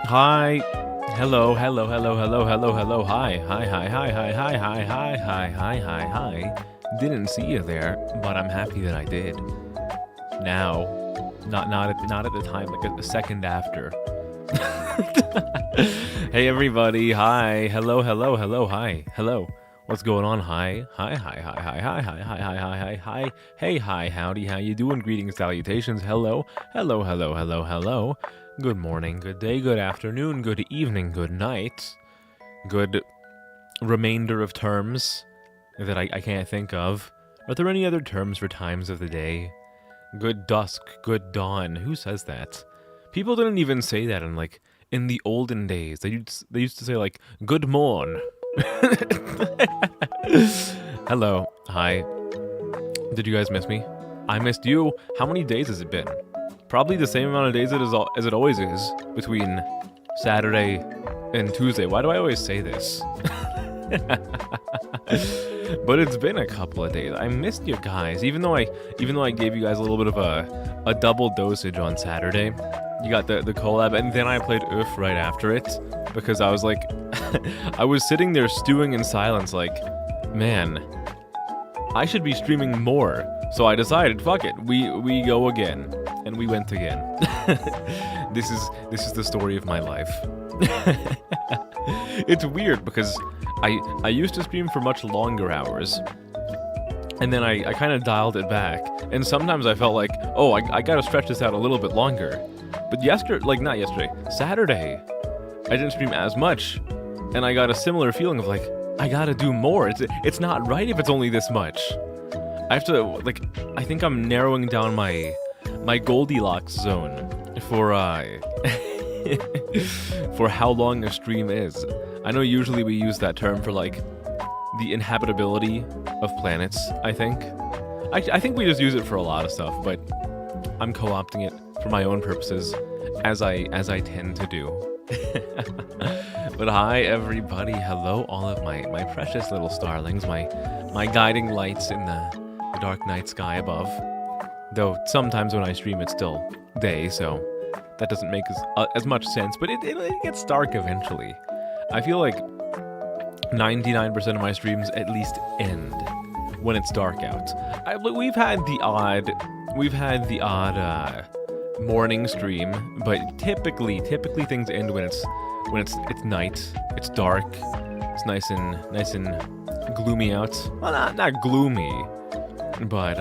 Hi. Hello, hello, hello, hello, hello, hello, hi. Hi, hi, hi, hi, hi, hi, hi, hi, hi, hi, hi. Didn't see you there, but I'm happy that I did. Now. Not at the time, like a second after. Hey everybody, hi. Hello, hello, hello, hi. Hello. What's going on? Hi. Hi, hi, hi, hi, hi, hi, hi, hi, hi, hi, hi. Hey, hi, howdy, how you doing? Greetings, salutations. Hello. Hello, hello, hello, hello. Good morning, good day, good afternoon, good evening, good night. Good remainder of terms that I can't think of. Are there any other terms for times of the day? Good dusk, good dawn. Who says that? People didn't even say that in the olden days. They used to say like good morn. Hello. Hi. Did you guys miss me? I missed you. How many days has it been? Probably the same amount of days as it always is between Saturday and Tuesday. Why do I always say this? But it's been a couple of days. I missed you guys. Even though I gave you guys a little bit of a double dosage on Saturday. You got the collab, and then I played Oof right after it because I was like, I was sitting there stewing in silence, like, man, I should be streaming more. So I decided, fuck it, we go again, and we went again. This is the story of my life. It's weird because I used to stream for much longer hours, and then I kind of dialed it back, and sometimes I felt like, oh, I gotta stretch this out a little bit longer. But Saturday, I didn't stream as much, and I got a similar feeling of like, I gotta do more. It's not right if it's only this much. I have to, like, I think I'm narrowing down my Goldilocks zone for for how long a stream is. I know usually we use that term for like the inhabitability of planets, I think. I think we just use it for a lot of stuff, but I'm co-opting it for my own purposes, as I tend to do. But hi everybody, hello all of my precious little starlings, my guiding lights in the dark night sky above. Though sometimes when I stream it's still day, so that doesn't make as much sense, but it gets dark eventually. I feel like 99% of my streams at least end when it's dark out. We've had the odd morning stream, but typically things end when it's night. It's dark. It's nice and gloomy out. Well, not gloomy, but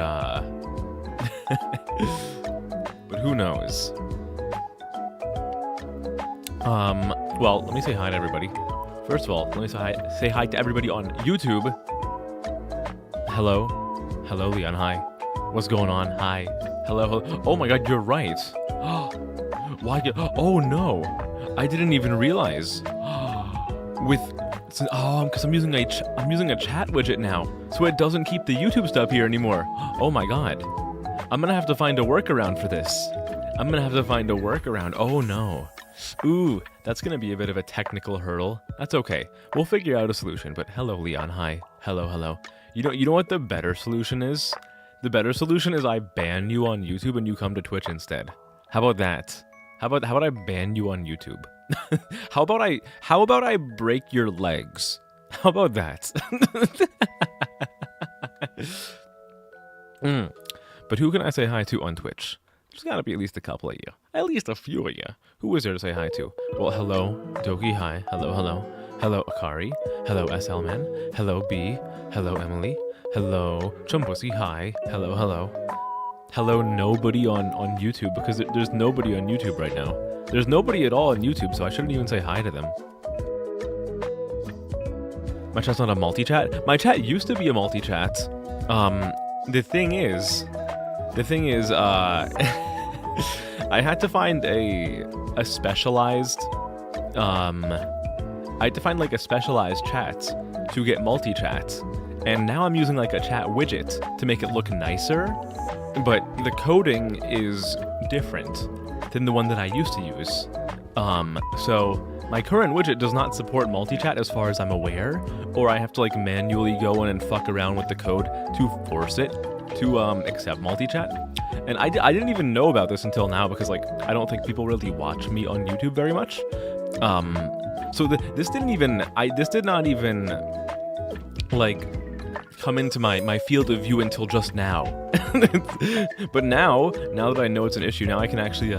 but who knows? Well, let me say hi to everybody. First of all, let me say hi to everybody on YouTube. Hello, Leon. Hi. What's going on? Hi. Hello. Oh my God, you're right. Why? Oh no, I didn't even realize. Because I'm using a chat widget now, so it doesn't keep the YouTube stuff here anymore. Oh my God, I'm gonna have to find a workaround for this. Oh no. Ooh, that's gonna be a bit of a technical hurdle. That's okay. We'll figure out a solution. But hello, Leon. Hi. Hello. You know what the better solution is? The better solution is I ban you on YouTube and you come to Twitch instead. How about that? How about I ban you on YouTube? How about I break your legs? How about that? But who can I say hi to on Twitch? There's gotta be at least a couple of you. At least a few of you. Who is there to say hi to? Well, hello, Doki, hi. Hello. Hello, Akari. Hello, SL Man. Hello, B. Hello, Emily. Hello, Chumpussy, hi. Hello. Hello, nobody on YouTube, because there's nobody on YouTube right now. There's nobody at all on YouTube, so I shouldn't even say hi to them. My chat's not a multi-chat? My chat used to be a multi-chat. The thing is, I had to find a specialized, I had to find like a specialized chat to get multi-chat. And now I'm using like a chat widget to make it look nicer, but the coding is different than the one that I used to use. So my current widget does not support multi-chat as far as I'm aware, or I have to like manually go in and fuck around with the code to force it to accept multi-chat. And I didn't even know about this until now because like I don't think people really watch me on YouTube very much. So this did not even like come into my field of view until just now. But now that I know it's an issue, now I can actually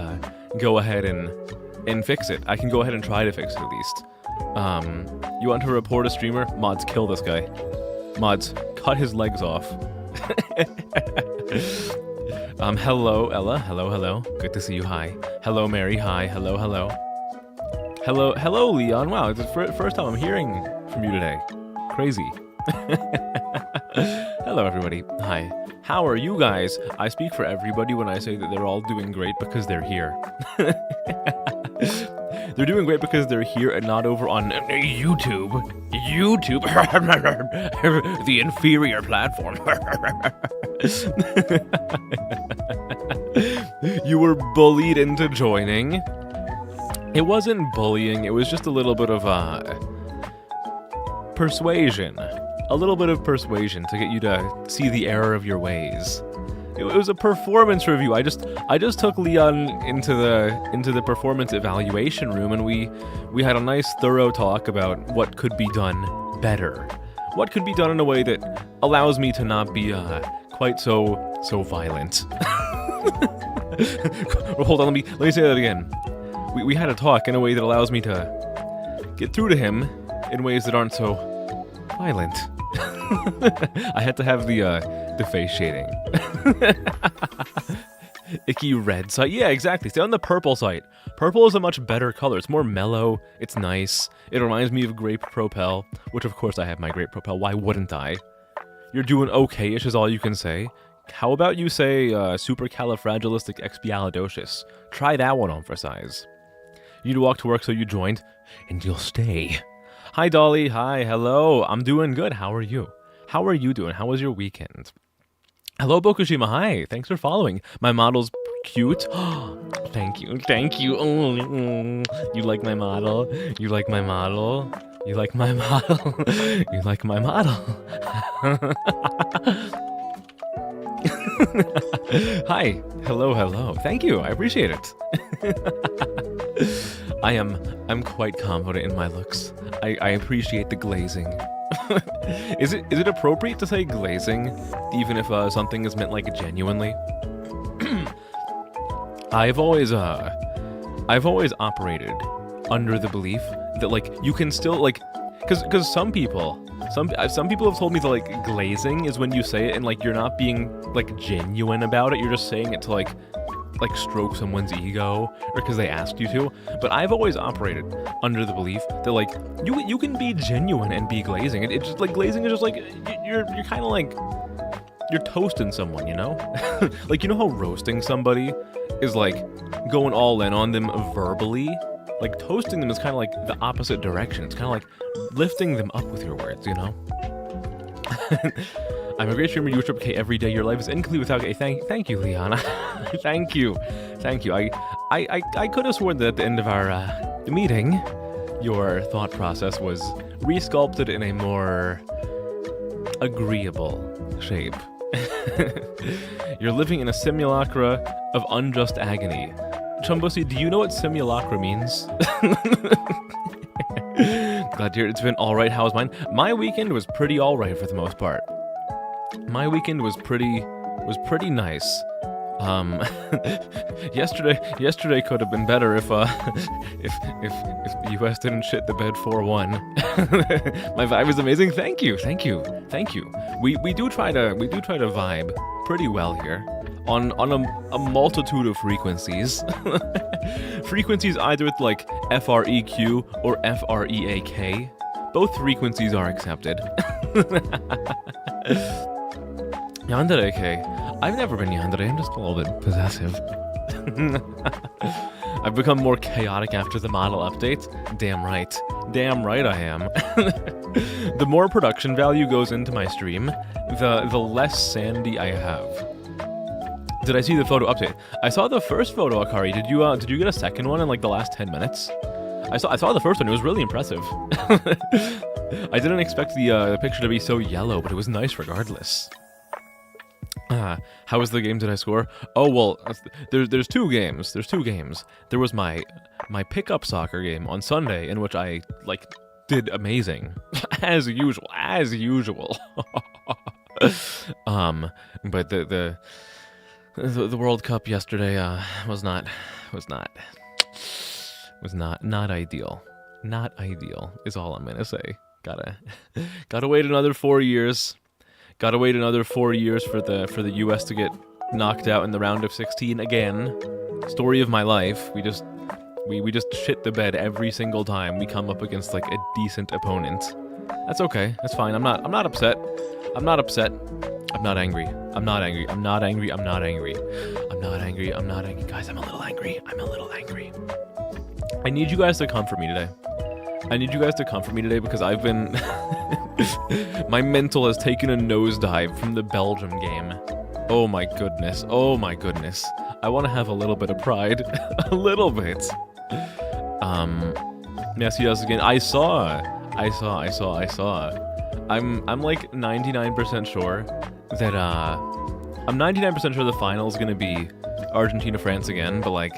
go ahead and fix it. I can go ahead and try to fix it at least. You want to report a streamer? Mods, kill this guy. Mods, cut his legs off. Hello, Ella. Hello. Good to see you. Hi. Hello, Mary. Hi. Hello. Hello, Leon. Wow, it's the first time I'm hearing from you today. Crazy. Hello, everybody. Hi. How are you guys? I speak for everybody when I say that they're all doing great because they're here. They're doing great because they're here and not over on YouTube. YouTube. The inferior platform. You were bullied into joining. It wasn't bullying, it was just a little bit of persuasion. A little bit of persuasion to get you to see the error of your ways. It was a performance review. I just took Leon into the performance evaluation room, and we had a nice thorough talk about what could be done better. What could be done in a way that allows me to not be quite so violent. Hold on, let me say that again. We had a talk in a way that allows me to get through to him in ways that aren't so violent. I had to have the face shading. Icky red site. Yeah, exactly. Stay on the purple site. Purple is a much better color. It's more mellow. It's nice. It reminds me of Grape Propel, which of course I have my Grape Propel. Why wouldn't I? You're doing okay-ish is all you can say. How about you say supercalifragilisticexpialidocious? Try that one on for size. You need to walk to work, so you joined, and you'll stay. Hi, Dolly. Hi. Hello. I'm doing good. How are you? How are you doing? How was your weekend? Hello, Bokushima. Hi. Thanks for following. My model's cute. Thank you. You like my model? You like my model? You like my model? You like my model? Hi. Hello. Thank you. I appreciate it. I'm quite confident in my looks. I appreciate the glazing. Is it appropriate to say glazing, even if something is meant like genuinely? I've always operated under the belief that like you can still like, because some people have told me that like glazing is when you say it and like you're not being like genuine about it. You're just saying it to like stroke someone's ego or because they asked you to. But I've always operated under the belief that like you can be genuine and be glazing. It's just like glazing is just like you're kind of like you're toasting someone, you know? Like, you know how roasting somebody is like going all in on them verbally? Like toasting them is kind of like the opposite direction. It's kind of like lifting them up with your words, you know? I'm a great streamer. You worship K every day. Your life is incomplete without K. Thank you, Liana. Thank you. I could have sworn that at the end of our meeting, your thought process was resculpted in a more agreeable shape. You're living in a simulacra of unjust agony. Chumbosi, do you know what simulacra means? Glad to hear it's been alright. How was mine? My weekend was pretty alright for the most part. My weekend was pretty nice. Yesterday could have been better if the US didn't shit the bed 4-1. My vibe is amazing. Thank you. We do try to vibe pretty well here on a multitude of frequencies. Frequencies either with like FREQ or FREAK. Both frequencies are accepted. Yandere K. I've never been yandere, I'm just a little bit possessive. I've become more chaotic after the model update. Damn right I am. The more production value goes into my stream, the less sanity I have. Did I see the photo update? I saw the first photo, Akari. Did you get a second one in like the last 10 minutes? I saw the first one. It was really impressive. I didn't expect the picture to be so yellow, but it was nice regardless. How was the game? Did I score? Oh well, there's two games. There's two games. There was my pickup soccer game on Sunday in which I did amazing, as usual, but the World Cup yesterday was not ideal. Not ideal is all I'm gonna say. Gotta wait another 4 years. Gotta wait another 4 years for the U.S. to get knocked out in the round of 16 again. Story of my life. We just shit the bed every single time we come up against like a decent opponent. That's okay. That's fine. I'm not upset. I'm not upset. I'm not angry. I'm not angry. I'm not angry. I'm not angry. I'm not angry. I'm not angry. Guys, I'm a little angry. I'm a little angry. I need you guys to comfort me today. I need you guys to comfort me today because I've been... my mental has taken a nosedive from the Belgium game. Oh my goodness. Oh my goodness. I want to have a little bit of pride. A little bit. Yes, he does again. I saw. I'm like 99% sure that, I'm 99% sure the final is going to be Argentina-France again, but like,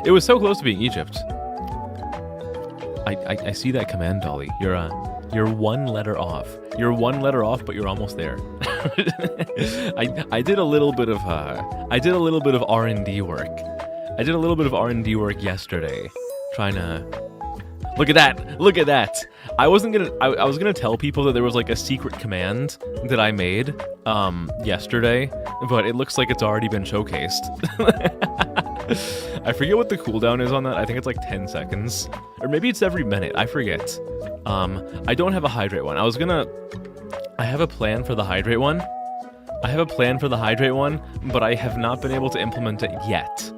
it was so close to being Egypt. I see that command, Dolly. You're one letter off. You're one letter off, but you're almost there. I did a little bit of R&D work. I did a little bit of R&D work yesterday, trying to... Look at that! Look at that! I was gonna tell people that there was like a secret command that I made yesterday, but it looks like it's already been showcased. I forget what the cooldown is on that. I think it's like 10 seconds. Or maybe it's every minute. I forget. I don't have a hydrate one. I have a plan for the hydrate one. But I have not been able to implement it yet.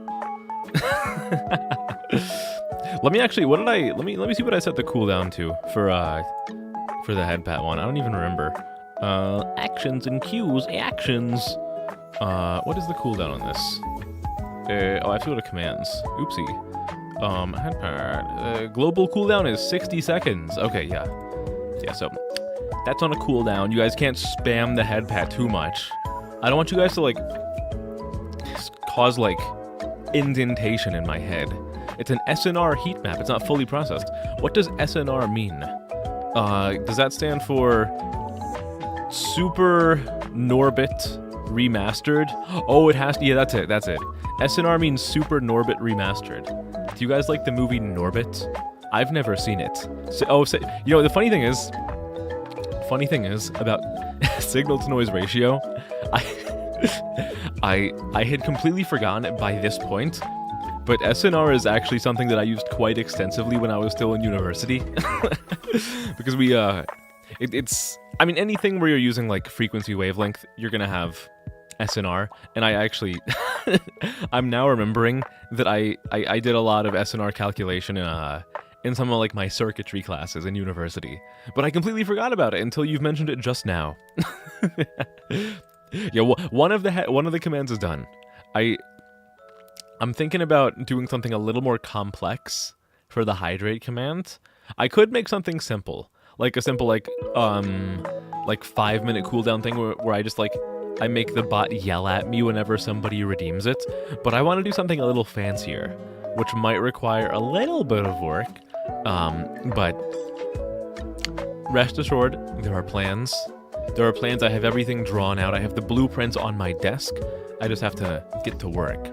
Let me see what I set the cooldown to for the head pat one. I don't even remember. Actions and cues, actions. What is the cooldown on this? I have to go to commands. Oopsie. Head pat. Global cooldown is 60 seconds. Okay, yeah. Yeah, so that's on a cooldown. You guys can't spam the head pat too much. I don't want you guys to like cause like indentation in my head. It's an SNR heat map. It's not fully processed. What does SNR mean? Does that stand for Super Norbit Remastered? Oh, it has to. Yeah, that's it. That's it. SNR means Super Norbit Remastered. Do you guys like the movie Norbit? I've never seen it. So, you know, the funny thing is about signal to noise ratio. I had completely forgotten it by this point. But SNR is actually something that I used quite extensively when I was still in university. Because it's... I mean, anything where you're using, like, frequency wavelength, you're gonna have SNR. And I actually... I'm now remembering that I did a lot of SNR calculation in some of, like, my circuitry classes in university. But I completely forgot about it until you've mentioned it just now. Yeah, one of the commands is done. I'm thinking about doing something a little more complex for the hydrate command. I could make something simple, like a simple like 5-minute cooldown thing where I just I make the bot yell at me whenever somebody redeems it. But I want to do something a little fancier, which might require a little bit of work. But rest assured, there are plans. There are plans. I have everything drawn out. I have the blueprints on my desk. I just have to get to work.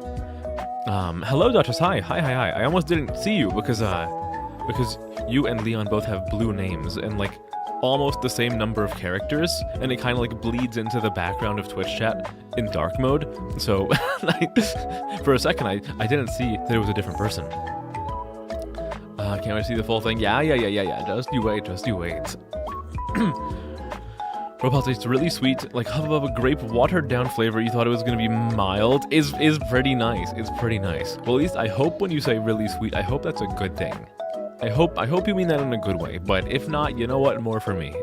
Hello, Duchess. Hi. I almost didn't see you because you and Leon both have blue names and like almost the same number of characters, and it kind of like bleeds into the background of Twitch chat in dark mode. So for a second, I didn't see that it was a different person. Can't wait to see the full thing. Yeah. Just you wait. Robot tastes really sweet, like Hubba Bubba grape watered down flavor. You thought it was gonna be mild. Is pretty nice. It's pretty nice. Well, at least I hope when you say really sweet, I hope that's a good thing. I hope you mean that in a good way. But if not, you know what? More for me.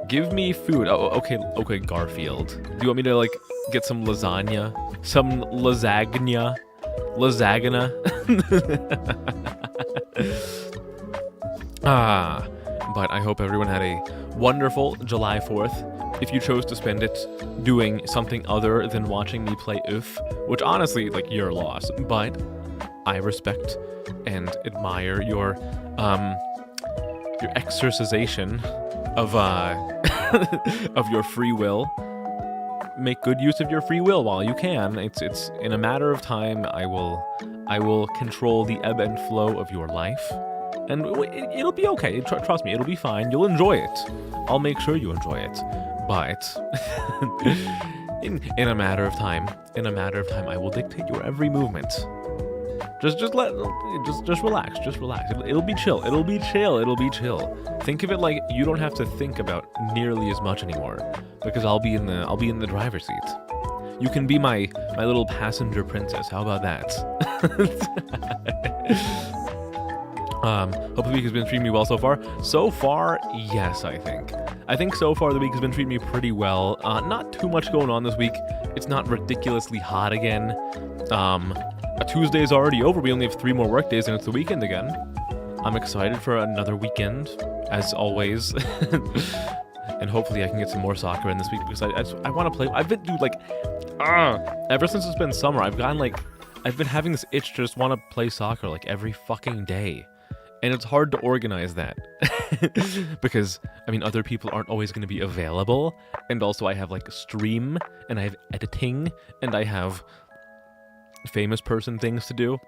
Give me food. Oh, okay, Garfield. Do you want me to like get some lasagna? Some lasagna? But I hope everyone had a wonderful July 4th. if you chose to spend it doing something other than watching me play UF, which honestly, like, your loss, but I respect and admire your exercisation of of your free will. Make good use of your free will while you can. It's in a matter of time. I will control the ebb and flow of your life, and it'll be okay. Trust me, it'll be fine. You'll enjoy it. I'll make sure you enjoy it. But in a matter of time, I will dictate your every movement. Just relax. Just relax. It'll be chill. It'll be chill. Think of it like you don't have to think about nearly as much anymore, because I'll be in the driver's seat. You can be my little passenger princess. How about that? Hope the week has been treating me well so far. So far, yes, I think so far the week has been treating me pretty well. Not too much going on this week. It's not ridiculously hot again. Tuesday is already over. We only have 3 more work days and it's the weekend again. I'm excited for another weekend, as always. And hopefully I can get some more soccer in this week, because I want to play. I've been, dude, ever since it's been summer, I've been having this itch to just want to play soccer like every fucking day. And it's hard to organize that. Because, I mean, other people aren't always going to be available. And also I have like stream, and I have editing, and I have famous person things to do.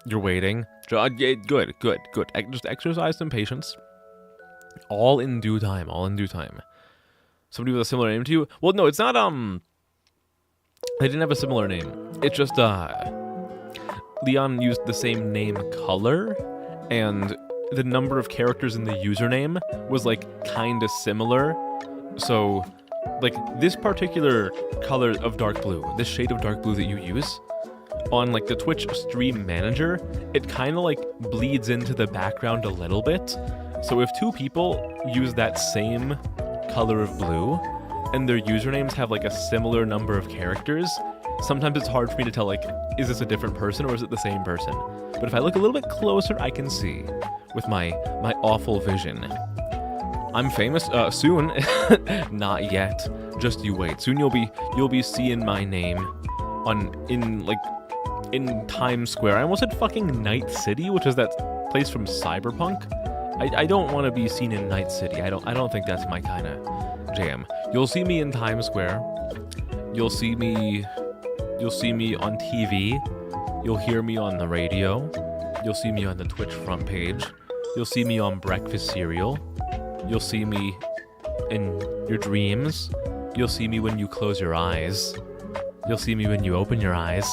You're waiting. Good. Just exercise some patience. All in due time. Somebody with a similar name to you? Well, no, it's not, they didn't have a similar name. It's just, Leon used the same name color, and the number of characters in the username was, like, kinda similar. So, like, this particular color of dark blue, this shade of dark blue that you use, on, like, the Twitch stream manager, it kind of, like, bleeds into the background a little bit. So if 2 people use that same color of blue, and their usernames have, like, a similar number of characters, sometimes it's hard for me to tell, like, is this a different person or is it the same person? But if I look a little bit closer, I can see with my awful vision. I'm famous soon. Not yet. Just you wait. Soon you'll be seeing my name in Times Square. I almost said fucking Night City, which is that place from Cyberpunk. I don't want to be seen in Night City. I don't think that's my kind of jam. You'll see me in Times Square. You'll see me on TV. You'll hear me on the radio. You'll see me on the Twitch front page. You'll see me on breakfast cereal. You'll see me in your dreams. You'll see me when you close your eyes. You'll see me when you open your eyes.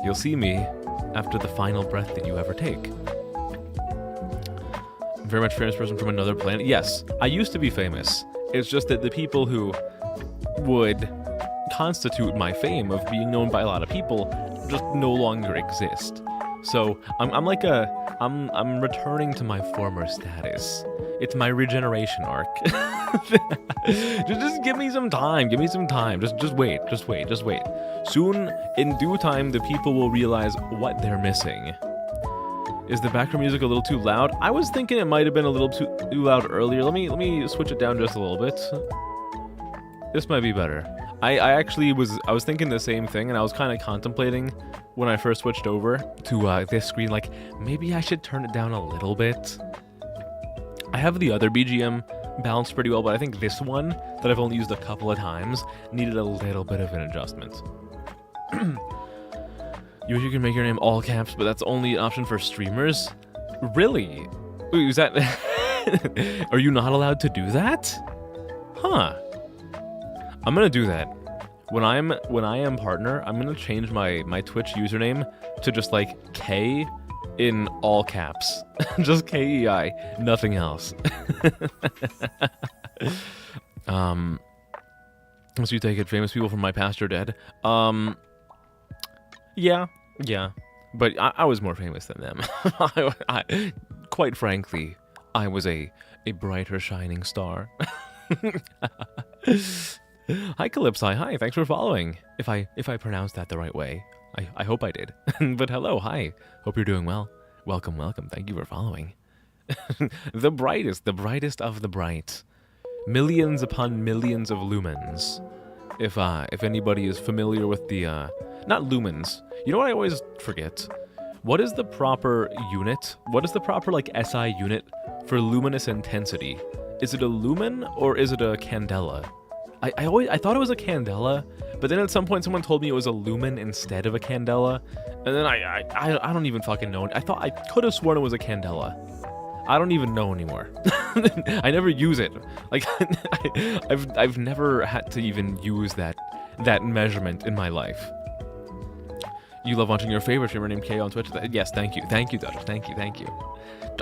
You'll see me after the final breath that you ever take. I'm very much famous person from another planet. Yes, I used to be famous. It's just that the people who would constitute my fame of being known by a lot of people just no longer exist. So I'm returning to my former status. It's my regeneration arc. just give me some time. Just wait. Soon, in due time, the people will realize what they're missing. Is the background music a little too loud? I was thinking it might have been a little too loud earlier. Let me switch it down just a little bit. This might be better. I actually was thinking the same thing, and I was kind of contemplating when I first switched over to this screen, like, maybe I should turn it down a little bit. I have the other BGM balanced pretty well, but I think this one, that I've only used a couple of times, needed a little bit of an adjustment. You wish you could make your name all caps, but that's only an option for streamers? Really? Wait, is that... Are you not allowed to do that? Huh. I'm gonna do that. When I am partner, I'm gonna change my Twitch username to just like K in all caps. Just KEI, nothing else. So you take it, famous people from my past are dead. Yeah. But I was more famous than them. Quite frankly, I was a brighter shining star. Hi Calypsi, hi, thanks for following. If I pronounced that the right way. I hope I did. But hello, hi. Hope you're doing well. Welcome. Thank you for following. The brightest of the bright. Millions upon millions of lumens. If anybody is familiar with the, not lumens. You know what I always forget? What is the proper unit? What is the proper, like, SI unit for luminous intensity? Is it a lumen or is it a candela? I thought it was a candela, but then at some point someone told me it was a lumen instead of a candela, and then I don't even fucking know. I could have sworn it was a candela. I don't even know anymore. I never use it. Like, I've never had to even use that measurement in my life. You love watching your favorite streamer named K on Twitch. Yes, thank you, Dutch. Thank you.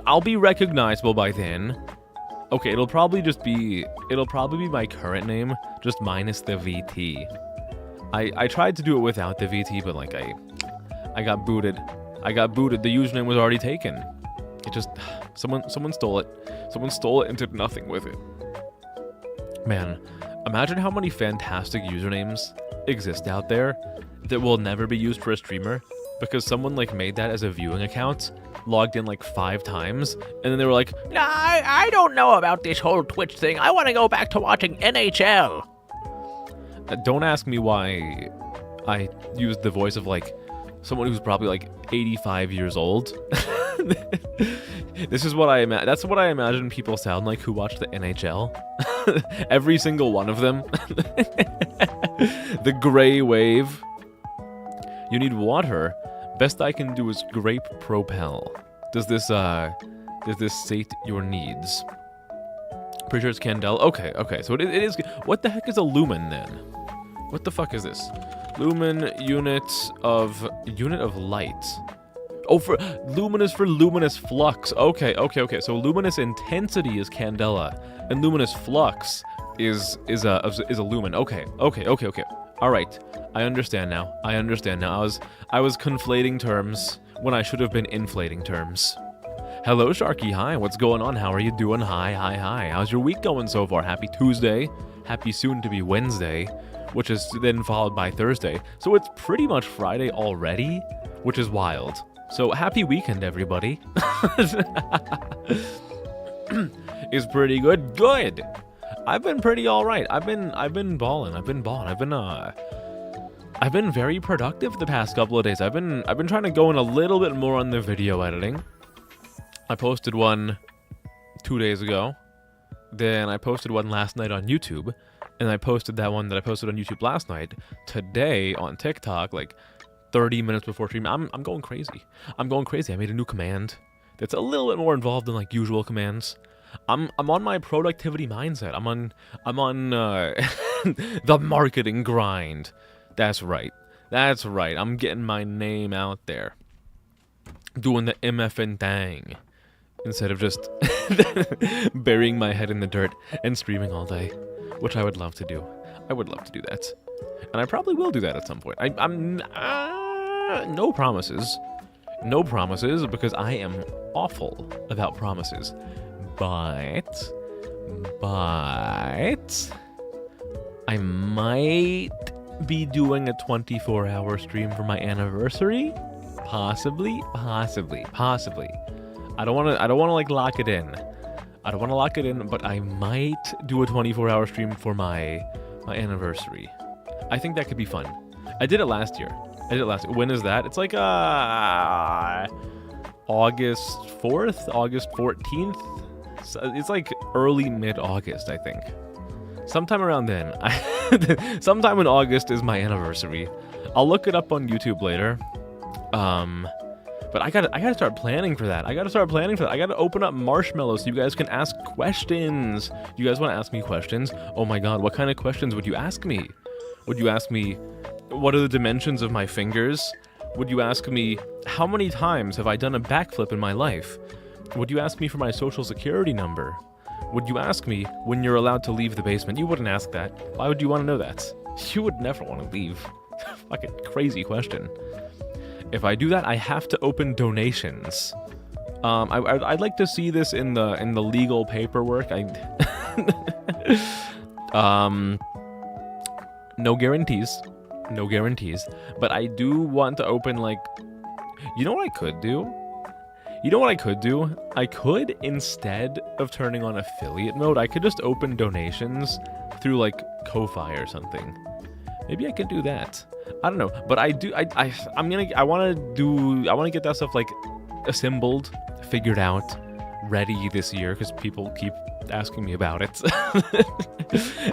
I'll be recognizable by then. Okay, it'll probably be my current name, just minus the VT. I tried to do it without the VT, but like I got booted. The username was already taken. It just someone stole it. Someone stole it and did nothing with it. Man, imagine how many fantastic usernames exist out there that will never be used for a streamer because someone like made that as a viewing account, logged in like 5 times, and then they were like, nah, I don't know about this whole Twitch thing. I want to go back to watching NHL. Don't ask me why I used the voice of like someone who's probably like 85 years old. This is what that's what I imagine people sound like who watch the NHL. Every single one of them. The gray wave. You need water. Best I can do is grape propel. Does this sate your needs? Pretty sure it's candela. Okay. So it is. What the heck is a lumen then? What the fuck is this? Lumen unit of light. Oh, lumen is for luminous flux. Okay. So luminous intensity is candela, and luminous flux is a lumen. Okay. All right. I understand now. I was conflating terms when I should have been inflating terms. Hello, Sharky. Hi. What's going on? How are you doing? Hi. How's your week going so far? Happy Tuesday. Happy soon to be Wednesday, which is then followed by Thursday. So it's pretty much Friday already, which is wild. So happy weekend, everybody. Is pretty good. Good. I've been pretty all right. I've been balling. I've been very productive the past couple of days. I've been trying to go in a little bit more on the video editing. I posted one 2 days ago. Then I posted one last night on YouTube. And I posted that one that I posted on YouTube last night today on TikTok, like 30 minutes before stream. I'm going crazy. I made a new command that's a little bit more involved than like usual commands. I'm on my productivity mindset. I'm on the marketing grind. That's right. I'm getting my name out there, doing the MFN thing instead of just burying my head in the dirt and streaming all day, which I would love to do. I would love to do that, and I probably will do that at some point. I'm no promises, because I am awful about promises. But I might be doing a 24-hour stream for my anniversary. Possibly. I don't want to like lock it in. But I might do a 24-hour stream for my anniversary. I think that could be fun. I did it last year. When is that? It's like August 4th, August 14th. It's like early mid-August, I think. Sometime around then. Sometime in August is my anniversary. I'll look it up on YouTube later. But I gotta start planning for that. I gotta open up Marshmallow so you guys can ask questions. You guys want to ask me questions? Oh my god, what kind of questions would you ask me? Would you ask me, what are the dimensions of my fingers? Would you ask me, how many times have I done a backflip in my life? Would you ask me for my social security number? Would you ask me when you're allowed to leave the basement? You wouldn't ask that. Why would you want to know that? You would never want to leave. Fucking crazy question. If I do that, I have to open donations. I'd like to see this in the legal paperwork. No guarantees. But I do want to open, like, you know what I could do? You know what I could do? I could, instead of turning on affiliate mode, I could just open donations through like Ko-Fi or something. Maybe I can do that. I don't know, but I want to get that stuff like assembled, figured out, ready this year because people keep asking me about it.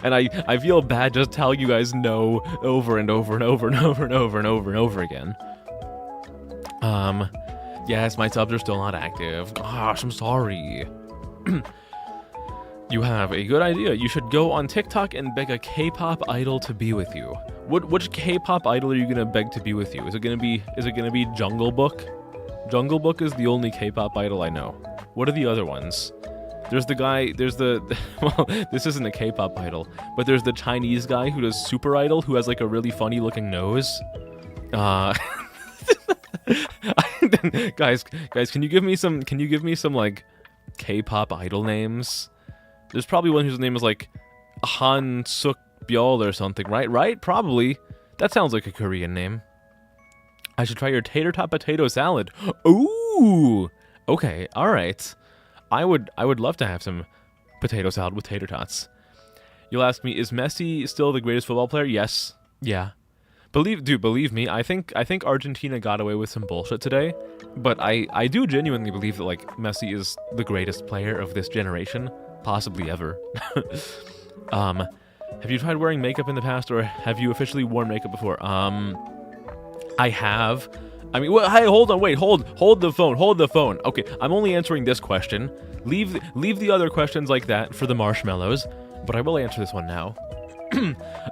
And I feel bad just telling you guys no over and over and over and over and over and over and over again. Yes, my subs are still not active. Gosh, I'm sorry. You have a good idea. You should go on TikTok and beg a K-pop idol to be with you. Which K-pop idol are you gonna beg to be with you? Is it gonna be Jungle Book? Jungle Book is the only K-pop idol I know. What are the other ones? There's the well, this isn't a K-pop idol, but there's the Chinese guy who does Super Idol, who has like a really funny looking nose. Guys, can you give me some like K-pop idol names? There's probably one whose name is like Han Suk Byul or something, right? Probably. That sounds like a Korean name. I should try your tater tot potato salad. Ooh. Okay, all right. I would love to have some potato salad with tater tots. You'll ask me, is Messi still the greatest football player? Yes. Yeah. Believe me, I think Argentina got away with some bullshit today, but I do genuinely believe that like Messi is the greatest player of this generation, possibly ever. Have you tried wearing makeup in the past, or have you officially worn makeup before? I have. I mean, hey, hold on, wait, hold the phone. Okay, I'm only answering this question. Leave the other questions like that for the marshmallows, but I will answer this one now.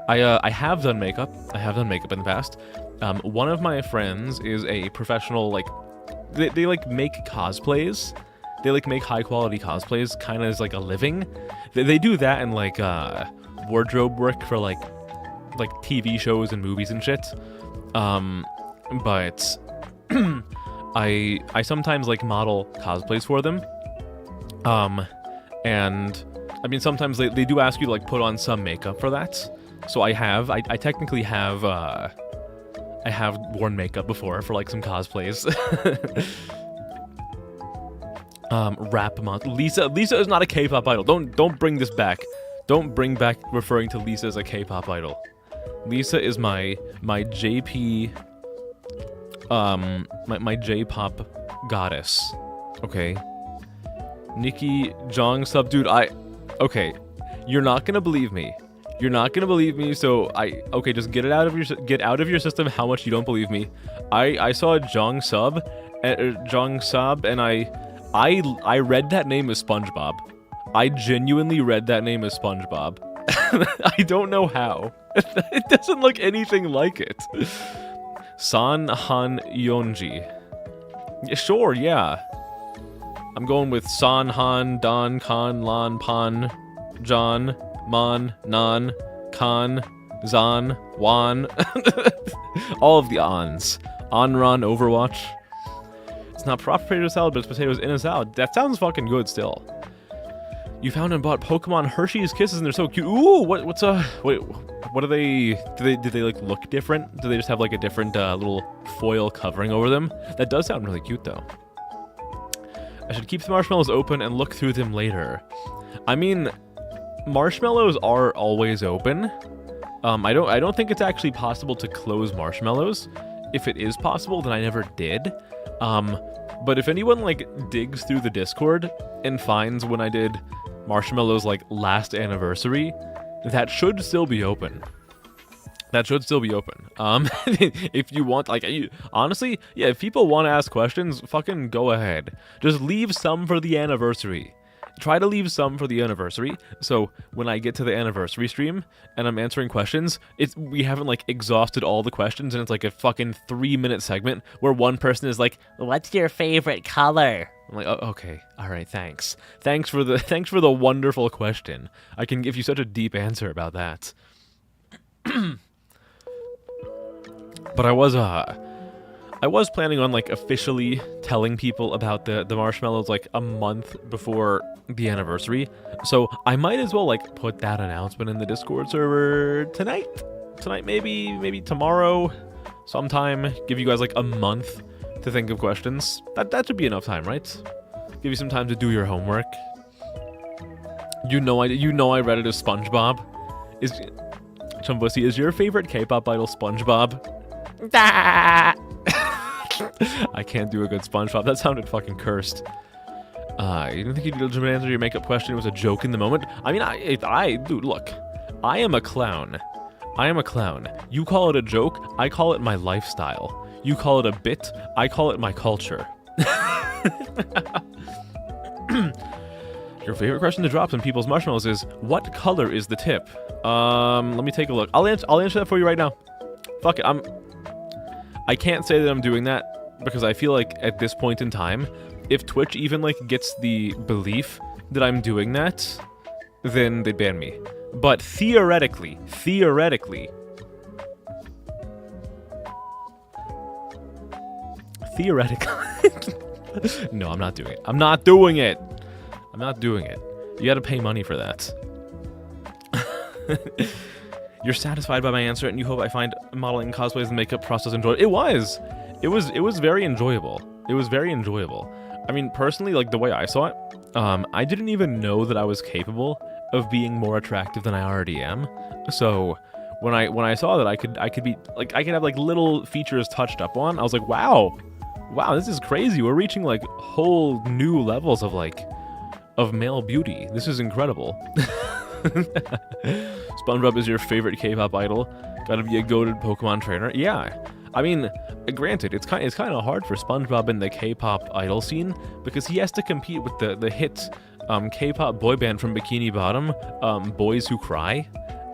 I have done makeup. I have done makeup in the past. One of my friends is a professional, like, they like make cosplays. They like make high quality cosplays, kind of as like a living. They do that and like wardrobe work for like TV shows and movies and shit. But I sometimes like model cosplays for them. And I mean, sometimes they do ask you to like put on some makeup for that. So I technically have I have worn makeup before for like some cosplays. Rap month. Lisa is not a K-pop idol. Don't bring this back. Don't bring back referring to Lisa as a K-pop idol. Lisa is my JP my J-pop goddess. Okay. Nikki Jong sub dude, okay. You're not gonna believe me. So okay, just get out of your system how much you don't believe me. I saw Jong sub and I read that name as SpongeBob. I genuinely read that name as SpongeBob. I don't know how. It doesn't look anything like it. San Han Yeonji. Yeah, sure, yeah. I'm going with San Han, Don, Kan, Lan, Pan, John, Man, Nan, Kan, Zan, Wan. All of the ons. Onron, Overwatch. It's not proper potato salad, but it's potatoes in a salad. That sounds fucking good still. You found and bought Pokemon Hershey's Kisses and they're so cute. Ooh, wait, what are they? Do they like look different? Do they just have like a different little foil covering over them? That does sound really cute though. I should keep the marshmallows open and look through them later. I mean, marshmallows are always open. I don't think it's actually possible to close marshmallows. If it is possible, then I never did. But if anyone like digs through the Discord and finds when I did marshmallows like last anniversary, that should still be open. If you want, like, honestly, yeah, if people want to ask questions, fucking go ahead. Just leave some for the anniversary. Try to leave some for the anniversary, so when I get to the anniversary stream and I'm answering questions, we haven't like exhausted all the questions and it's like a fucking 3-minute segment where one person is like, "What's your favorite color?" I'm like, "Oh, okay, all right, thanks for the wonderful question. I can give you such a deep answer about that." But I was planning on like officially telling people about the marshmallows like a month before the anniversary, so I might as well like put that announcement in the Discord server tonight maybe tomorrow sometime. Give you guys like a month to think of questions. That should be enough time, right? Give you some time to do your homework. You know I read it as SpongeBob. Chumbussy, is your favorite K-pop idol SpongeBob? I can't do a good SpongeBob. That sounded fucking cursed. You didn't think you'd legitimately answer your makeup question? It was a joke in the moment. I mean, dude, look. I am a clown. I am a clown. You call it a joke. I call it my lifestyle. You call it a bit. I call it my culture. Your favorite question to drop in people's marshmallows is, what color is the tip? Let me take a look. I'll answer that for you right now. Fuck it. I can't say that I'm doing that because I feel like at this point in time, if Twitch even like gets the belief that I'm doing that, then they'd ban me. But theoretically, no, I'm not doing it. I'm not doing it. I'm not doing it. You gotta pay money for that. You're satisfied by my answer, and you hope I find modeling, cosplays, and makeup process enjoyable. It was very enjoyable. It was very enjoyable. I mean, personally, like the way I saw it, I didn't even know that I was capable of being more attractive than I already am. So when I saw that I could have like little features touched up on, I was like, wow, this is crazy. We're reaching like whole new levels of male beauty. This is incredible. SpongeBob is your favorite K-pop idol. Gotta be a goated Pokemon trainer. Yeah, I mean, granted, it's kind of hard for SpongeBob in the K-pop idol scene because he has to compete with the hit K-pop boy band from Bikini Bottom, Boys Who Cry.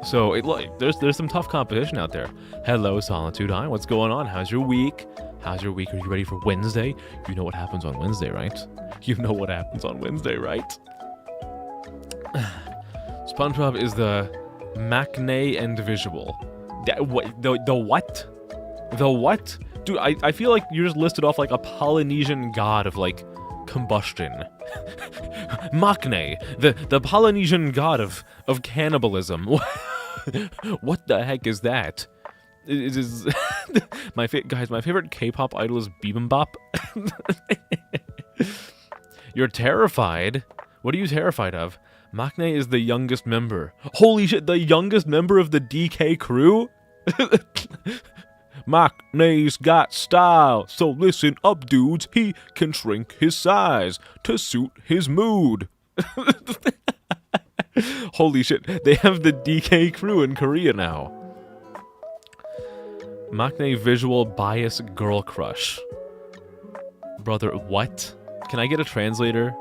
So there's some tough competition out there. Hello, Solitude Eye. What's going on? How's your week? Are you ready for Wednesday? You know what happens on Wednesday, right? You know what happens on Wednesday, right? SpongeBob is the Macne and visual. The what? The what? Dude, I feel like you just listed off like a Polynesian god of like combustion. Macne, the Polynesian god of cannibalism. What the heck is that? It is my favorite K-pop idol is Bibimbap. You're terrified? What are you terrified of? Macne is the youngest member. Holy shit, the youngest member of the DK crew? Macne's got style, so listen up, dudes. He can shrink his size to suit his mood. Holy shit, they have the DK crew in Korea now. Macne visual bias girl crush. Brother, what? Can I get a translator?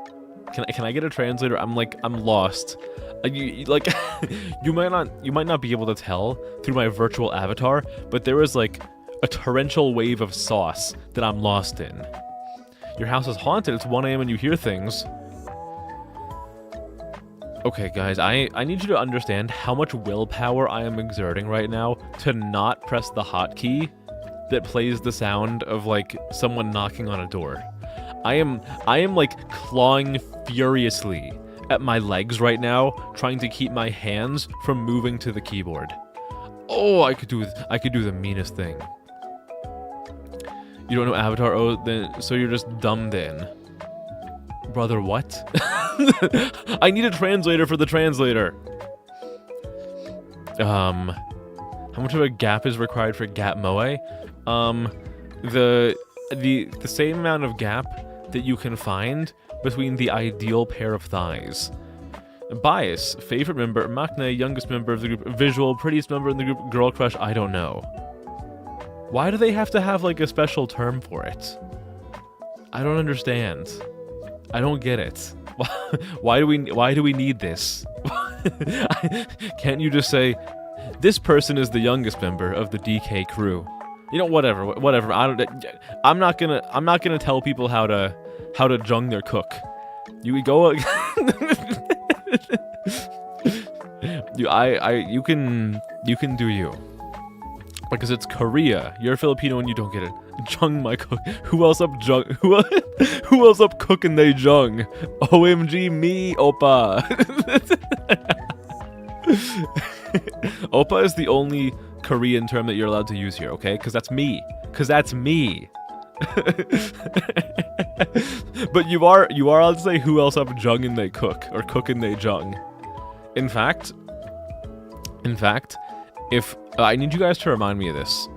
Can I get a translator? I'm lost. You might not be able to tell through my virtual avatar, but there is like a torrential wave of sauce that I'm lost in. Your house is haunted. It's 1 a.m. and you hear things. Okay, guys, I need you to understand how much willpower I am exerting right now to not press the hotkey that plays the sound of like someone knocking on a door. I am like clawing furiously at my legs right now, trying to keep my hands from moving to the keyboard. Oh, I could do the meanest thing. You don't know Avatar? Oh, then so you're just dumb then. Brother, what? I need a translator for the translator. How much of a gap is required for gap moe? The same amount of gap that you can find between the ideal pair of thighs. Bias, favorite member, Macne, youngest member of the group, visual, prettiest member in the group, girl crush, I don't know. Why do they have to have like a special term for it? I don't understand. I don't get it. Why do we need this? Can't you just say, this person is the youngest member of the DK crew? You know, whatever. I'm not gonna tell people how to jung their cook. You go. You can do you. Because it's Korea. You're Filipino and you don't get it. Jung my cook. Who else up cooking they jung? OMG me, Oppa. Oppa is the only Korean term that you're allowed to use here, okay? Because that's me. But you are allowed to say who else up jungin they cook or cookin they jung. In fact, if I need you guys to remind me of this.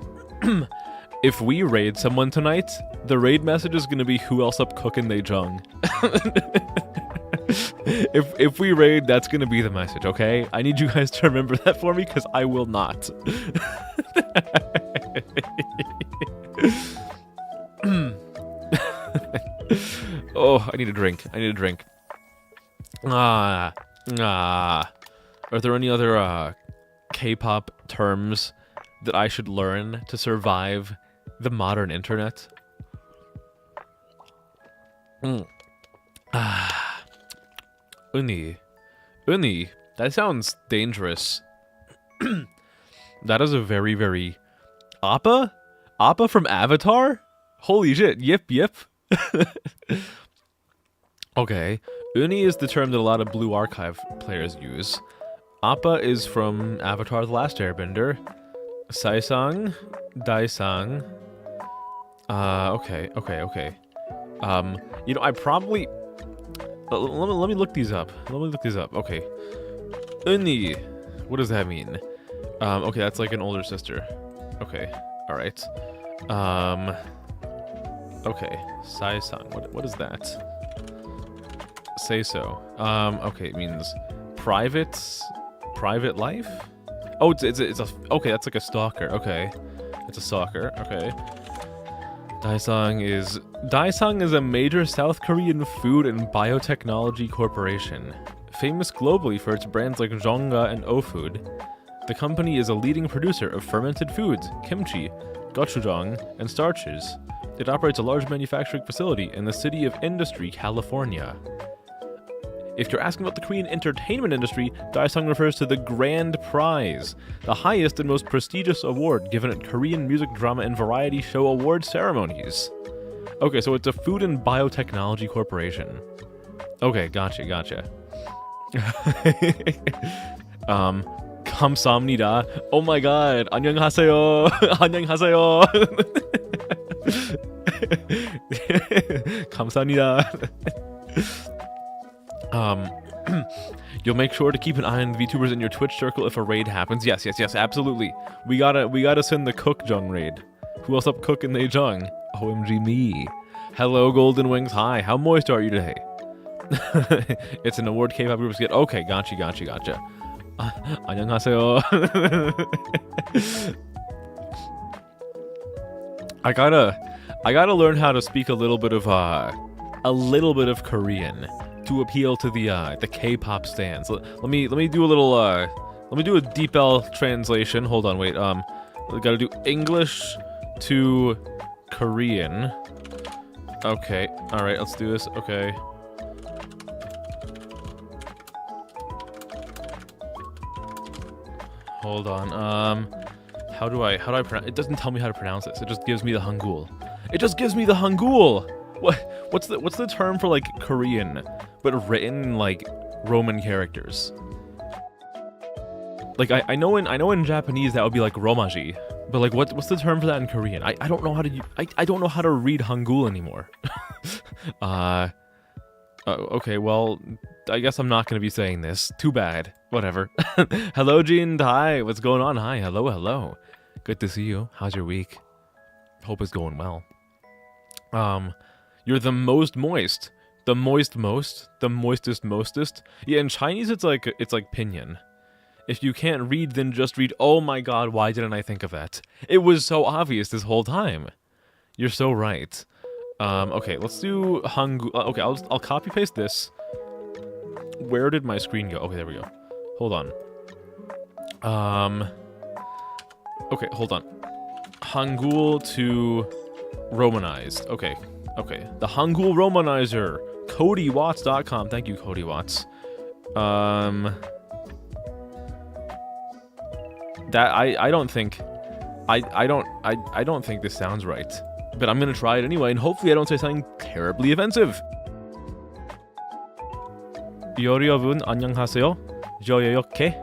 If we raid someone tonight, the raid message is gonna be who else up cookin they jung. If we raid, that's gonna be the message, okay? I need you guys to remember that for me, because I will not. Oh, I need a drink. Are there any other K-pop terms that I should learn to survive the modern internet? Uni. That sounds dangerous. That is a very, very... Appa? Appa from Avatar? Holy shit, yip. Okay, Uni is the term that a lot of Blue Archive players use. Appa is from Avatar: The Last Airbender. Saisang, Daisang. Okay. You know, I probably... Let me look these up. Okay. Uni. What does that mean? Okay, that's like an older sister. Okay, alright. Okay, Saisang. What is that? Say so. Okay, it means private life? Oh, it's a okay, that's like a stalker. Okay. It's a stalker. Okay. Daisang is a major South Korean food and biotechnology corporation, famous globally for its brands like Zhonga and O-Food. The company is a leading producer of fermented foods, kimchi, gochujang, and starches. It operates a large manufacturing facility in the city of Industry, California. If you're asking about the Korean entertainment industry, Daesung refers to the Grand Prize, the highest and most prestigious award given at Korean music, drama, and variety show award ceremonies. Okay, so it's a food and biotechnology corporation. Okay, gotcha. 감사합니다. Oh my god, 안녕하세요. 안녕하세요. 감사합니다. You'll make sure to keep an eye on the VTubers in your Twitch circle if a raid happens. Yes, absolutely. We gotta send the Cook Jung raid. Who else up cooking they Jung? OMG me. Hello, Golden Wings. Hi, how moist are you today? It's an award K-pop groups get. Okay, gotcha. 안녕하세요. I gotta learn how to speak a little bit of Korean to appeal to the K-pop stands. Let me do a little let me do a deep L translation. Hold on, wait. We gotta do English to Korean. Okay, all right, let's do this. Okay. Hold on. How do I pronounce? It doesn't tell me how to pronounce this. It just gives me the Hangul. What's the term for like Korean, but written in like Roman characters? Like I know in Japanese that would be like romaji, but like what's the term for that in Korean? I don't know how to I don't know how to read Hangul anymore. Okay, well, I guess I'm not gonna be saying this. Too bad. Whatever. Hello, Jean. Hi. What's going on? Hi. Hello. Good to see you. How's your week? Hope it's going well. You're the most moist. The moist most. The moistest mostest. Yeah, in Chinese it's like pinyin. If you can't read, then just read. Oh my god, why didn't I think of that? It was so obvious this whole time. You're so right. Okay, let's do Hangul. Okay, I'll copy paste this. Where did my screen go? Okay, there we go. Hold on. Okay, hold on. Hangul to Romanized. Okay. The Hangul Romanizer. CodyWatts.com. Thank you, Cody Watts. That I don't think this sounds right. But I'm gonna try it anyway, and hopefully I don't say something terribly offensive. 여러분 안녕하세요. 저 이렇게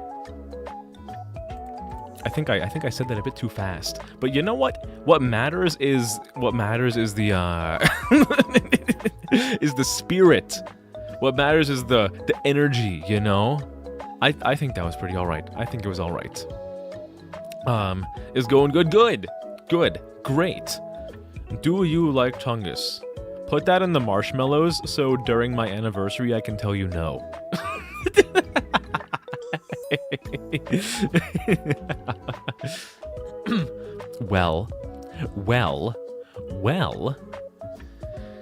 I think I said that a bit too fast. But you know what? What matters is the is the spirit. What matters is the energy, you know? I think that was pretty alright. I think it was alright. Is going good, great. Do you like Chungus? Put that in the marshmallows so during my anniversary I can tell you no. Well.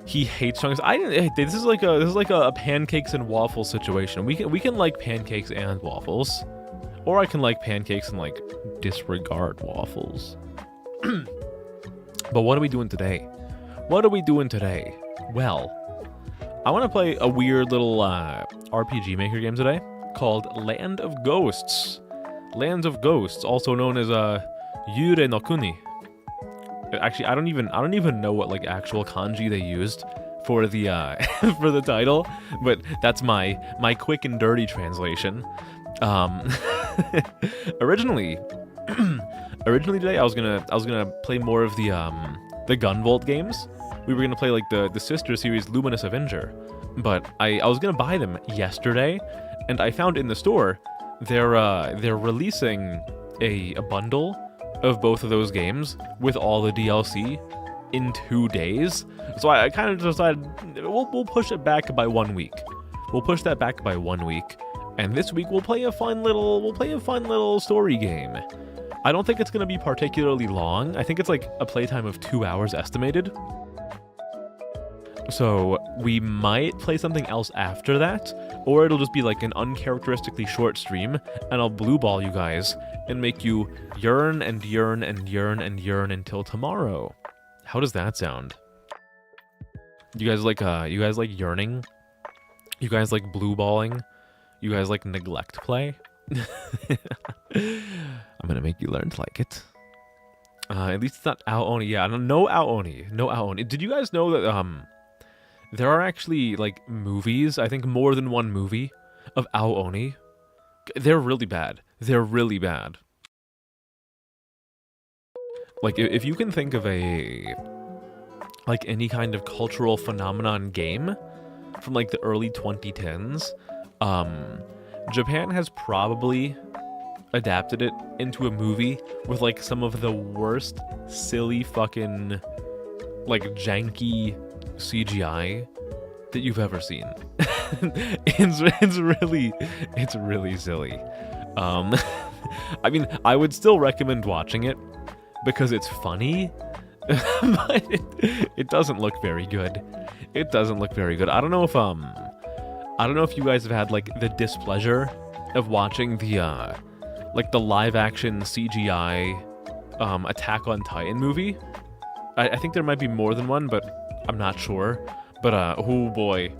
He hates Chungus. I didn't. This is like a pancakes and waffles situation. We can like pancakes and waffles, or I can like pancakes and like disregard waffles. But what are we doing today? Well, I want to play a weird little RPG Maker game today called Land of Ghosts. Lands of Ghosts, also known as Yure no Kuni. Actually, I don't even know what like actual kanji they used for the for the title, but that's my quick and dirty translation. Originally today I was gonna play more of the Gunvolt games. We were gonna play like the sister series Luminous Avenger, but I was gonna buy them yesterday, and I found in the store they're releasing a bundle of both of those games with all the DLC in 2 days. So I kind of decided we'll push it back by 1 week. We'll push that back by 1 week, and this week we'll play a fun little story game. I don't think it's going to be particularly long. I think it's like a playtime of 2 hours estimated. So we might play something else after that, or it'll just be like an uncharacteristically short stream, and I'll blue ball you guys and make you yearn and yearn and yearn and yearn until tomorrow. How does that sound? You guys like yearning? You guys like blue balling? You guys like neglect play? I'm gonna make you learn to like it. At least it's not Aoni. Yeah, no Aoni. No Aoni. Did you guys know that there are actually like movies, I think more than one movie, of Aoni? They're really bad. Like, if you can think of any kind of cultural phenomenon game from like the early 2010s, Japan has probably adapted it into a movie with like some of the worst, silly fucking, like, janky CGI that you've ever seen. It's really silly. I mean, I would still recommend watching it because it's funny, but it doesn't look very good. I don't know if you guys have had like the displeasure of watching the the live action CGI Attack on Titan movie. I think there might be more than one, but I'm not sure. But oh boy.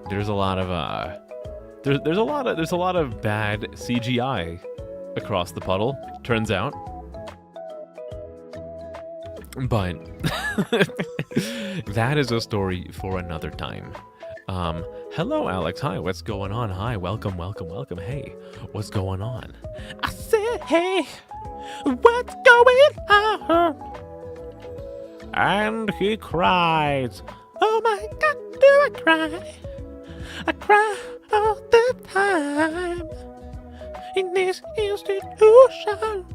There's a lot of there's a lot of bad CGI across the puddle, turns out. But that is a story for another time. Hello, Alex. Hi, what's going on? Hi, welcome. Hey, what's going on? I said, hey, what's going on? And he cries, oh my God, do I cry? I cry all the time in this institution.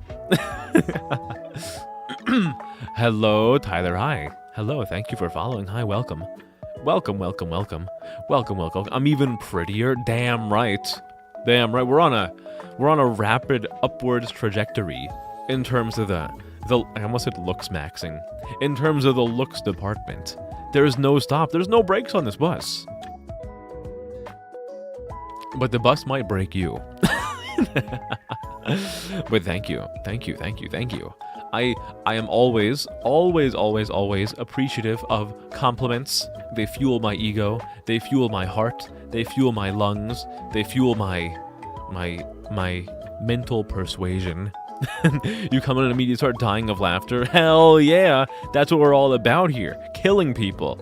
Hello, Tyler. Hi. Hello, thank you for following. Hi, welcome. Welcome. I'm even prettier. Damn right. We're on a rapid upwards trajectory in terms of the I almost said looks maxing. In terms of the looks department. There's no stop. There's no brakes on this bus. But the bus might break you. But thank you. I am always appreciative of compliments. They fuel my ego. They fuel my heart. They fuel my lungs. They fuel my mental persuasion. You come in and immediately start dying of laughter. Hell yeah, that's what we're all about here. Killing people.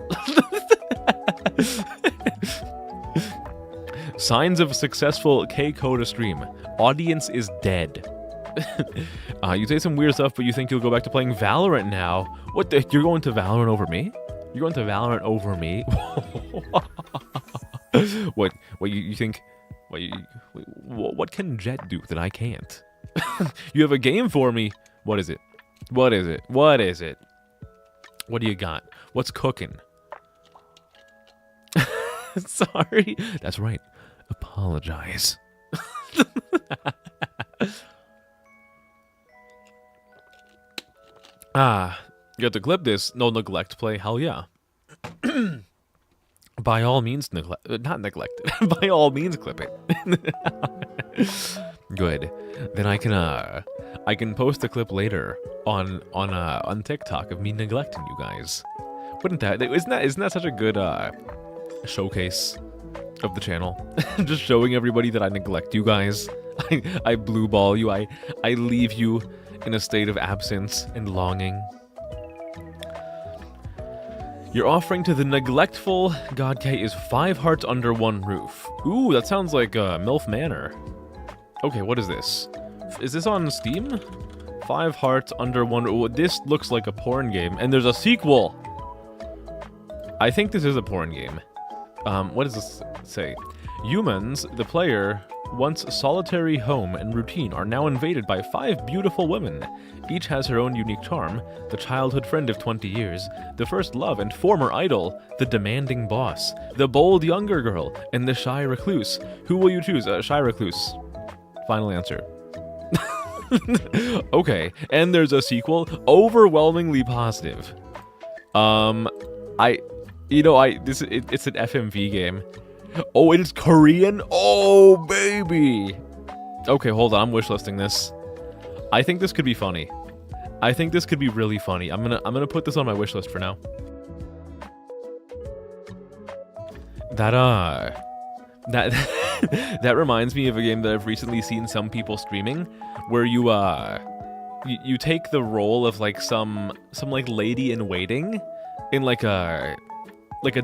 Signs of a successful K-Coda stream. Audience is dead. You say some weird stuff, but you think you'll go back to playing Valorant now. What the? You're going to Valorant over me? You're going to Valorant over me? What you think? What can Jet do that I can't? You have a game for me. What is it? What is it? What is it? What do you got? What's cooking? Sorry. That's right. Apologize. You have to clip this. No neglect play. Hell yeah. By all means, not neglect it. By all means, clip it. Good. Then I can post a clip later on TikTok of me neglecting you guys. Wouldn't that? Isn't that such a good showcase of the channel? Just showing everybody that I neglect you guys. I blue ball you. I leave you in a state of absence and longing. Your offering to the neglectful God K is 5 hearts under one roof. Ooh, that sounds like MILF Manor. Okay, what is this? Is this on Steam? 5 hearts under one. Ooh, this looks like a porn game, and there's a sequel. I think this is a porn game. What does this say? Humans, the player, once solitary home and routine, are now invaded by 5 beautiful women. Each has her own unique charm, the childhood friend of 20 years, the first love and former idol, the demanding boss, the bold younger girl, and the shy recluse. Who will you choose? Shy recluse. Final answer. Okay, and there's a sequel. Overwhelmingly positive. It's an FMV game. Oh, it is Korean? Oh, baby! Okay, hold on, I'm wishlisting this. I think this could be funny. I think this could be really funny. I'm gonna put this on my wishlist for now. That that reminds me of a game that I've recently seen some people streaming, where you take the role of like some like lady in waiting in like a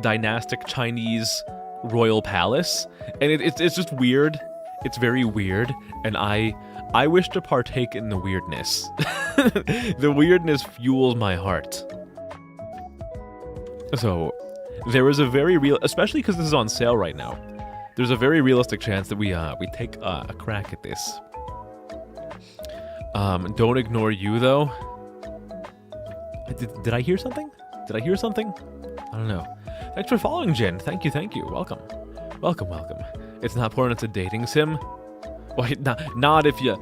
dynastic Chinese royal palace, and it's just weird. It's very weird, and I wish to partake in the weirdness. The weirdness fuels my heart. So there is a very real, especially because this is on sale right now, there's a very realistic chance that we take a crack at this. Don't ignore you though. Did I hear something? Did I hear something? I don't know. Thanks for following, Jen. Thank you. Welcome. It's not porn, it's a dating sim. Well, not if you...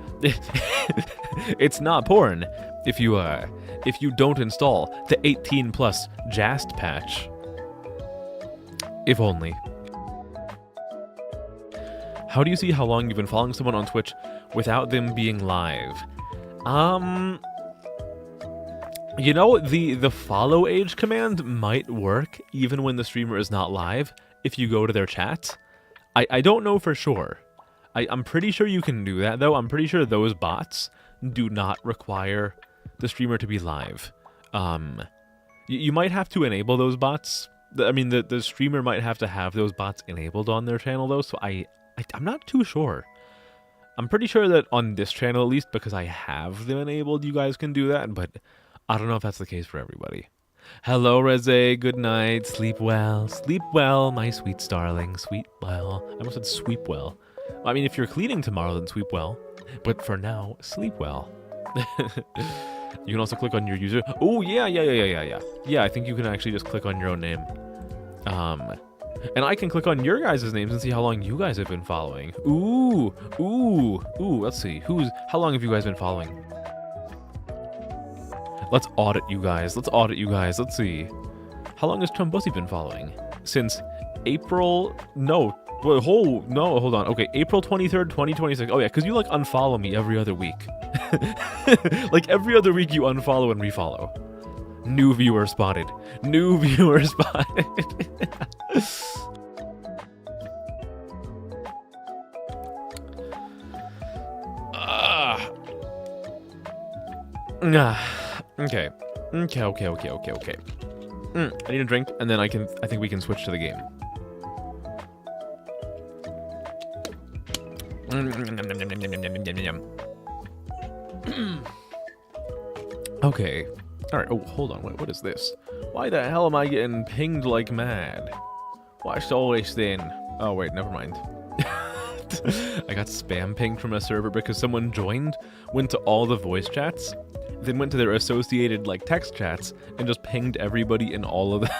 It's not porn if you don't install the 18 plus JAST patch. If only. How do you see how long you've been following someone on Twitch without them being live? You know, the follow age command might work even when the streamer is not live if you go to their chat. I don't know for sure. I'm pretty sure you can do that, though. I'm pretty sure those bots do not require the streamer to be live. You might have to enable those bots. I mean, the streamer might have to have those bots enabled on their channel, though, so I'm not too sure. I'm pretty sure that on this channel, at least, because I have them enabled, you guys can do that, but I don't know if that's the case for everybody. Hello, Reze. Good night. Sleep well. Sleep well, my sweet starling. Sweet well. I almost said sweep well. I mean, if you're cleaning tomorrow, then sweep well. But for now, sleep well. You can also click on your user. Oh, yeah. Yeah, I think you can actually just click on your own name. And I can click on your guys' names and see how long you guys have been following. Ooh. Let's see. How long have you guys been following? Let's audit you guys. Let's see. How long has Trumbussy been following? Since April... No. Hold on. Okay, April 23rd, 2026. Oh, yeah, because you, like, unfollow me every other week. Like, every other week you unfollow and refollow. New viewer spotted. Okay. I need a drink, and then I think we can switch to the game. Okay. Alright, oh, hold on. What is this? Why the hell am I getting pinged like mad? Watch always then. Oh, wait, never mind. I got spam pinged from a server because someone joined, went to all the voice chats, then went to their associated, like, text chats, and just pinged everybody in all of them.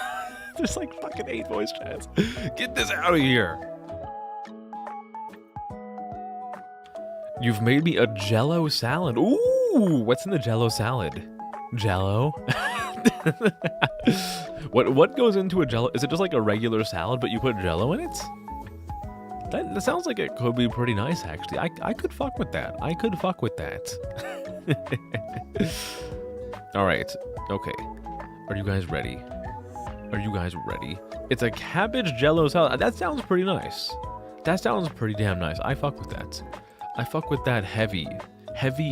There's like fucking 8 voice chats. Get this out of here. You've made me a Jello salad. Ooh, what's in the Jello salad? Jello? What goes into a Jello? Is it just like a regular salad, but you put Jello in it? That sounds like it could be pretty nice, actually. I could fuck with that. I could fuck with that. All right. Okay. Are you guys ready? Are you guys ready? It's a cabbage Jello salad. That sounds pretty nice. That sounds pretty damn nice. I fuck with that. I fuck with that heavy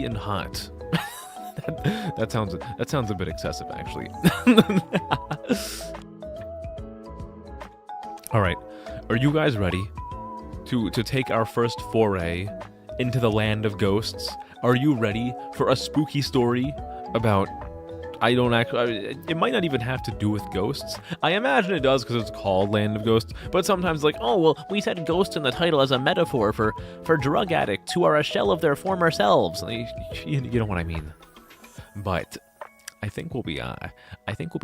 and hot. that sounds a bit excessive, actually. All right, are you guys ready to take our first foray into the land of ghosts? Are you ready for a spooky story about? I don't actually. It might not even have to do with ghosts. I imagine it does because it's called Land of Ghosts. But sometimes, like, oh well, we said ghost in the title as a metaphor for drug addicts who are a shell of their former selves. You know what I mean. But I think we'll be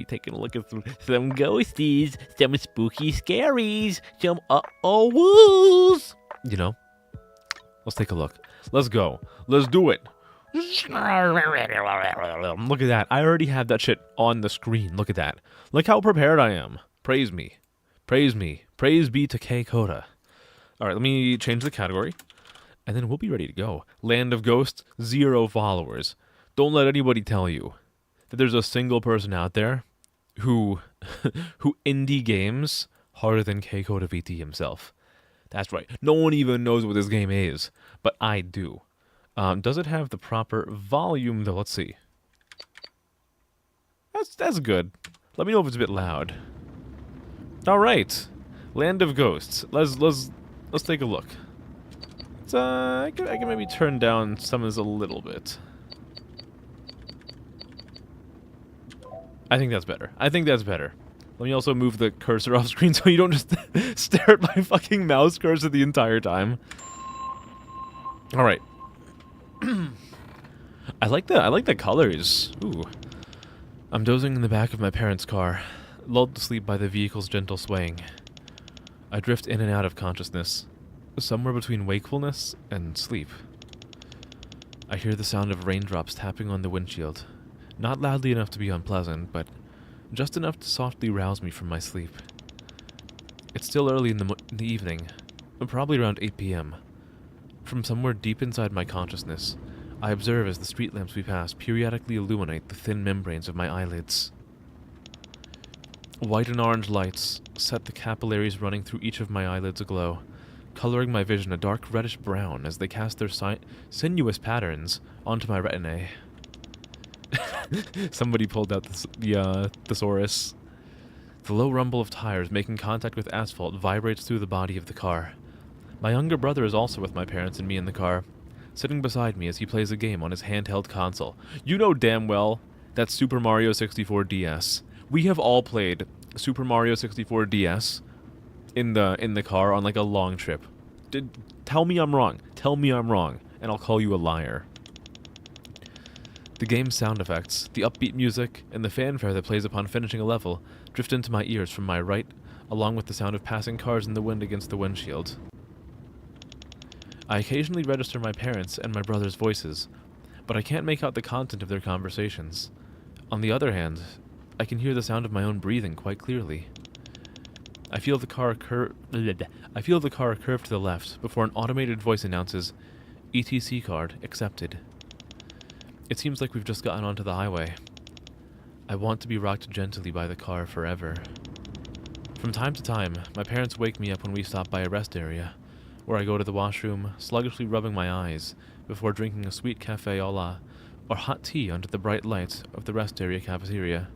taking a look at some ghosties, some spooky scaries, some woos. You know. Let's take a look. Let's go. Let's do it. Look at that. I already have that shit on the screen. Look at that. Look how prepared I am. Praise me. Praise me. Praise be to K Coda. Alright, let me change the category. And then we'll be ready to go. Land of Ghosts, 0 followers. Don't let anybody tell you that there's a single person out there who indie games harder than K Coda VT himself. That's right. No one even knows what this game is. But I do. Does it have the proper volume, though? Let's see. That's good. Let me know if it's a bit loud. All right, Land of Ghosts. Let's take a look. I can maybe turn down some of this a little bit. I think that's better. Let me also move the cursor off screen so you don't just stare at my fucking mouse cursor the entire time. All right. I like the colors. Ooh. I'm dozing in the back of my parents' car, lulled to sleep by the vehicle's gentle swaying. I drift in and out of consciousness, somewhere between wakefulness and sleep. I hear the sound of raindrops tapping on the windshield, not loudly enough to be unpleasant, but just enough to softly rouse me from my sleep. It's still early in the evening, probably around 8 p.m. From somewhere deep inside my consciousness, I observe as the street lamps we pass periodically illuminate the thin membranes of my eyelids. White and orange lights set the capillaries running through each of my eyelids aglow, coloring my vision a dark reddish brown as they cast their sinuous patterns onto my retinae. Somebody pulled out the thesaurus. The low rumble of tires making contact with asphalt vibrates through the body of the car. My younger brother is also with my parents and me in the car, sitting beside me as he plays a game on his handheld console. You know damn well that's Super Mario 64 DS. We have all played Super Mario 64 DS in the car on like a long trip. Tell me I'm wrong. Tell me I'm wrong, and I'll call you a liar. The game's sound effects, the upbeat music, and the fanfare that plays upon finishing a level drift into my ears from my right, along with the sound of passing cars in the wind against the windshield. I occasionally register my parents' and my brother's voices, but I can't make out the content of their conversations. On the other hand, I can hear the sound of my own breathing quite clearly. I feel the car curve to the left before an automated voice announces, "ETC card accepted." It seems like we've just gotten onto the highway. I want to be rocked gently by the car forever. From time to time, my parents wake me up when we stop by a rest area, where I go to the washroom, sluggishly rubbing my eyes, before drinking a sweet café au lait, or hot tea under the bright lights of the rest area cafeteria.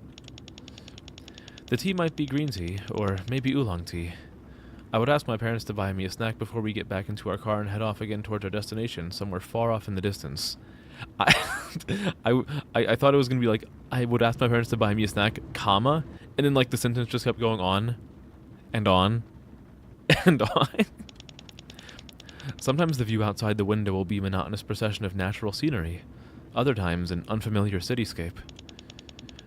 The tea might be green tea, or maybe oolong tea. I would ask my parents to buy me a snack before we get back into our car and head off again towards our destination, somewhere far off in the distance. I, I thought it was going to be like, I would ask my parents to buy me a snack, comma, and then like the sentence just kept going on, and on, and on. Sometimes the view outside the window will be a monotonous procession of natural scenery, other times an unfamiliar cityscape.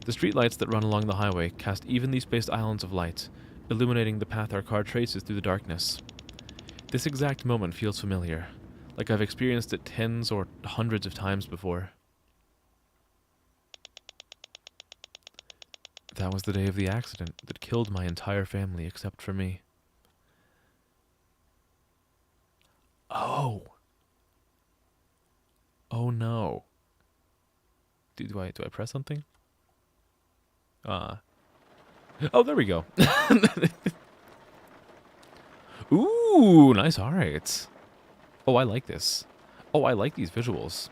The streetlights that run along the highway cast evenly spaced islands of light, illuminating the path our car traces through the darkness. This exact moment feels familiar, like I've experienced it tens or hundreds of times before. That was the day of the accident that killed my entire family except for me. Oh. Oh no. Do I press something? Oh, there we go. Ooh, nice art. Oh, I like this. Oh, I like these visuals.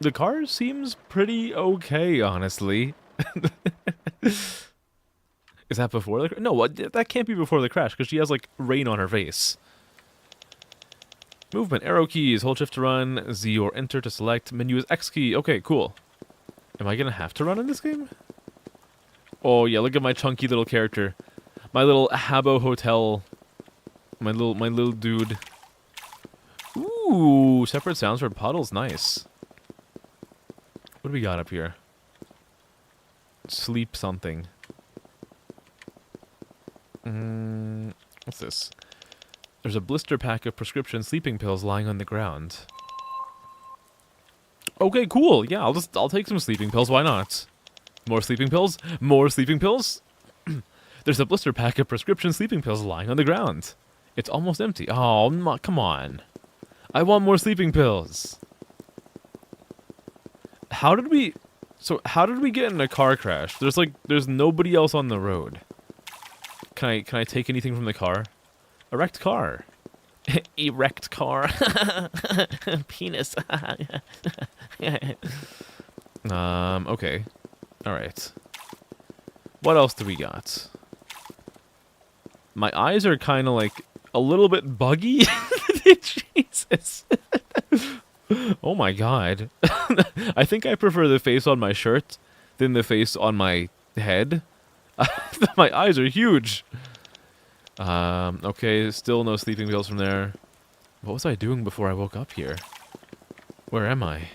The car seems pretty okay, honestly. Is that before the... No, that can't be before the crash, because she has, like, rain on her face. Movement, arrow keys, hold shift to run, Z or enter to select, menu is X key. Okay, cool. Am I gonna have to run in this game? Oh yeah, look at my chunky little character. My little Habbo Hotel. My little dude. Ooh, separate sounds for puddles, nice. What do we got up here? Sleep something. What's this? There's a blister pack of prescription sleeping pills lying on the ground. Okay, cool. Yeah, I'll take some sleeping pills. Why not? More sleeping pills? More sleeping pills? There's a blister pack of prescription sleeping pills lying on the ground. It's almost empty. Oh, come on. I want more sleeping pills. How did we get in a car crash? There's nobody else on the road. Can I take anything from the car? A wrecked car. Erect car. Penis. Okay. Alright. What else do we got? My eyes are kind of like a little bit buggy. Jesus. Oh my god. I think I prefer the face on my shirt than the face on my head. My eyes are huge. Okay, still no sleeping pills from there. What was I doing before I woke up here? Where am I?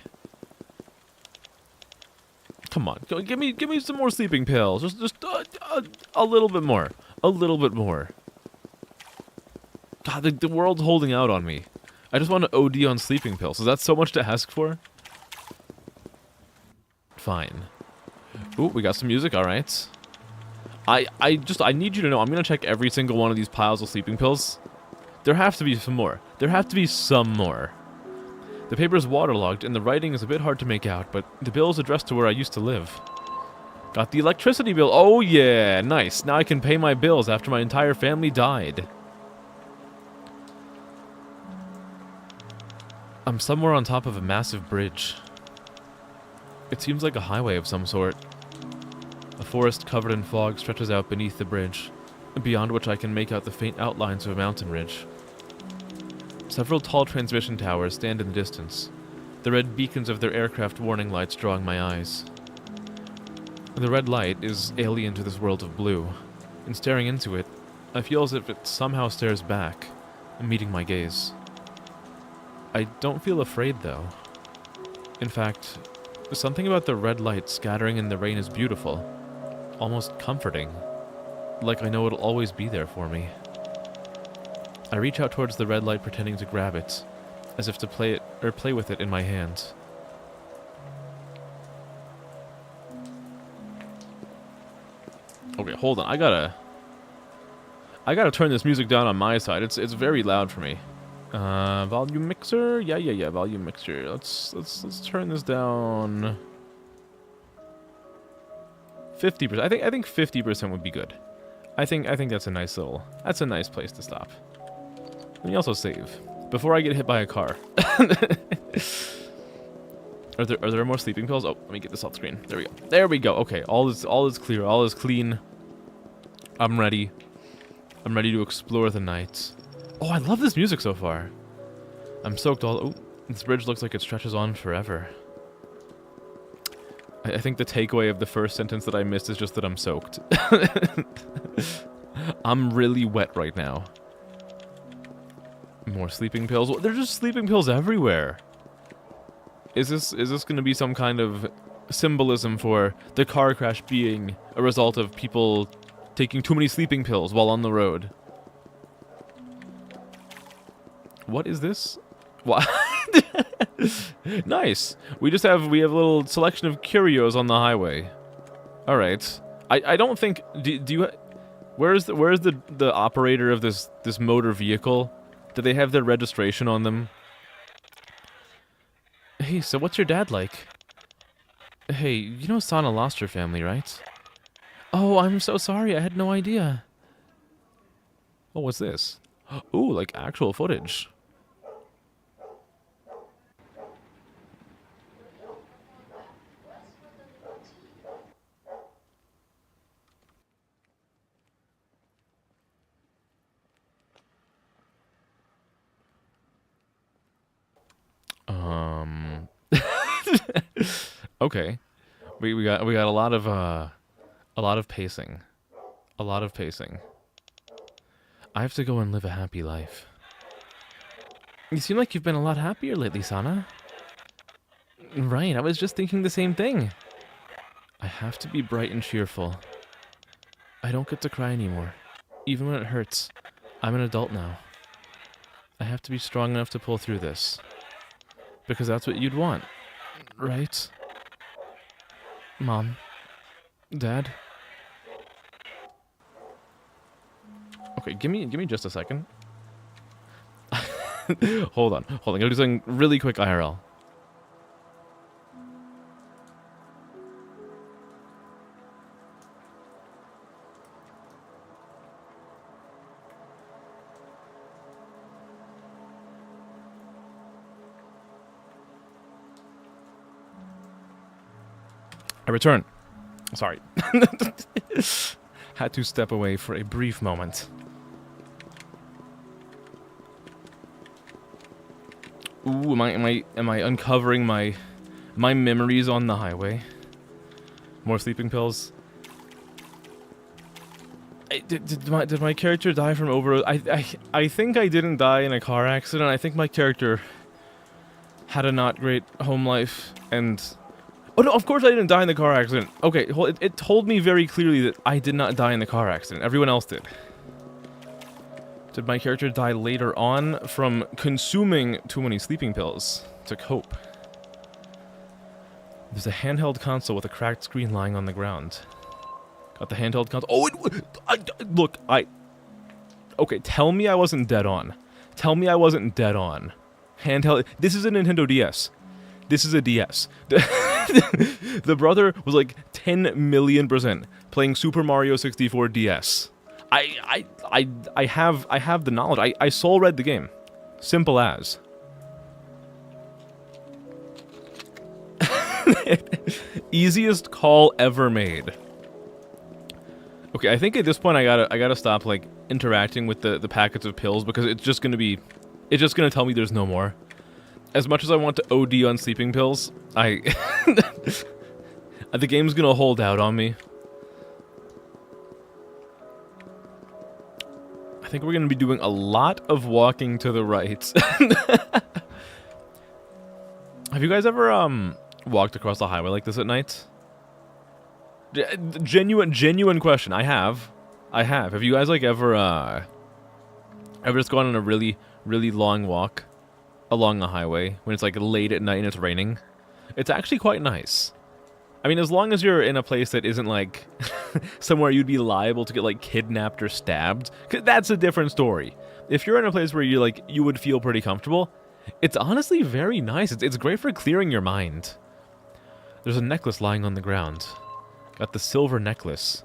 Come on, give me some more sleeping pills. Just a little bit more. A little bit more. God, the world's holding out on me. I just want to OD on sleeping pills. Is that so much to ask for? Fine. Ooh, we got some music, alright. I need you to know, I'm gonna check every single one of these piles of sleeping pills. There have to be some more. There have to be some more. The paper is waterlogged and the writing is a bit hard to make out, but the bill is addressed to where I used to live. Got the electricity bill. Oh yeah, nice. Now I can pay my bills after my entire family died. I'm somewhere on top of a massive bridge. It seems like a highway of some sort. A forest covered in fog stretches out beneath the bridge, beyond which I can make out the faint outlines of a mountain ridge. Several tall transmission towers stand in the distance, the red beacons of their aircraft warning lights drawing my eyes. The red light is alien to this world of blue, and staring into it, I feel as if it somehow stares back, meeting my gaze. I don't feel afraid, though. In fact, something about the red light scattering in the rain is beautiful, almost comforting, like I know it'll always be there for me. I reach out towards the red light pretending to grab it, as if to play with it in my hand. Okay, hold on. I gotta turn this music down on my side. It's very loud for me. Volume mixer? Yeah, volume mixer. Let's turn this down 50%. I think 50% would be good. I think that's a nice place to stop. Let me also save before I get hit by a car. Are there more sleeping pills? Oh, let me get this off screen. There we go. There we go. Okay, all is clear. All is clean. I'm ready. I'm ready to explore the night. Oh, I love this music so far. I'm soaked all... Oh, this bridge looks like it stretches on forever. I think the takeaway of the first sentence that I missed is just that I'm soaked. I'm really wet right now. More sleeping pills. Well, there's just sleeping pills everywhere. Is this going to be some kind of symbolism for the car crash being a result of people taking too many sleeping pills while on the road? What is this? What? Nice. We have a little selection of curios on the highway. All right. I don't think. Do you? Where's the operator of this motor vehicle? Do they have their registration on them? Hey, so what's your dad like? Hey, you know Sana lost her family, right? Oh, I'm so sorry. I had no idea. Oh, what's this? Ooh, like actual footage. Okay. We got a lot of pacing. A lot of pacing. I have to go and live a happy life. You seem like you've been a lot happier lately, Sana. Right, I was just thinking the same thing. I have to be bright and cheerful. I don't get to cry anymore. Even when it hurts. I'm an adult now. I have to be strong enough to pull through this. Because that's what you'd want. Right? Mom. Dad. Okay, give me just a second. Hold on. I'm gonna do something really quick IRL. I return. Sorry. Had to step away for a brief moment. Ooh, am I uncovering my memories on the highway? More sleeping pills. Did my character die from I think I didn't die in a car accident. I think my character had a not great home life and... Oh no, of course I didn't die in the car accident. Okay, well, it told me very clearly that I did not die in the car accident. Everyone else did. Did my character die later on from consuming too many sleeping pills to cope? There's a handheld console with a cracked screen lying on the ground. Got the handheld console. Oh, okay, tell me I wasn't dead on. Tell me I wasn't dead on. Handheld. This is a Nintendo DS. This is a DS. The brother was like 10 million% playing Super Mario 64 DS. I have the knowledge. I soul read the game. Simple as. Easiest call ever made. Okay, I think at this point I gotta stop like interacting with the packets of pills because it's just gonna tell me there's no more. As much as I want to OD on sleeping pills, the game's gonna hold out on me. I think we're gonna be doing a lot of walking to the right. Have you guys ever walked across the highway like this at night? Genuine question. I have. Have you guys like ever just gone on a really long walk along the highway when it's like late at night and it's raining? It's actually quite nice. I mean, as long as you're in a place that isn't like somewhere you'd be liable to get like kidnapped or stabbed, 'cause that's a different story. If you're in a place where you would feel pretty comfortable, it's honestly very nice. It's great for clearing your mind. There's a necklace lying on the ground. Got the silver necklace.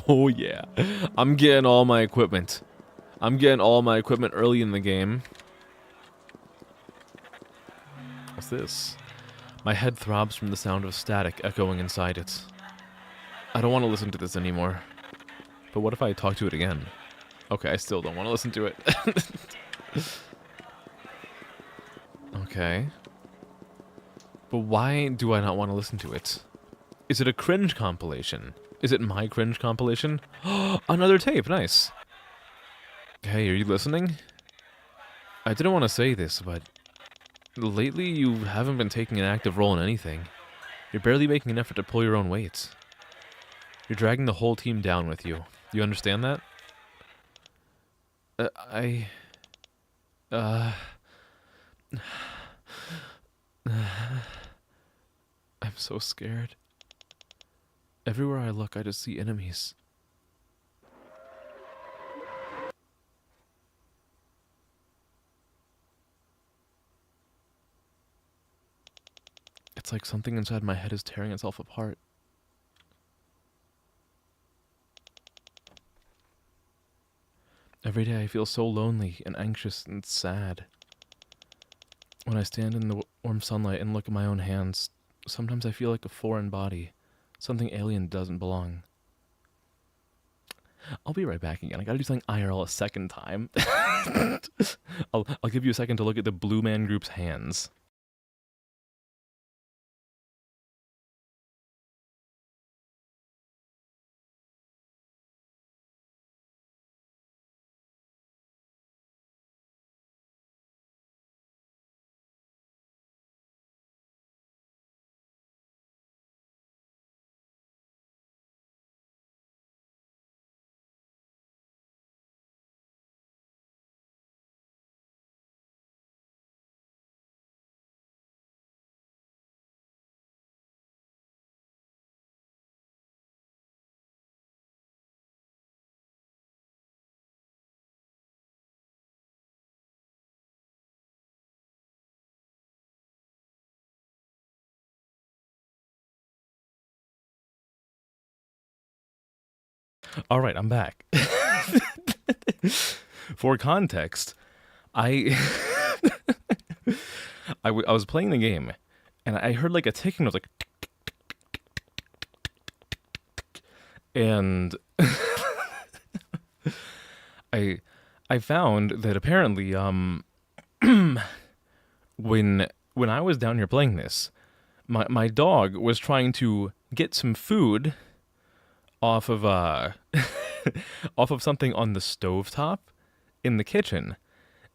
Oh yeah. I'm getting all my equipment. Early in the game. What's this? My head throbs from the sound of static echoing inside it. I don't want to listen to this anymore. But what if I talk to it again? Okay, I still don't want to listen to it. Okay. But why do I not want to listen to it? Is it a cringe compilation? Is it my cringe compilation? Another tape, nice. Hey, are you listening? I didn't want to say this, but lately you haven't been taking an active role in anything. You're barely making an effort to pull your own weight. You're dragging the whole team down with you. You understand that? I'm so scared. Everywhere I look, I just see enemies. It's like something inside my head is tearing itself apart. Every day I feel so lonely and anxious and sad. When I stand in the warm sunlight and look at my own hands, sometimes I feel like a foreign body. Something alien doesn't belong. I'll be right back again. I gotta do something IRL a second time. I'll give you a second to look at the Blue Man Group's hands. All right, I'm back. For context, I I was playing the game, and I heard like a ticking. I was like, and I found that apparently when I was down here playing this, my dog was trying to get some food off of off of something on the stovetop in the kitchen,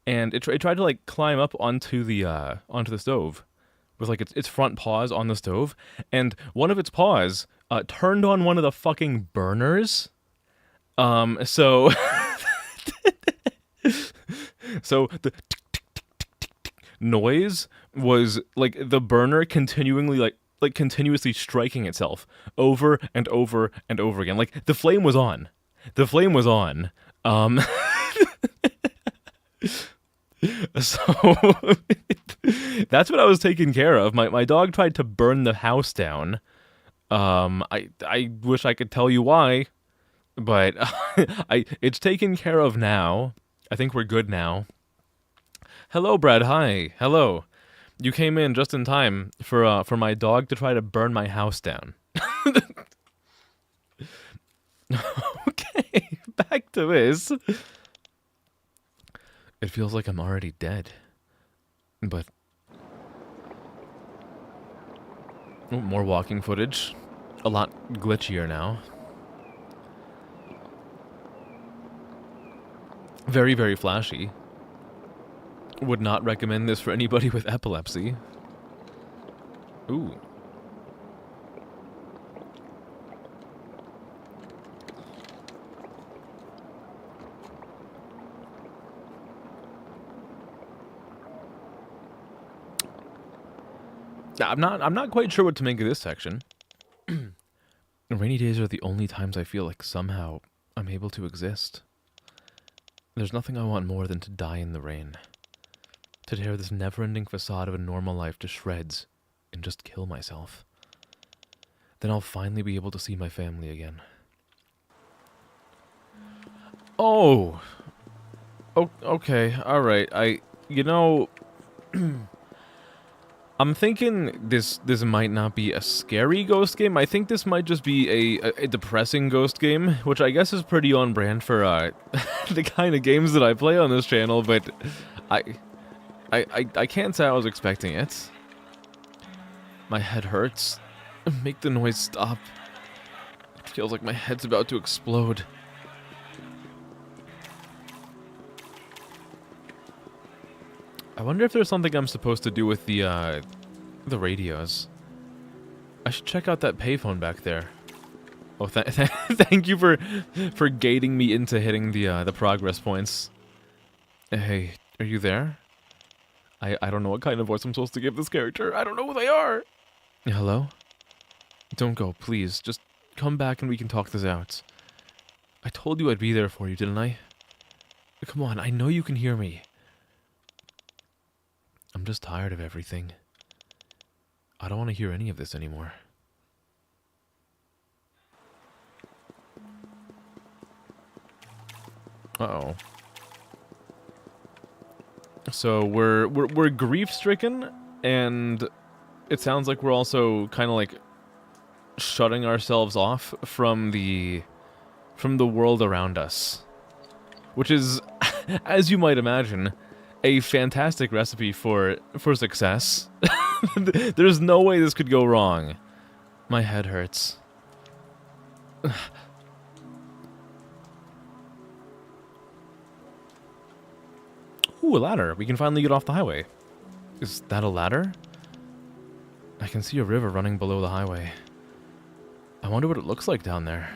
and it tried to like climb up onto the stove with like its front paws on the stove, and one of its paws turned on one of the fucking burners. So so the noise was like the burner continually continuously striking itself over and over and over again. Like the flame was on. The flame was on. So that's what I was taking care of. My dog tried to burn the house down. I wish I could tell you why, but it's taken care of now. I think we're good now. Hello, Brad. Hi. Hello. You came in just in time for my dog to try to burn my house down. Okay, back to this. It feels like I'm already dead. But oh, more walking footage. A lot glitchier now. Very, very flashy. Would not recommend this for anybody with epilepsy. Ooh. I'm not quite sure what to make of this section. Rainy days are the only times I feel like somehow I'm able to exist. There's nothing I want more than to die in the rain. To tear this never-ending facade of a normal life to shreds and just kill myself. Then I'll finally be able to see my family again. Oh! Oh, okay, alright. You know, I'm thinking this might not be a scary ghost game. I think this might just be a depressing ghost game, which I guess is pretty on brand for the kind of games that I play on this channel. But I can't say I was expecting it. My head hurts. Make the noise stop. It feels like my head's about to explode. I wonder if there's something I'm supposed to do with the radios. I should check out that payphone back there. Oh, thank you for gating me into hitting the progress points. Hey, are you there? I don't know what kind of voice I'm supposed to give this character. I don't know who they are. Hello? Don't go, please. Just come back and we can talk this out. I told you I'd be there for you, didn't I? Come on, I know you can hear me. I'm just tired of everything. I don't want to hear any of this anymore. Uh-oh. So we're grief-stricken, and it sounds like we're also kind of like shutting ourselves off from the world around us, which is, as you might imagine, a fantastic recipe for success. There's no way this could go wrong. My head hurts. Ooh, a ladder. We can finally get off the highway. Is that a ladder? I can see a river running below the highway. I wonder what it looks like down there.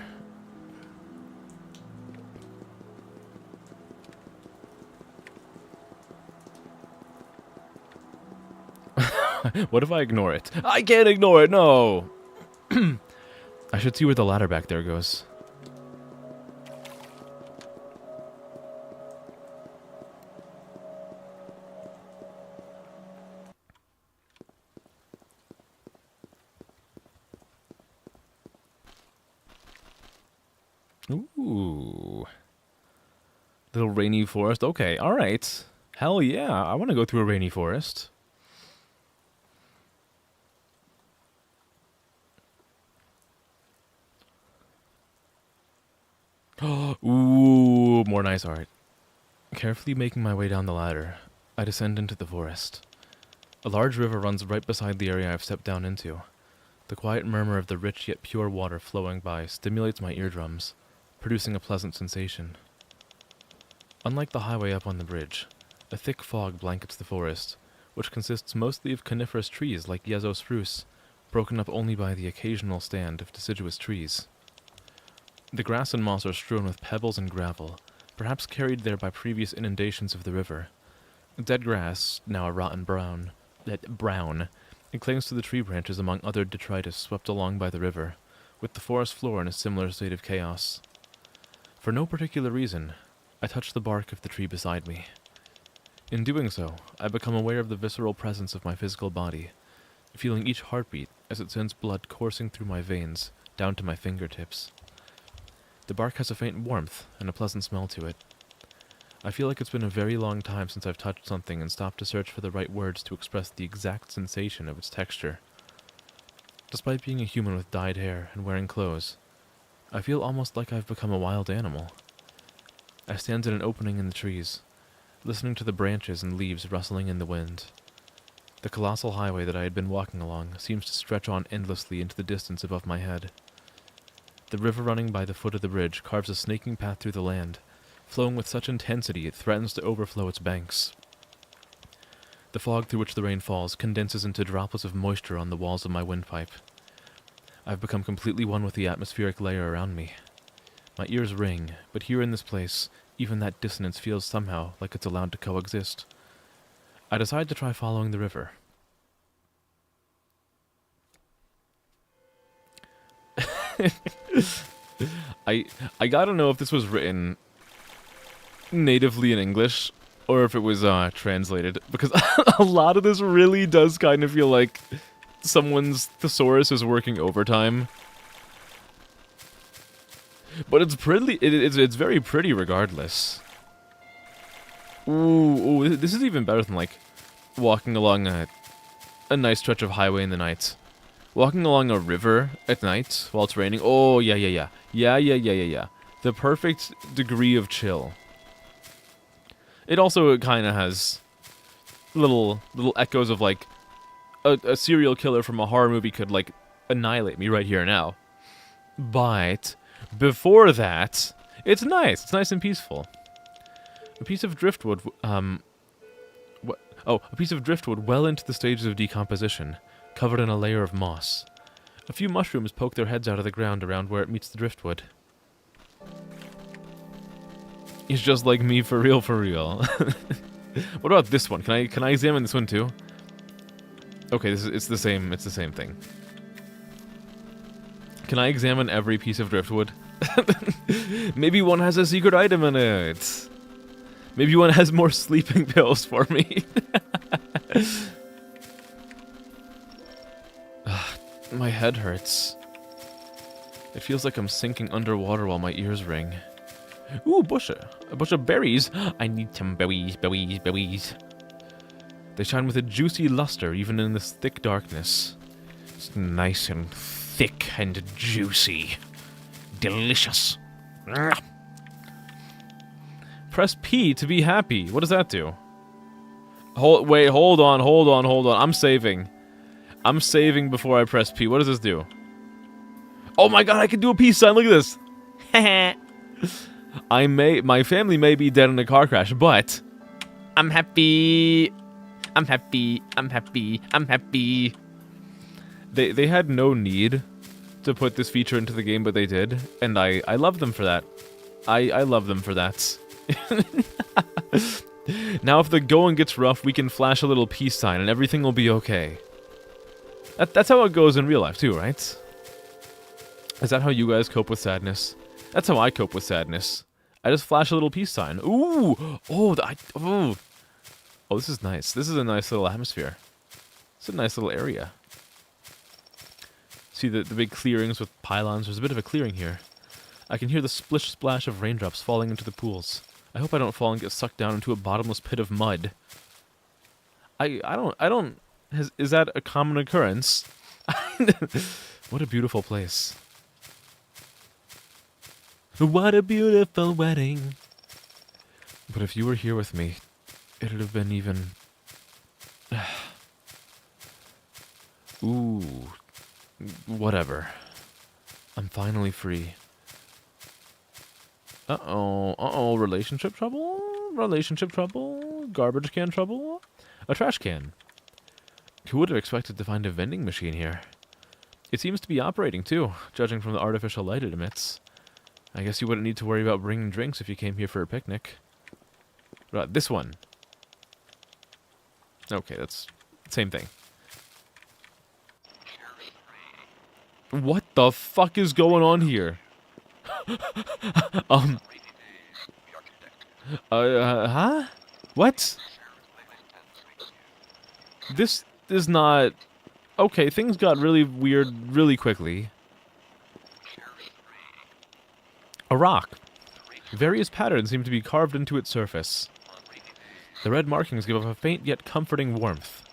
What if I ignore it? I can't ignore it, no! I should see where the ladder back there goes. Ooh. Little rainy forest. Okay, alright. Hell yeah, I want to go through a rainy forest. Ooh, more nice art. Carefully making my way down the ladder, I descend into the forest. A large river runs right beside the area I've stepped down into. The quiet murmur of the rich yet pure water flowing by stimulates my eardrums, producing a pleasant sensation. Unlike the highway up on the bridge, a thick fog blankets the forest, which consists mostly of coniferous trees like Yezo spruce, broken up only by the occasional stand of deciduous trees. The grass and moss are strewn with pebbles and gravel, perhaps carried there by previous inundations of the river. Dead grass, now a rotten brown, it clings to the tree branches among other detritus swept along by the river, with the forest floor in a similar state of chaos. For no particular reason, I touch the bark of the tree beside me. In doing so, I become aware of the visceral presence of my physical body, feeling each heartbeat as it sends blood coursing through my veins down to my fingertips. The bark has a faint warmth and a pleasant smell to it. I feel like it's been a very long time since I've touched something and stopped to search for the right words to express the exact sensation of its texture. Despite being a human with dyed hair and wearing clothes, I feel almost like I've become a wild animal. I stand in an opening in the trees, listening to the branches and leaves rustling in the wind. The colossal highway that I had been walking along seems to stretch on endlessly into the distance above my head. The river running by the foot of the bridge carves a snaking path through the land, flowing with such intensity it threatens to overflow its banks. The fog through which the rain falls condenses into droplets of moisture on the walls of my windpipe. I've become completely one with the atmospheric layer around me. My ears ring, but here in this place, even that dissonance feels somehow like it's allowed to coexist. I decide to try following the river. I gotta know if this was written natively in English or if it was translated, because a lot of this really does kind of feel like someone's thesaurus is working overtime. But it's pretty. It's very pretty regardless. Ooh, this is even better than like walking along a nice stretch of highway in the night. Walking along a river at night while it's raining. Oh, yeah, yeah, yeah. Yeah. The perfect degree of chill. It also kind of has little echoes of, like, a serial killer from a horror movie could, like, annihilate me right here now. But before that, it's nice. It's nice and peaceful. A piece of driftwood, a piece of driftwood well into the stages of decomposition, covered in a layer of moss. A few mushrooms poke their heads out of the ground around where it meets the driftwood. He's just like me, for real, for real. What about this one? Can I examine this one too? Okay, it's the same thing. Can I examine every piece of driftwood? Maybe one has a secret item in it. Maybe one has more sleeping pills for me. My head hurts. It feels like I'm sinking underwater while my ears ring. Ooh, a bush of berries. I need some berries. They shine with a juicy luster even in this thick darkness. It's nice and thick and juicy. Delicious. Press P to be happy. What does that do? Wait, hold on. I'm saving. I'm saving before I press P. What does this do? Oh my god, I can do a peace sign. Look at this. My family may be dead in a car crash, but I'm happy. I'm happy. They had no need to put this feature into the game, but they did, and I love them for that. I love them for that. Now if the going gets rough, we can flash a little peace sign and everything will be okay. That's how it goes in real life too, right? Is that how you guys cope with sadness? That's how I cope with sadness. I just flash a little peace sign. Ooh! Oh, this is nice. This is a nice little atmosphere. It's a nice little area. See the big clearings with pylons? There's a bit of a clearing here. I can hear the splish splash of raindrops falling into the pools. I hope I don't fall and get sucked down into a bottomless pit of mud. I don't... Is that a common occurrence? What a beautiful place. What a beautiful wedding. But if you were here with me, it'd have been even... Ooh. Whatever. I'm finally free. Uh-oh, relationship trouble? Relationship trouble? Garbage can trouble? A trash can. Who would have expected to find a vending machine here? It seems to be operating too, judging from the artificial light it emits. I guess you wouldn't need to worry about bringing drinks if you came here for a picnic. What about this one? Okay, that's same thing. What the fuck is going on here? Huh? What? This is not... Okay, things got really weird really quickly. A rock. Various patterns seem to be carved into its surface. The red markings give off a faint yet comforting warmth.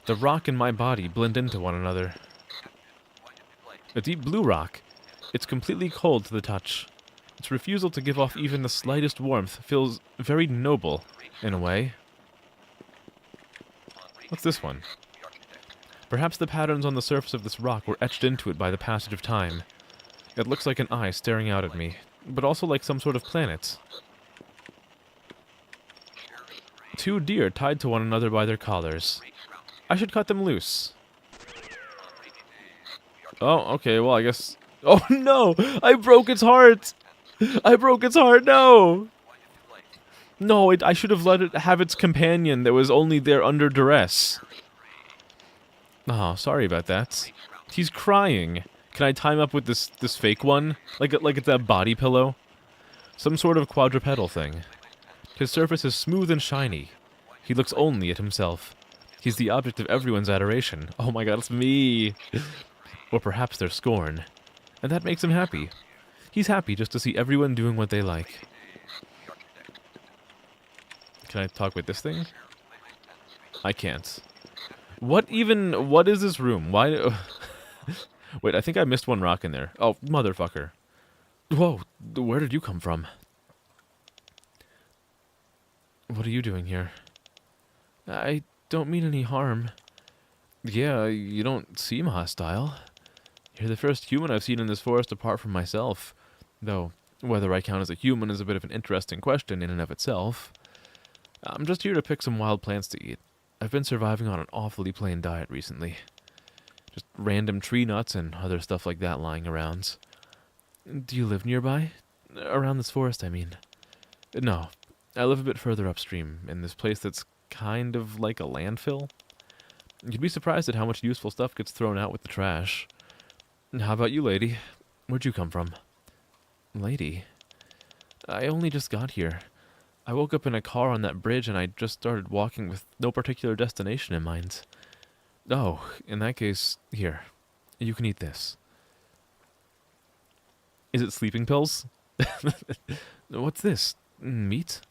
The rock and my body blend into one another. A deep blue rock. It's completely cold to the touch. Its refusal to give off even the slightest warmth feels very noble, in a way. What's this one? Perhaps the patterns on the surface of this rock were etched into it by the passage of time. It looks like an eye staring out at me, but also like some sort of planet. Two deer tied to one another by their collars. I should cut them loose. Oh, okay, well, I guess... Oh, no! I broke its heart! I broke its heart, no! No, I should have let it have its companion that was only there under duress. Oh, sorry about that. He's crying. Can I tie him up with this fake one? Like it's that body pillow? Some sort of quadrupedal thing. His surface is smooth and shiny. He looks only at himself. He's the object of everyone's adoration. Oh my god, it's me! Or perhaps their scorn. And that makes him happy. He's happy just to see everyone doing what they like. Can I talk with this thing? I can't. What is this room? Why? Wait, I think I missed one rock in there. Oh, motherfucker. Whoa, where did you come from? What are you doing here? I don't mean any harm. Yeah, you don't seem hostile. You're the first human I've seen in this forest apart from myself. Though, whether I count as a human is a bit of an interesting question in and of itself. I'm just here to pick some wild plants to eat. I've been surviving on an awfully plain diet recently. Just random tree nuts and other stuff like that lying around. Do you live nearby? Around this forest, I mean. No, I live a bit further upstream, in this place that's kind of like a landfill. You'd be surprised at how much useful stuff gets thrown out with the trash. How about you, lady? Where'd you come from? Lady? I only just got here. I woke up in a car on that bridge and I just started walking with no particular destination in mind. Oh, in that case, here. You can eat this. Is it sleeping pills? What's this? Meat?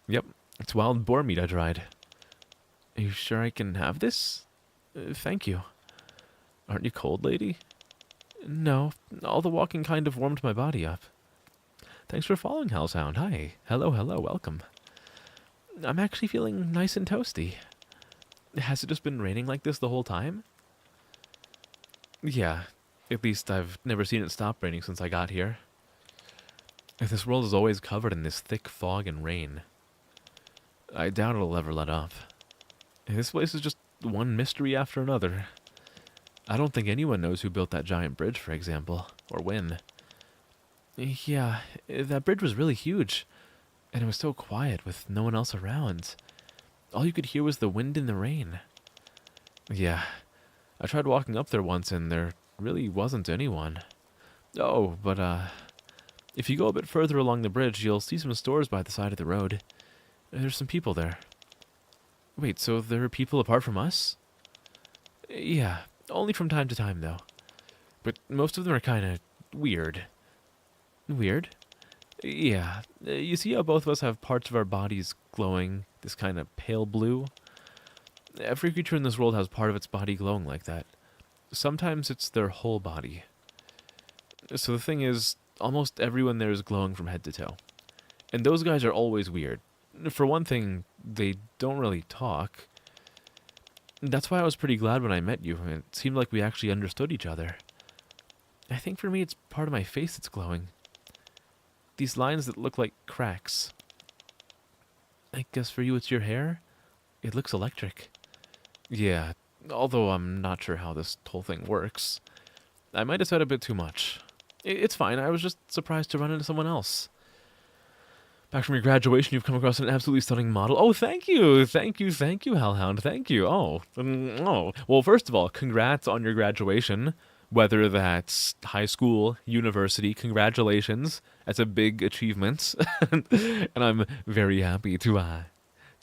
Yep, it's wild boar meat I dried. Are you sure I can have this? Thank you. Aren't you cold, lady? No, all the walking kind of warmed my body up. Thanks for following, Hellshound. Hi. Hello, welcome. I'm actually feeling nice and toasty. Has it just been raining like this the whole time? Yeah, at least I've never seen it stop raining since I got here. This world is always covered in this thick fog and rain. I doubt it'll ever let up. This place is just one mystery after another. I don't think anyone knows who built that giant bridge, for example, or when. Yeah, that bridge was really huge, and it was so quiet with no one else around. All you could hear was the wind and the rain. Yeah, I tried walking up there once and there really wasn't anyone. Oh, but if you go a bit further along the bridge, you'll see some stores by the side of the road. There's some people there. Wait, so there are people apart from us? Yeah, only from time to time, though. But most of them are kind of weird. Weird? Yeah. You see how both of us have parts of our bodies glowing, this kind of pale blue? Every creature in this world has part of its body glowing like that. Sometimes it's their whole body. So the thing is, almost everyone there is glowing from head to toe. And those guys are always weird. For one thing, they don't really talk. That's why I was pretty glad when I met you. It seemed like we actually understood each other. I think for me it's part of my face that's glowing. These lines that look like cracks. I guess for you it's your hair? It looks electric. Yeah, although I'm not sure how this whole thing works. I might have said a bit too much. It's fine, I was just surprised to run into someone else. Back from your graduation, you've come across an absolutely stunning model. Oh, thank you, Hellhound, thank you. Oh. Well, first of all, congrats on your graduation. Whether that's high school, university, congratulations. That's a big achievement. And I'm very happy to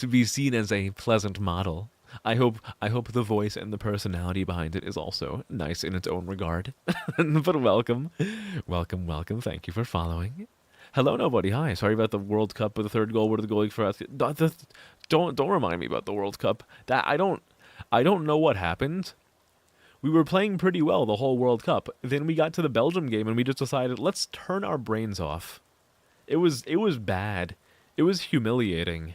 be seen as a pleasant model. I hope the voice and the personality behind it is also nice in its own regard. But welcome. Thank you for following. Hello, nobody. Hi. Sorry about the World Cup with the third goal. Where the goalie for us? Don't remind me about the World Cup. That I don't know what happened. We were playing pretty well the whole World Cup. Then we got to the Belgium game and we just decided, let's turn our brains off. It was bad. It was humiliating.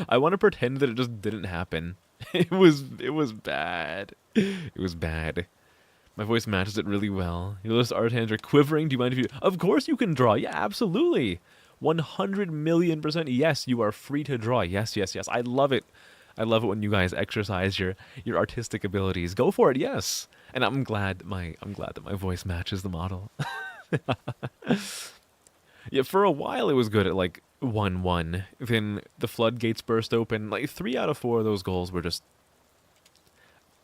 I want to pretend that it just didn't happen. It was bad. It was bad. My voice matches it really well. Your list art hands are quivering. Do you mind if you... Of course you can draw. Yeah, absolutely. 100,000,000% yes, you are free to draw. Yes. I love it. I love it when you guys exercise your artistic abilities. Go for it, yes. And I'm glad that my voice matches the model. Yeah, for a while it was good at like 1-1. Then the floodgates burst open. Like 3 out of 4 of those goals were just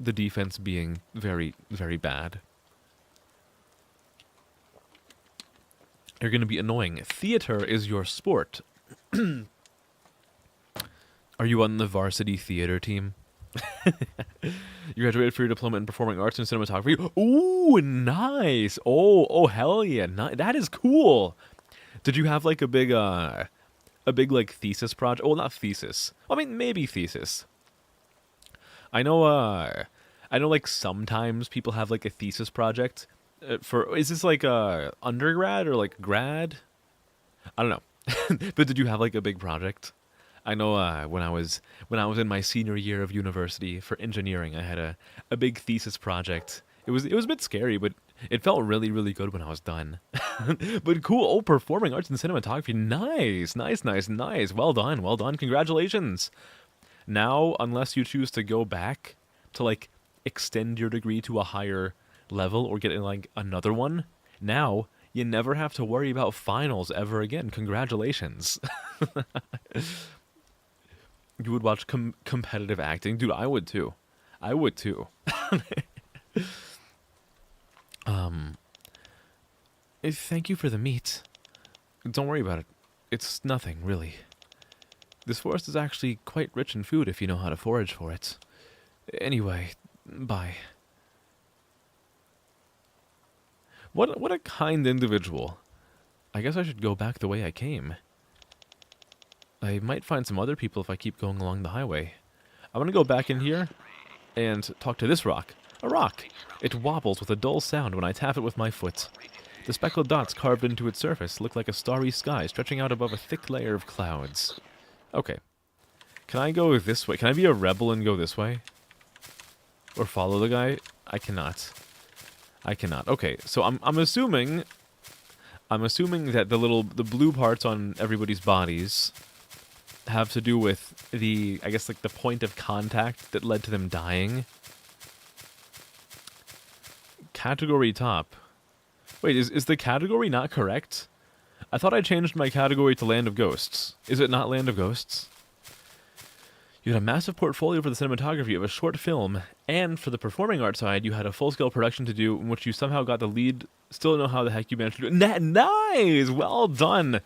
the defense being very, very bad. You're going to be annoying. Theater is your sport. Are you on the varsity theater team? You graduated for your diploma in performing arts and cinematography. Ooh, nice. Oh, hell yeah. That is cool. Did you have like a big like thesis project? Well, not thesis. I mean, maybe thesis. I know like sometimes people have like a thesis project for, is this like a undergrad or like grad? I don't know. But did you have like a big project? I know when I was in my senior year of university for engineering, I had a big thesis project. It was a bit scary, but it felt really really good when I was done. But cool. Oh, performing arts and cinematography. Nice, nice, nice, nice. Well done, well done. Congratulations. Now, unless you choose to go back to like extend your degree to a higher level or get like another one, now you never have to worry about finals ever again. Congratulations. You would watch competitive acting? Dude, I would too. I would too. Thank you for the meat. Don't worry about it. It's nothing, really. This forest is actually quite rich in food if you know how to forage for it. Anyway, bye. What a kind individual. I guess I should go back the way I came. I might find some other people if I keep going along the highway. I want to go back in here and talk to this rock. A rock! It wobbles with a dull sound when I tap it with my foot. The speckled dots carved into its surface look like a starry sky stretching out above a thick layer of clouds. Okay. Can I go this way? Can I be a rebel and go this way? Or follow the guy? I cannot. I cannot. Okay, so I'm assuming that the blue parts on everybody's bodies have to do with the, I guess, like the point of contact that led to them dying. Category top. Wait, is the category not correct? I thought I changed my category to Land of Ghosts. Is it not Land of Ghosts? You had a massive portfolio for the cinematography of a short film, and for the performing arts side, you had a full-scale production to do in which you somehow got the lead. Still don't know how the heck you managed to do it. Nice! Well done!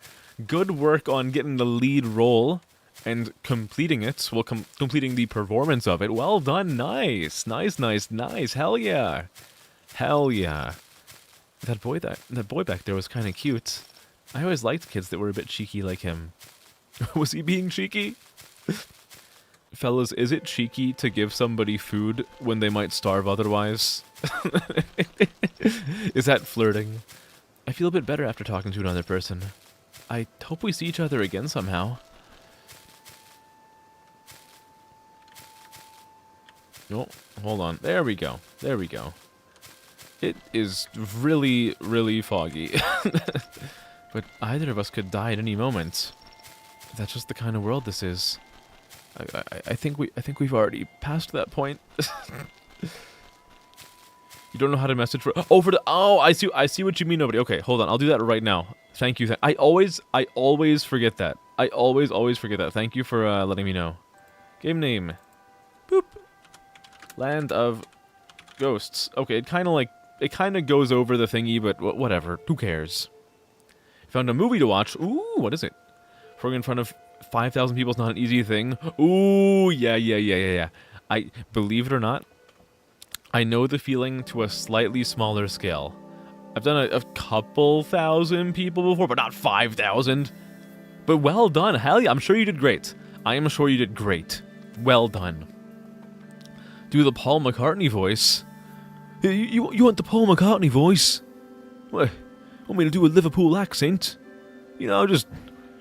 Good work on getting the lead role and completing it. Well, completing the performance of it. Well done! Nice! Nice, nice, nice! Hell yeah! Hell yeah! That boy back there was kind of cute. I always liked kids that were a bit cheeky like him. Was he being cheeky? Fellas, is it cheeky to give somebody food when they might starve otherwise? Is that flirting? I feel a bit better after talking to another person. I hope we see each other again somehow. Oh, hold on. There we go. There we go. It is really, really foggy. But either of us could die at any moment. That's just the kind of world this is. I think we've already passed that point. You don't know how to message for I see what you mean, nobody. Okay, hold on. I'll do that right now. Thank you. I always forget that. I always forget that. Thank you for letting me know. Game name. Boop. Land of Ghosts. Okay, it kind of goes over the thingy, but whatever. Who cares? Found a movie to watch. Ooh, what is it? Frog in front of 5,000 people is not an easy thing. Ooh, yeah. I believe it or not, I know the feeling to a slightly smaller scale. I've done a couple thousand people before, but not 5,000. But well done. Hell yeah, I'm sure you did great. I am sure you did great. Well done. Do the Paul McCartney voice. You want the Paul McCartney voice? What? Want me to do a Liverpool accent? You know, just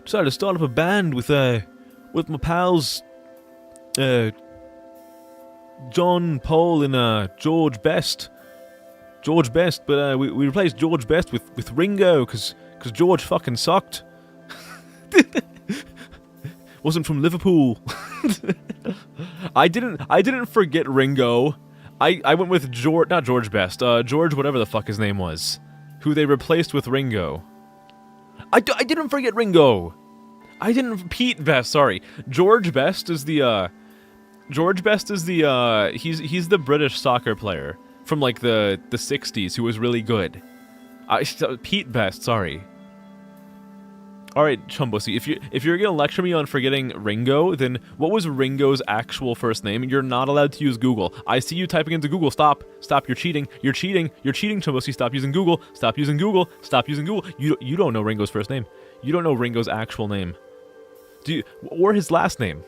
decided to start up a band with my pals, John, Paul, and George Best. George Best, but we replaced George Best with Ringo because George fucking sucked. Wasn't from Liverpool. I didn't forget Ringo. I went with not George Best, George whatever the fuck his name was, who they replaced with Ringo. I didn't forget Ringo. Pete Best, sorry. George Best is the he's the British soccer player from like the 60s who was really good. Pete Best, sorry. All right, Chumbosi, if you're gonna lecture me on forgetting Ringo, then what was Ringo's actual first name? You're not allowed to use Google. I see you typing into Google. Stop, you're cheating, Chumbosi. Stop using Google, stop using Google. You don't know Ringo's first name. You don't know Ringo's actual name. Or his last name.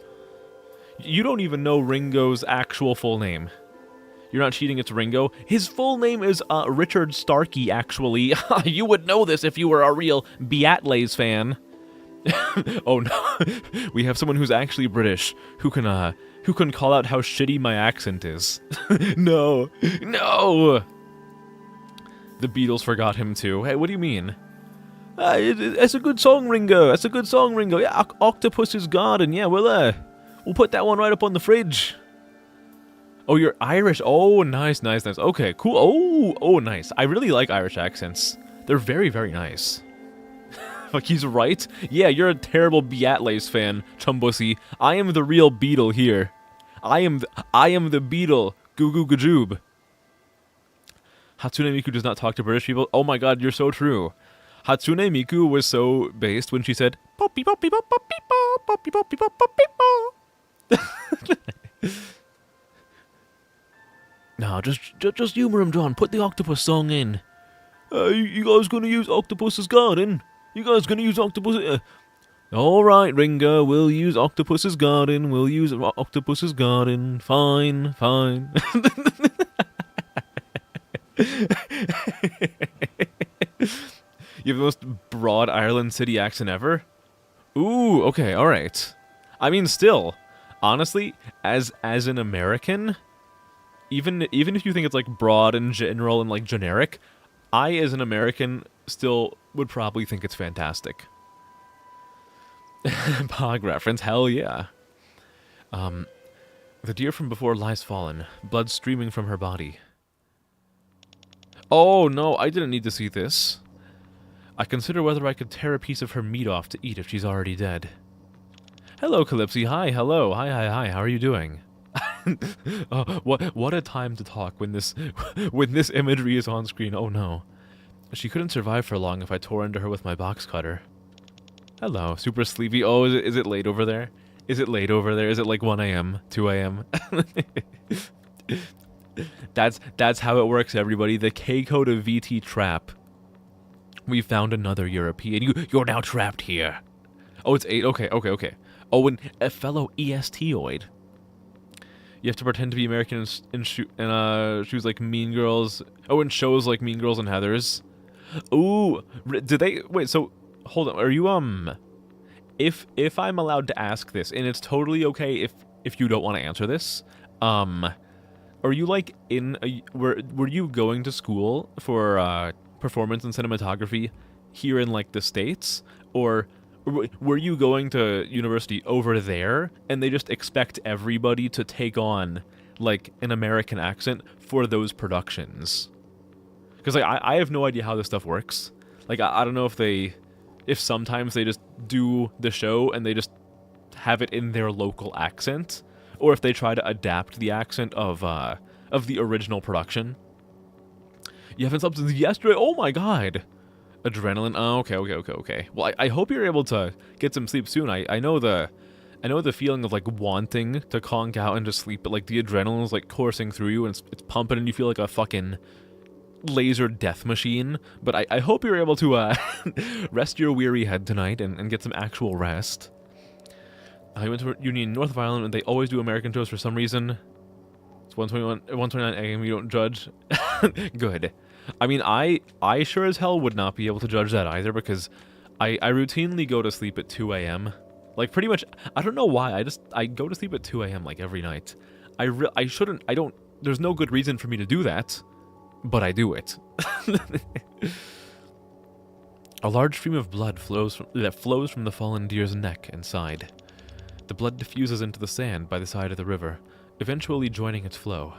You don't even know Ringo's actual full name. You're not cheating, it's Ringo. His full name is Richard Starkey, actually. You would know this if you were a real Beatles fan. Oh no, we have someone who's actually British who can call out how shitty my accent is. No, no. The Beatles forgot him too. Hey, what do you mean? It's a good song, Ringo. It's a good song, Ringo. Yeah, Octopus's Garden. Yeah, we'll put that one right up on the fridge. Oh, you're Irish. Oh, nice, nice, nice. Okay, cool. Oh, nice. I really like Irish accents. They're very, very nice. Like, he's right. Yeah, you're a terrible Beatles fan, Chumbussy. I am the real Beatle here. I am the Beatle. Goo goo gajoob. Hatsune Miku does not talk to British people. Oh my god, you're so true. Hatsune Miku was so based when she said, poppy poppy pop poppy pop poppy poppy pop poppy pop. No, just humor him, John. Put the octopus song in. You guys gonna use Octopus's Garden? You guys gonna use Octopus? All right, Ringo. We'll use Octopus's Garden. We'll use Octopus's Garden. Fine, fine. You have the most broad Ireland City accent ever? Ooh, okay, all right. I mean, still, honestly, as an American, even if you think it's like broad and general and like generic, I as an American still would probably think it's fantastic. Pog reference, hell yeah. The deer from before lies fallen, blood streaming from her body. Oh no, I didn't need to see this. I consider whether I could tear a piece of her meat off to eat if she's already dead. Hello, Calypsy. Hi, hello. Hi. How are you doing? Oh, what a time to talk when this imagery is on screen. Oh no. She couldn't survive for long if I tore into her with my box cutter. Hello, super sleepy. Oh, is it late over there? Is it late over there? Is it like 1 a.m., 2 a.m.? That's how it works, everybody. The K code of VT trap. We found another European. You're now trapped here. Oh, it's 8. Okay. Oh, and a fellow ESToid. You have to pretend to be American in shoes like Mean Girls. Oh, in shows like Mean Girls and Heathers. Ooh, did they wait? So hold on. Are you If I'm allowed to ask this, and it's totally okay if you don't want to answer this, are you like were you going to school for performance and cinematography here in like the States, or were you going to university over there and they just expect everybody to take on like an American accent for those productions? Because like I have no idea how this stuff works. Like I don't know if sometimes they just do the show and they just have it in their local accent, or if they try to adapt the accent of the original production. You haven't slept since yesterday? Oh my god! Adrenaline? Oh, okay. Well, I hope you're able to get some sleep soon. I know the feeling of like wanting to conk out and just sleep, but like the adrenaline is like coursing through you and it's pumping and you feel like a fucking laser death machine. But I hope you're able to rest your weary head tonight and get some actual rest. I went to uni in North of Ireland and they always do American shows for some reason. It's 129 a.m. You don't judge. Good. I mean, I sure as hell would not be able to judge that either, because I routinely go to sleep at 2 a.m. Like, pretty much, I don't know why, I go to sleep at 2 a.m. like every night. There's no good reason for me to do that, but I do it. A large stream of blood flows from the fallen deer's neck and side. The blood diffuses into the sand by the side of the river, eventually joining its flow.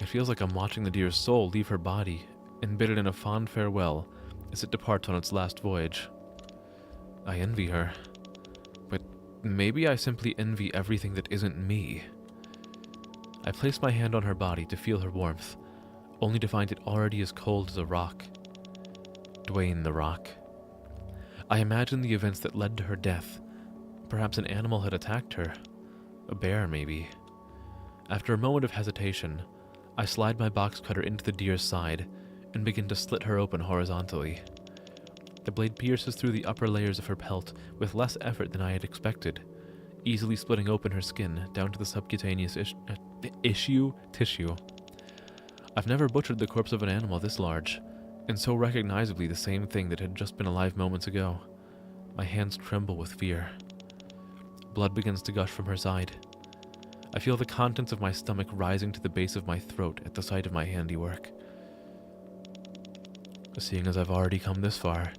It feels like I'm watching the deer's soul leave her body and bid it in a fond farewell as it departs on its last voyage. I envy her, but maybe I simply envy everything that isn't me. I place my hand on her body to feel her warmth, only to find it already as cold as a rock. Dwayne the Rock. I imagine the events that led to her death. Perhaps an animal had attacked her. A bear, maybe. After a moment of hesitation, I slide my box cutter into the deer's side and begin to slit her open horizontally. The blade pierces through the upper layers of her pelt with less effort than I had expected, easily splitting open her skin down to the subcutaneous tissue. I've never butchered the corpse of an animal this large, and so recognizably the same thing that had just been alive moments ago. My hands tremble with fear. Blood begins to gush from her side. I feel the contents of my stomach rising to the base of my throat at the sight of my handiwork. Seeing as I've already come this far,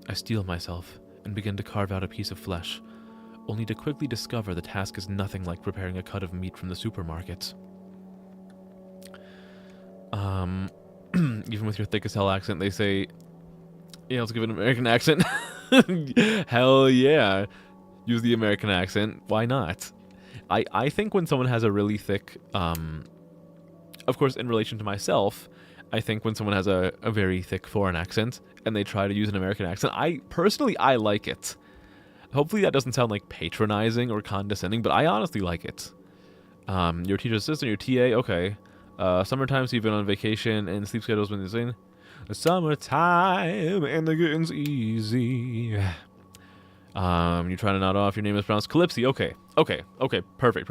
I steel myself and begin to carve out a piece of flesh, only to quickly discover the task is nothing like preparing a cut of meat from the supermarket. Even with your thick as hell accent, they say, yeah, let's give it an American accent. Hell yeah. Use the American accent. Why not? I think when someone has a really thick, of course, in relation to myself, I think when someone has a very thick foreign accent and they try to use an American accent, I like it. Hopefully that doesn't sound like patronizing or condescending, but I honestly like it. Your teacher's assistant, your TA, okay. Summertime, so you've been on vacation and sleep schedule's been insane. Summertime and the getting's easy. You're trying to nod off. Your name is pronounced Calypsy. Okay. Perfect.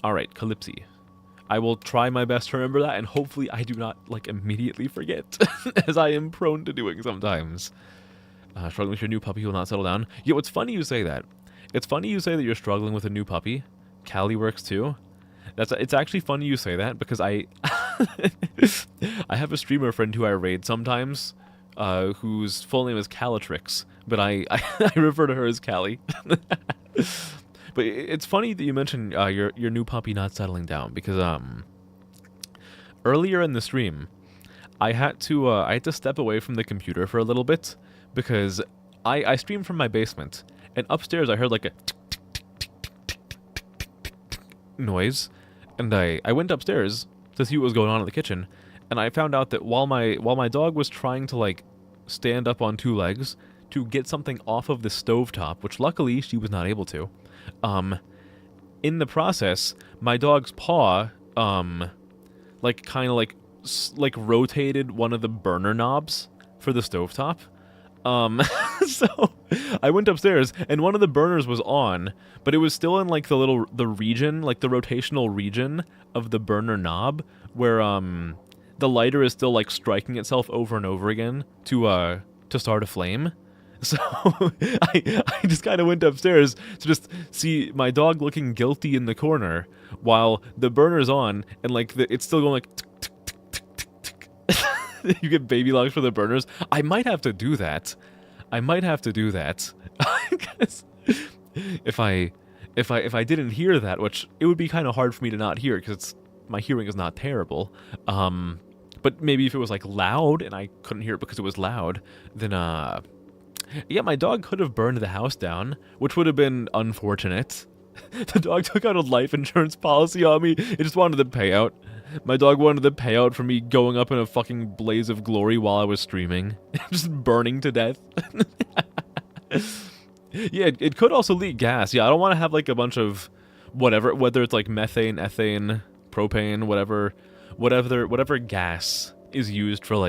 All right, Calypsy. I will try my best to remember that, and hopefully I do not, immediately forget, as I am prone to doing sometimes. Struggling with your new puppy who will not settle down. Yeah, what's funny you say that. It's funny you say that you're struggling with a new puppy. Callie works too. It's actually funny you say that, because I I have a streamer friend who I raid sometimes, whose full name is Calatrix, but I refer to her as Callie. But it's funny that you mentioned your new puppy not settling down, because earlier in the stream, I had to step away from the computer for a little bit, because I streamed from my basement, and upstairs I heard like a noise, and I went upstairs to see what was going on in the kitchen, and I found out that while my dog was trying to stand up on two legs to get something off of the stovetop, which luckily she was not able to, in the process my dog's paw rotated one of the burner knobs for the stovetop. So I went upstairs and one of the burners was on, but it was still in the region, the rotational region of the burner knob where the lighter is still striking itself over and over again to start a flame. So I just kind of went upstairs to just see my dog looking guilty in the corner while the burner's on and it's still going tick, tick, tick, tick, tick, tick. You get baby locks for the burners. I might have to do that. Because if I didn't hear that, which it would be kind of hard for me to not hear because my hearing is not terrible. But maybe if it was loud and I couldn't hear it because it was loud, then yeah, my dog could have burned the house down, which would have been unfortunate. The dog took out a life insurance policy on me. It just wanted the payout. My dog wanted the payout for me going up in a fucking blaze of glory while I was streaming. Just burning to death. Yeah, it could also leak gas. Yeah, I don't want to have a bunch of whatever, whether it's methane, ethane, propane, whatever gas is used for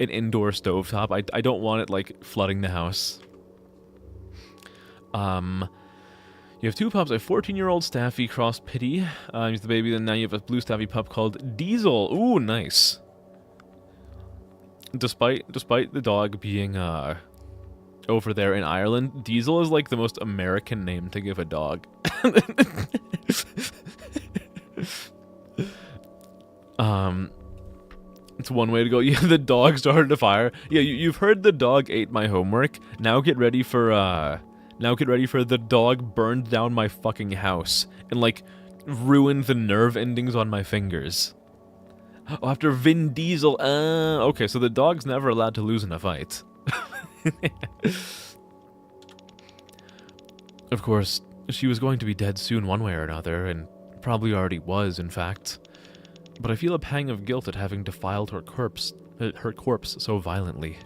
an indoor stovetop. I don't want it flooding the house. You have two pups, a 14-year-old Staffy cross Pity. He's the baby, then now you have a blue Staffy pup called Diesel. Ooh, nice. Despite the dog being over there in Ireland, Diesel is the most American name to give a dog. It's one way to go. Yeah, the dog started a fire. Yeah, you've heard the dog ate my homework. Now get ready for the dog burned down my fucking house and ruined the nerve endings on my fingers. Oh, after Vin Diesel. Okay, so the dog's never allowed to lose in a fight. Of course, she was going to be dead soon one way or another, and probably already was, in fact. But I feel a pang of guilt at having defiled her corpse so violently.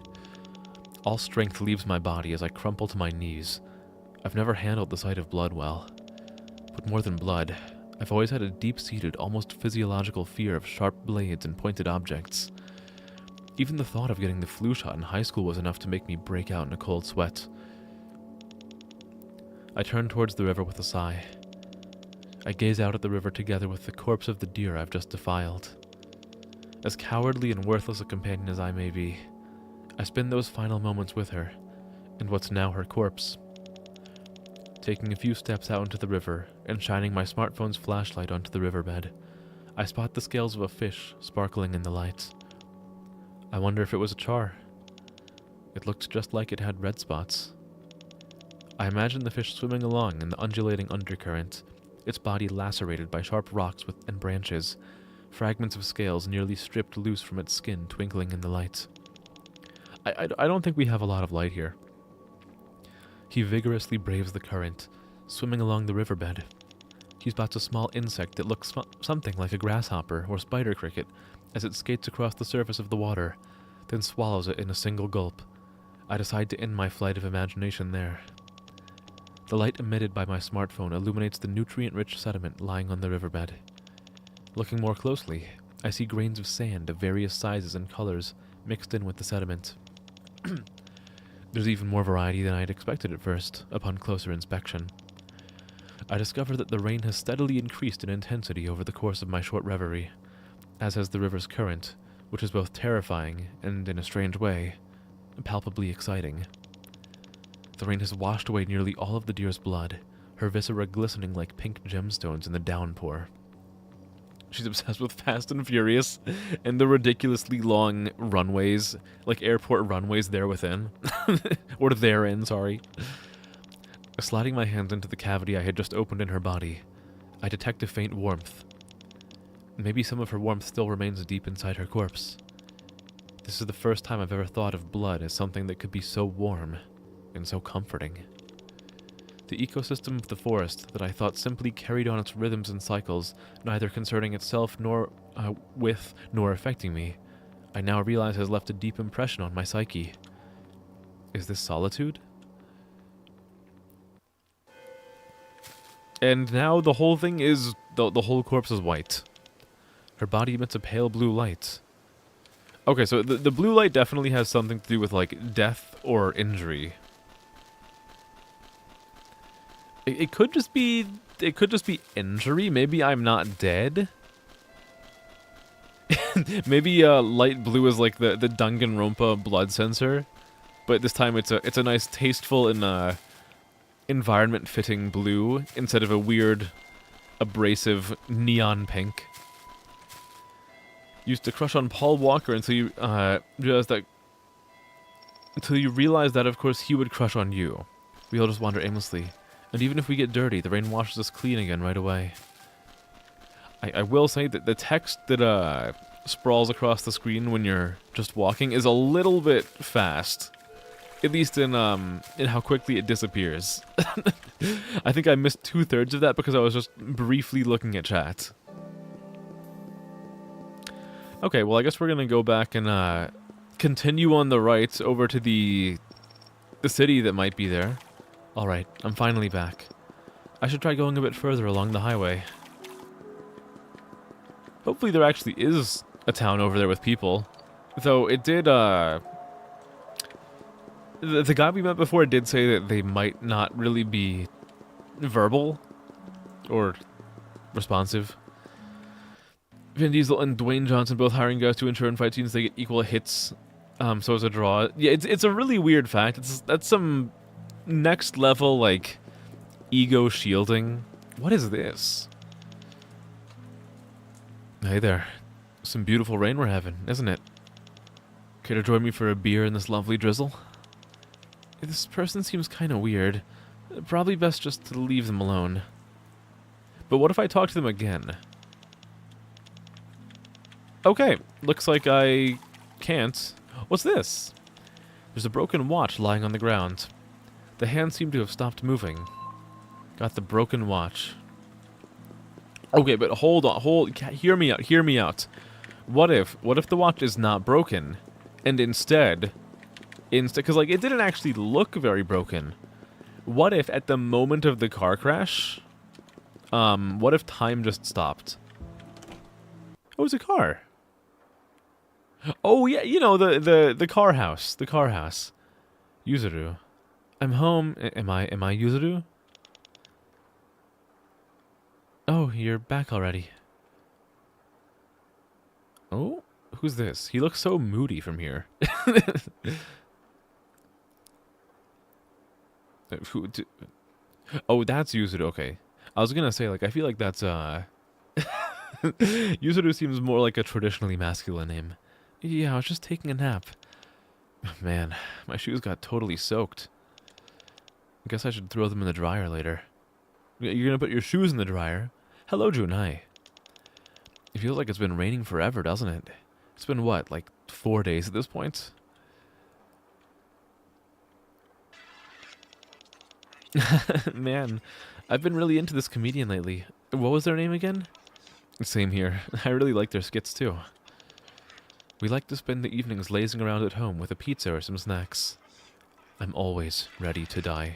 All strength leaves my body as I crumple to my knees. I've never handled the sight of blood well. But more than blood, I've always had a deep-seated, almost physiological fear of sharp blades and pointed objects. Even the thought of getting the flu shot in high school was enough to make me break out in a cold sweat. I turn towards the river with a sigh. I gaze out at the river together with the corpse of the deer I've just defiled. As cowardly and worthless a companion as I may be, I spend those final moments with her, and what's now her corpse. Taking a few steps out into the river, and shining my smartphone's flashlight onto the riverbed, I spot the scales of a fish sparkling in the light. I wonder if it was a char. It looked just like it had red spots. I imagine the fish swimming along in the undulating undercurrent, its body lacerated by sharp rocks and branches, fragments of scales nearly stripped loose from its skin twinkling in the light. I don't think we have a lot of light here. He vigorously braves the current, swimming along the riverbed. He spots a small insect that looks something like a grasshopper or spider cricket as it skates across the surface of the water, then swallows it in a single gulp. I decide to end my flight of imagination there. The light emitted by my smartphone illuminates the nutrient-rich sediment lying on the riverbed. Looking more closely, I see grains of sand of various sizes and colors mixed in with the sediment. There's even more variety than I had expected at first, upon closer inspection. I discover that the rain has steadily increased in intensity over the course of my short reverie, as has the river's current, which is both terrifying and, in a strange way, palpably exciting. The rain has washed away nearly all of the deer's blood, her viscera glistening like pink gemstones in the downpour. She's obsessed with Fast and Furious and the ridiculously long runways, like airport runways there within. Or therein, sorry. Sliding my hands into the cavity I had just opened in her body, I detect a faint warmth. Maybe some of her warmth still remains deep inside her corpse. This is the first time I've ever thought of blood as something that could be so warm and so comforting. The ecosystem of the forest that I thought simply carried on its rhythms and cycles, neither concerning itself nor with nor affecting me, I now realize has left a deep impression on my psyche. Is this solitude? And now the whole thing is, the whole corpse is white. Her body emits a pale blue light. Okay, so the blue light definitely has something to do with, like, death or injury. It could just be injury. Maybe I'm not dead. Maybe light blue is like the Danganronpa blood sensor, but this time it's a nice, tasteful and environment-fitting blue instead of a weird, abrasive neon pink. Used to crush on Paul Walker until you realize that of course he would crush on you. We all just wander aimlessly. And even if we get dirty, the rain washes us clean again right away. I will say that the text that sprawls across the screen when you're just walking is a little bit fast. At least in how quickly it disappears. I think I missed 2/3 of that because I was just briefly looking at chat. Okay, well I guess we're gonna go back and continue on the right over to the city that might be there. Alright, I'm finally back. I should try going a bit further along the highway. Hopefully there actually is a town over there with people. Though it did, the guy we met before did say that they might not really be verbal or responsive. Vin Diesel and Dwayne Johnson both hiring guys to ensure in fight scenes they get equal hits, so as a draw. Yeah, it's a really weird fact. That's some next level, like, ego shielding. What is this? Hey there. Some beautiful rain we're having, isn't it? Care to join me for a beer in this lovely drizzle? This person seems kind of weird. Probably best just to leave them alone. But what if I talk to them again? Okay, looks like I can't. What's this? There's a broken watch lying on the ground. The hands seem to have stopped moving. Got the broken watch. Okay, but hold on, hear me out. What if the watch is not broken, and instead, because like it didn't actually look very broken. What if at the moment of the car crash, what if time just stopped? Oh, it's a car. Oh yeah, you know the car house. Yuzuru. I'm home. Am I Yuzuru? Oh, you're back already. Oh, who's this? He looks so moody from here. Who? Oh, that's Yuzuru. Okay, I was gonna say like I feel like that's Yuzuru seems more like a traditionally masculine name. Yeah, I was just taking a nap. Man, my shoes got totally soaked. I guess I should throw them in the dryer later. You're gonna put your shoes in the dryer? Hello, Junai. It feels like it's been raining forever, doesn't it? It's been what, like 4 days at this point? Man, I've been really into this comedian lately. What was their name again? Same here. I really like their skits too. We like to spend the evenings lazing around at home with a pizza or some snacks. I'm always ready to die.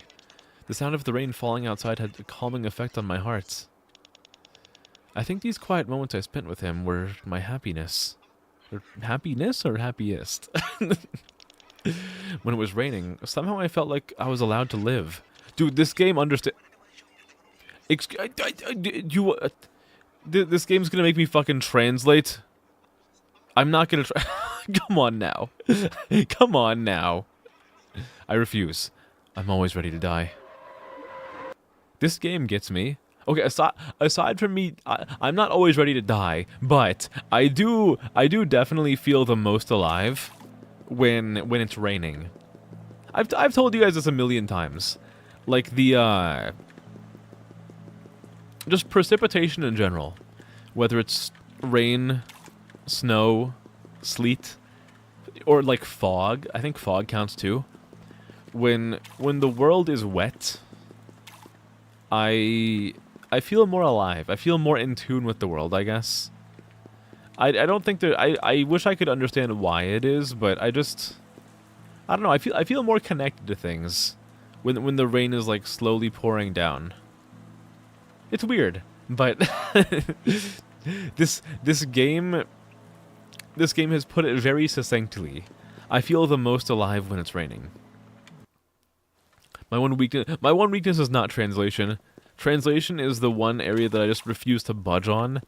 The sound of the rain falling outside had a calming effect on my heart. I think these quiet moments I spent with him were my happiness. Happiness or happiest? When it was raining, somehow I felt like I was allowed to live. Dude, this game understand. This game's gonna make me fucking translate. I'm not gonna try. Come on now. Come on now. I refuse. I'm always ready to die. This game gets me. Okay, aside from me, I'm not always ready to die, but I do definitely feel the most alive when it's raining. I've told you guys this a million times. Like the just precipitation in general, whether it's rain, snow, sleet, or like fog. I think fog counts too. When the world is wet, I feel more alive. I feel more in tune with the world, I guess. I don't think that I wish I could understand why it is, but I don't know. I feel more connected to things when the rain is like slowly pouring down. It's weird, but this game has put it very succinctly. I feel the most alive when it's raining. My one weakness is not translation. Translation is the one area that I just refuse to budge on,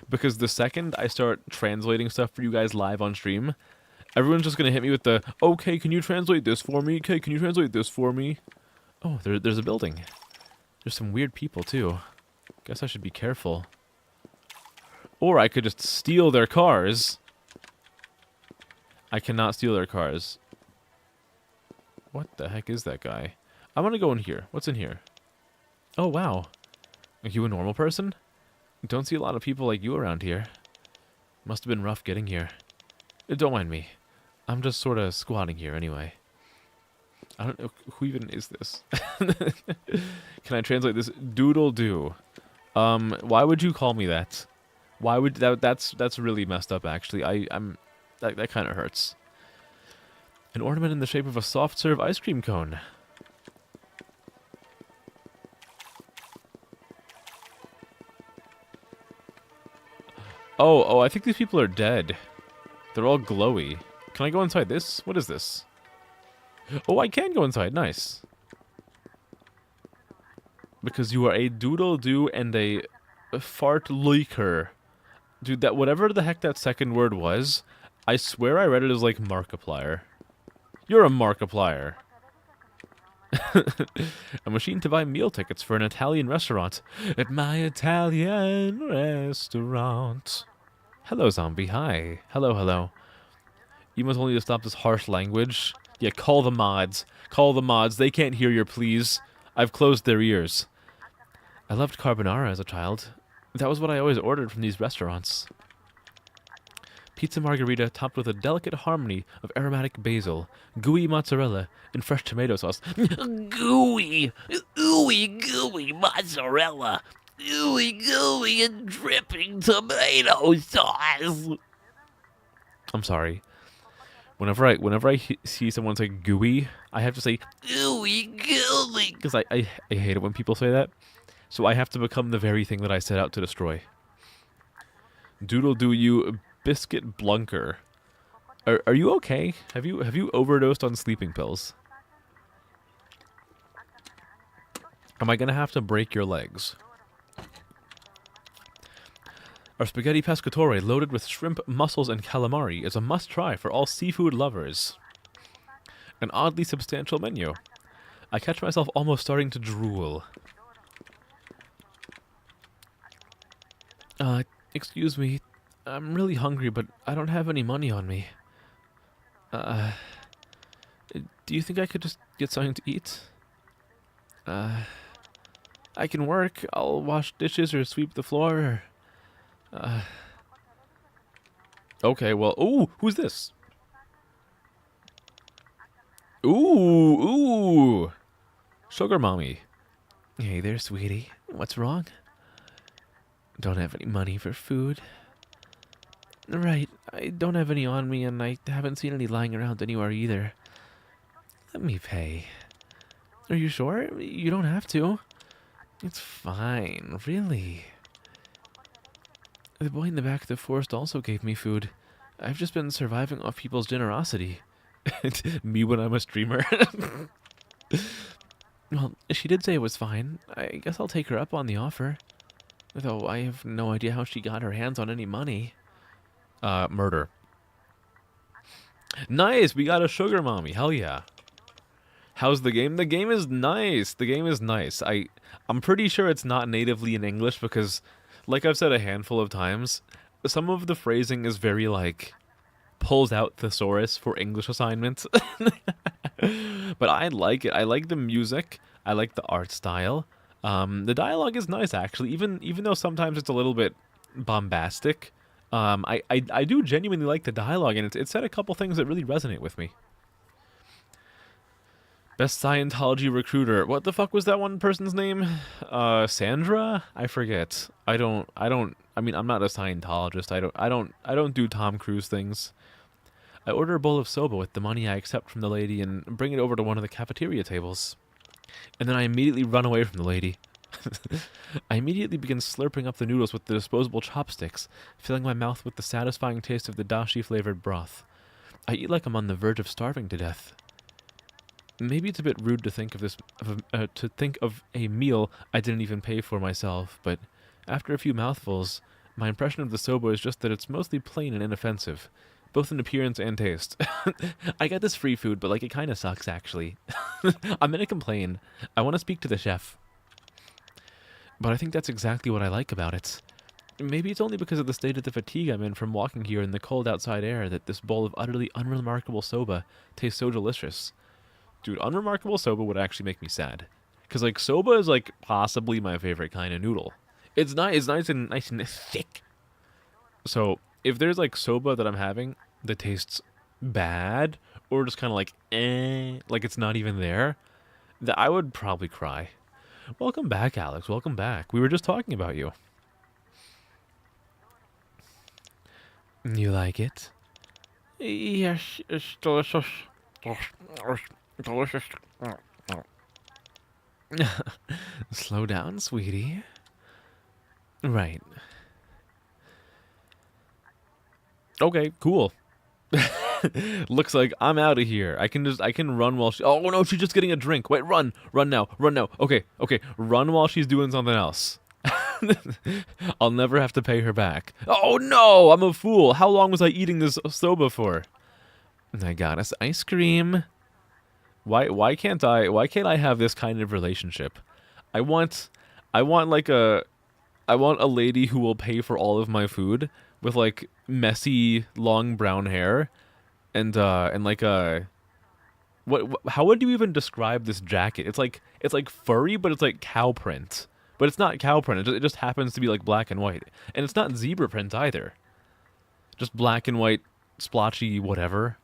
because the second I start translating stuff for you guys live on stream, everyone's just gonna hit me with the, okay, can you translate this for me? Okay, can you translate this for me? Oh, there's a building. There's some weird people too. Guess I should be careful. Or I could just steal their cars. I cannot steal their cars. What the heck is that guy? I want to go in here. What's in here? Oh, wow. Are you a normal person? Don't see a lot of people like you around here. Must have been rough getting here. Don't mind me. I'm just sort of squatting here anyway. I don't know who even is this. Can I translate this? Doodle-doo. Why would you call me that? Why would that's really messed up actually. That kind of hurts. An ornament in the shape of a soft serve ice cream cone. Oh, I think these people are dead. They're all glowy. Can I go inside this? What is this? Oh, I can go inside. Nice. Because you are a doodle-doo and a fart leaker. Dude, that whatever the heck that second word was, I swear I read it as like Markiplier. You're a Markiplier. A machine to buy meal tickets for an Italian restaurant. At my Italian restaurant. Hello, zombie. Hi. Hello, hello. You must only stop this harsh language. Yeah, call the mods. Call the mods. They can't hear your pleas. I've closed their ears. I loved carbonara as a child. That was what I always ordered from these restaurants. Pizza margherita topped with a delicate harmony of aromatic basil, gooey mozzarella, and fresh tomato sauce. Gooey! Ooey gooey mozzarella! Ooey gooey and dripping tomato sauce! I'm sorry. Whenever I see someone say gooey, I have to say ooey gooey, because I hate it when people say that. So I have to become the very thing that I set out to destroy. Doodle-doo you biscuit blunker. Are you okay? Have you overdosed on sleeping pills? Am I gonna have to break your legs? Our spaghetti pescatore loaded with shrimp, mussels, and calamari is a must-try for all seafood lovers. An oddly substantial menu. I catch myself almost starting to drool. Excuse me. I'm really hungry, but I don't have any money on me. Do you think I could just get something to eat? I can work. I'll wash dishes or sweep the floor. Okay, well, ooh, who's this? Ooh. Sugar mommy. Hey there, sweetie. What's wrong? Don't have any money for food. Right, I don't have any on me, and I haven't seen any lying around anywhere either. Let me pay. Are you sure? You don't have to. It's fine, really. The boy in the back of the forest also gave me food. I've just been surviving off people's generosity. Me when I'm a streamer. Well, she did say it was fine. I guess I'll take her up on the offer. Though I have no idea how she got her hands on any money. Murder. Nice! We got a sugar mommy. Hell yeah. How's the game? The game is nice. The game is nice. I'm pretty sure it's not natively in English because, like I've said a handful of times, some of the phrasing is very, like, pulls out thesaurus for English assignments. But I like it. I like the music. I like the art style. The dialogue is nice, actually, even though sometimes it's a little bit bombastic. I do genuinely like the dialogue, and it said a couple things that really resonate with me. Best Scientology recruiter. What the fuck was that one person's name? Sandra? I forget. I mean, I'm not a Scientologist. I don't do Tom Cruise things. I order a bowl of soba with the money I accept from the lady and bring it over to one of the cafeteria tables. And then I immediately run away from the lady. I immediately begin slurping up the noodles with the disposable chopsticks, filling my mouth with the satisfying taste of the dashi-flavored broth. I eat like I'm on the verge of starving to death. Maybe it's a bit rude to think of a meal I didn't even pay for myself, but after a few mouthfuls, my impression of the soba is just that it's mostly plain and inoffensive, both in appearance and taste. I got this free food, but like it kind of sucks actually. I'm gonna complain. I want to speak to the chef. But I think that's exactly what I like about it. Maybe it's only because of the state of the fatigue I'm in from walking here in the cold outside air that this bowl of utterly unremarkable soba tastes so delicious. Dude, unremarkable soba would actually make me sad. Because, like, soba is, like, possibly my favorite kind of noodle. It's nice and thick. So, if there's, like, soba that I'm having that tastes bad, or just kind of like, like it's not even there, that I would probably cry. Welcome back, Alex. Welcome back. We were just talking about you. You like it? Yes, it's delicious. Delicious. Slow down, sweetie. Right. Okay, cool. Looks like I'm out of here. I can run while she... Oh no, she's just getting a drink. Wait, run now. Okay, run while she's doing something else. I'll never have to pay her back. Oh no, I'm a fool. How long was I eating this soba for? I got us ice cream. Why can't I have this kind of relationship? I want a lady who will pay for all of my food with like messy long brown hair and like a how would you even describe this jacket? It's like furry, but it's like cow print. But it's not cow print. It just happens to be like black and white. And it's not zebra print either. Just black and white splotchy whatever.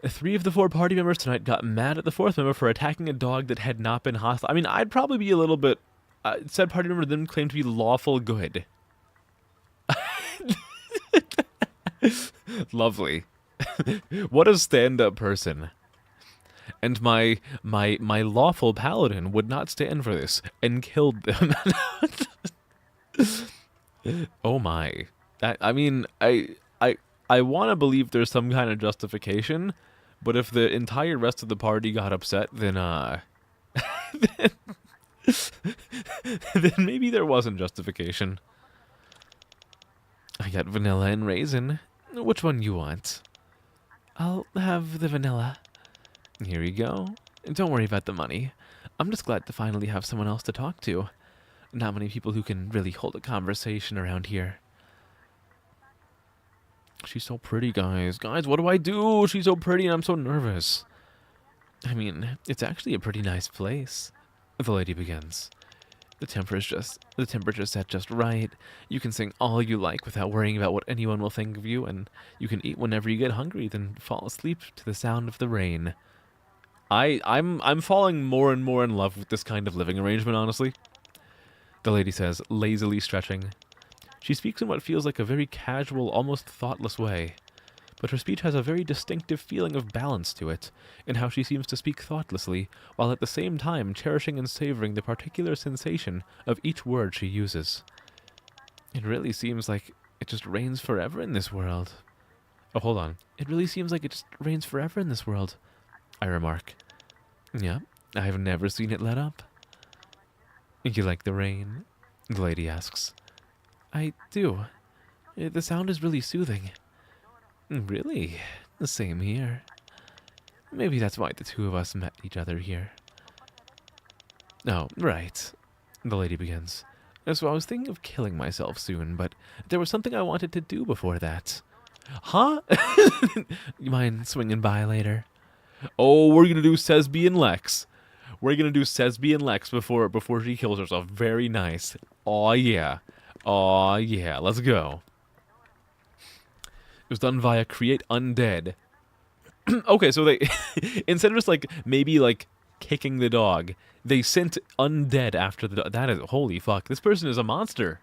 3 of the 4 party members tonight got mad at the 4th member for attacking a dog that had not been hostile. I mean, I'd probably be a little bit... said party member then claimed to be lawful good. Lovely. What a stand-up person. And my lawful paladin would not stand for this and killed them. Oh my. I mean, I want to believe there's some kind of justification, but if the entire rest of the party got upset, then then maybe there wasn't justification. I got vanilla and raisin. Which one you want? I'll have the vanilla. Here you go. Don't worry about the money. I'm just glad to finally have someone else to talk to. Not many people who can really hold a conversation around here. She's so pretty, guys. Guys, what do I do? She's so pretty and I'm so nervous. I mean, it's actually a pretty nice place. The lady begins. The temperature's set just right. You can sing all you like without worrying about what anyone will think of you, and you can eat whenever you get hungry, then fall asleep to the sound of the rain. I'm falling more and more in love with this kind of living arrangement, honestly. The lady says, lazily stretching. She speaks in what feels like a very casual, almost thoughtless way. But her speech has a very distinctive feeling of balance to it, in how she seems to speak thoughtlessly, while at the same time cherishing and savoring the particular sensation of each word she uses. It really seems like it just rains forever in this world. Oh, hold on. It really seems like it just rains forever in this world, I remark. Yeah, I've never seen it let up. You like the rain? The lady asks. I do. The sound is really soothing. Really? The same here. Maybe that's why the two of us met each other here. Oh, right. The lady begins. So I was thinking of killing myself soon, but there was something I wanted to do before that. Huh? You mind swinging by later? Oh, we're gonna do Sesby and Lex. We're gonna do Sesby and Lex before she kills herself. Very nice. Aw, yeah. Aw, yeah. Let's go. It was done via Create Undead. Okay, so they instead of just like maybe like kicking the dog, they sent undead after the dog. That is holy fuck. This person is a monster.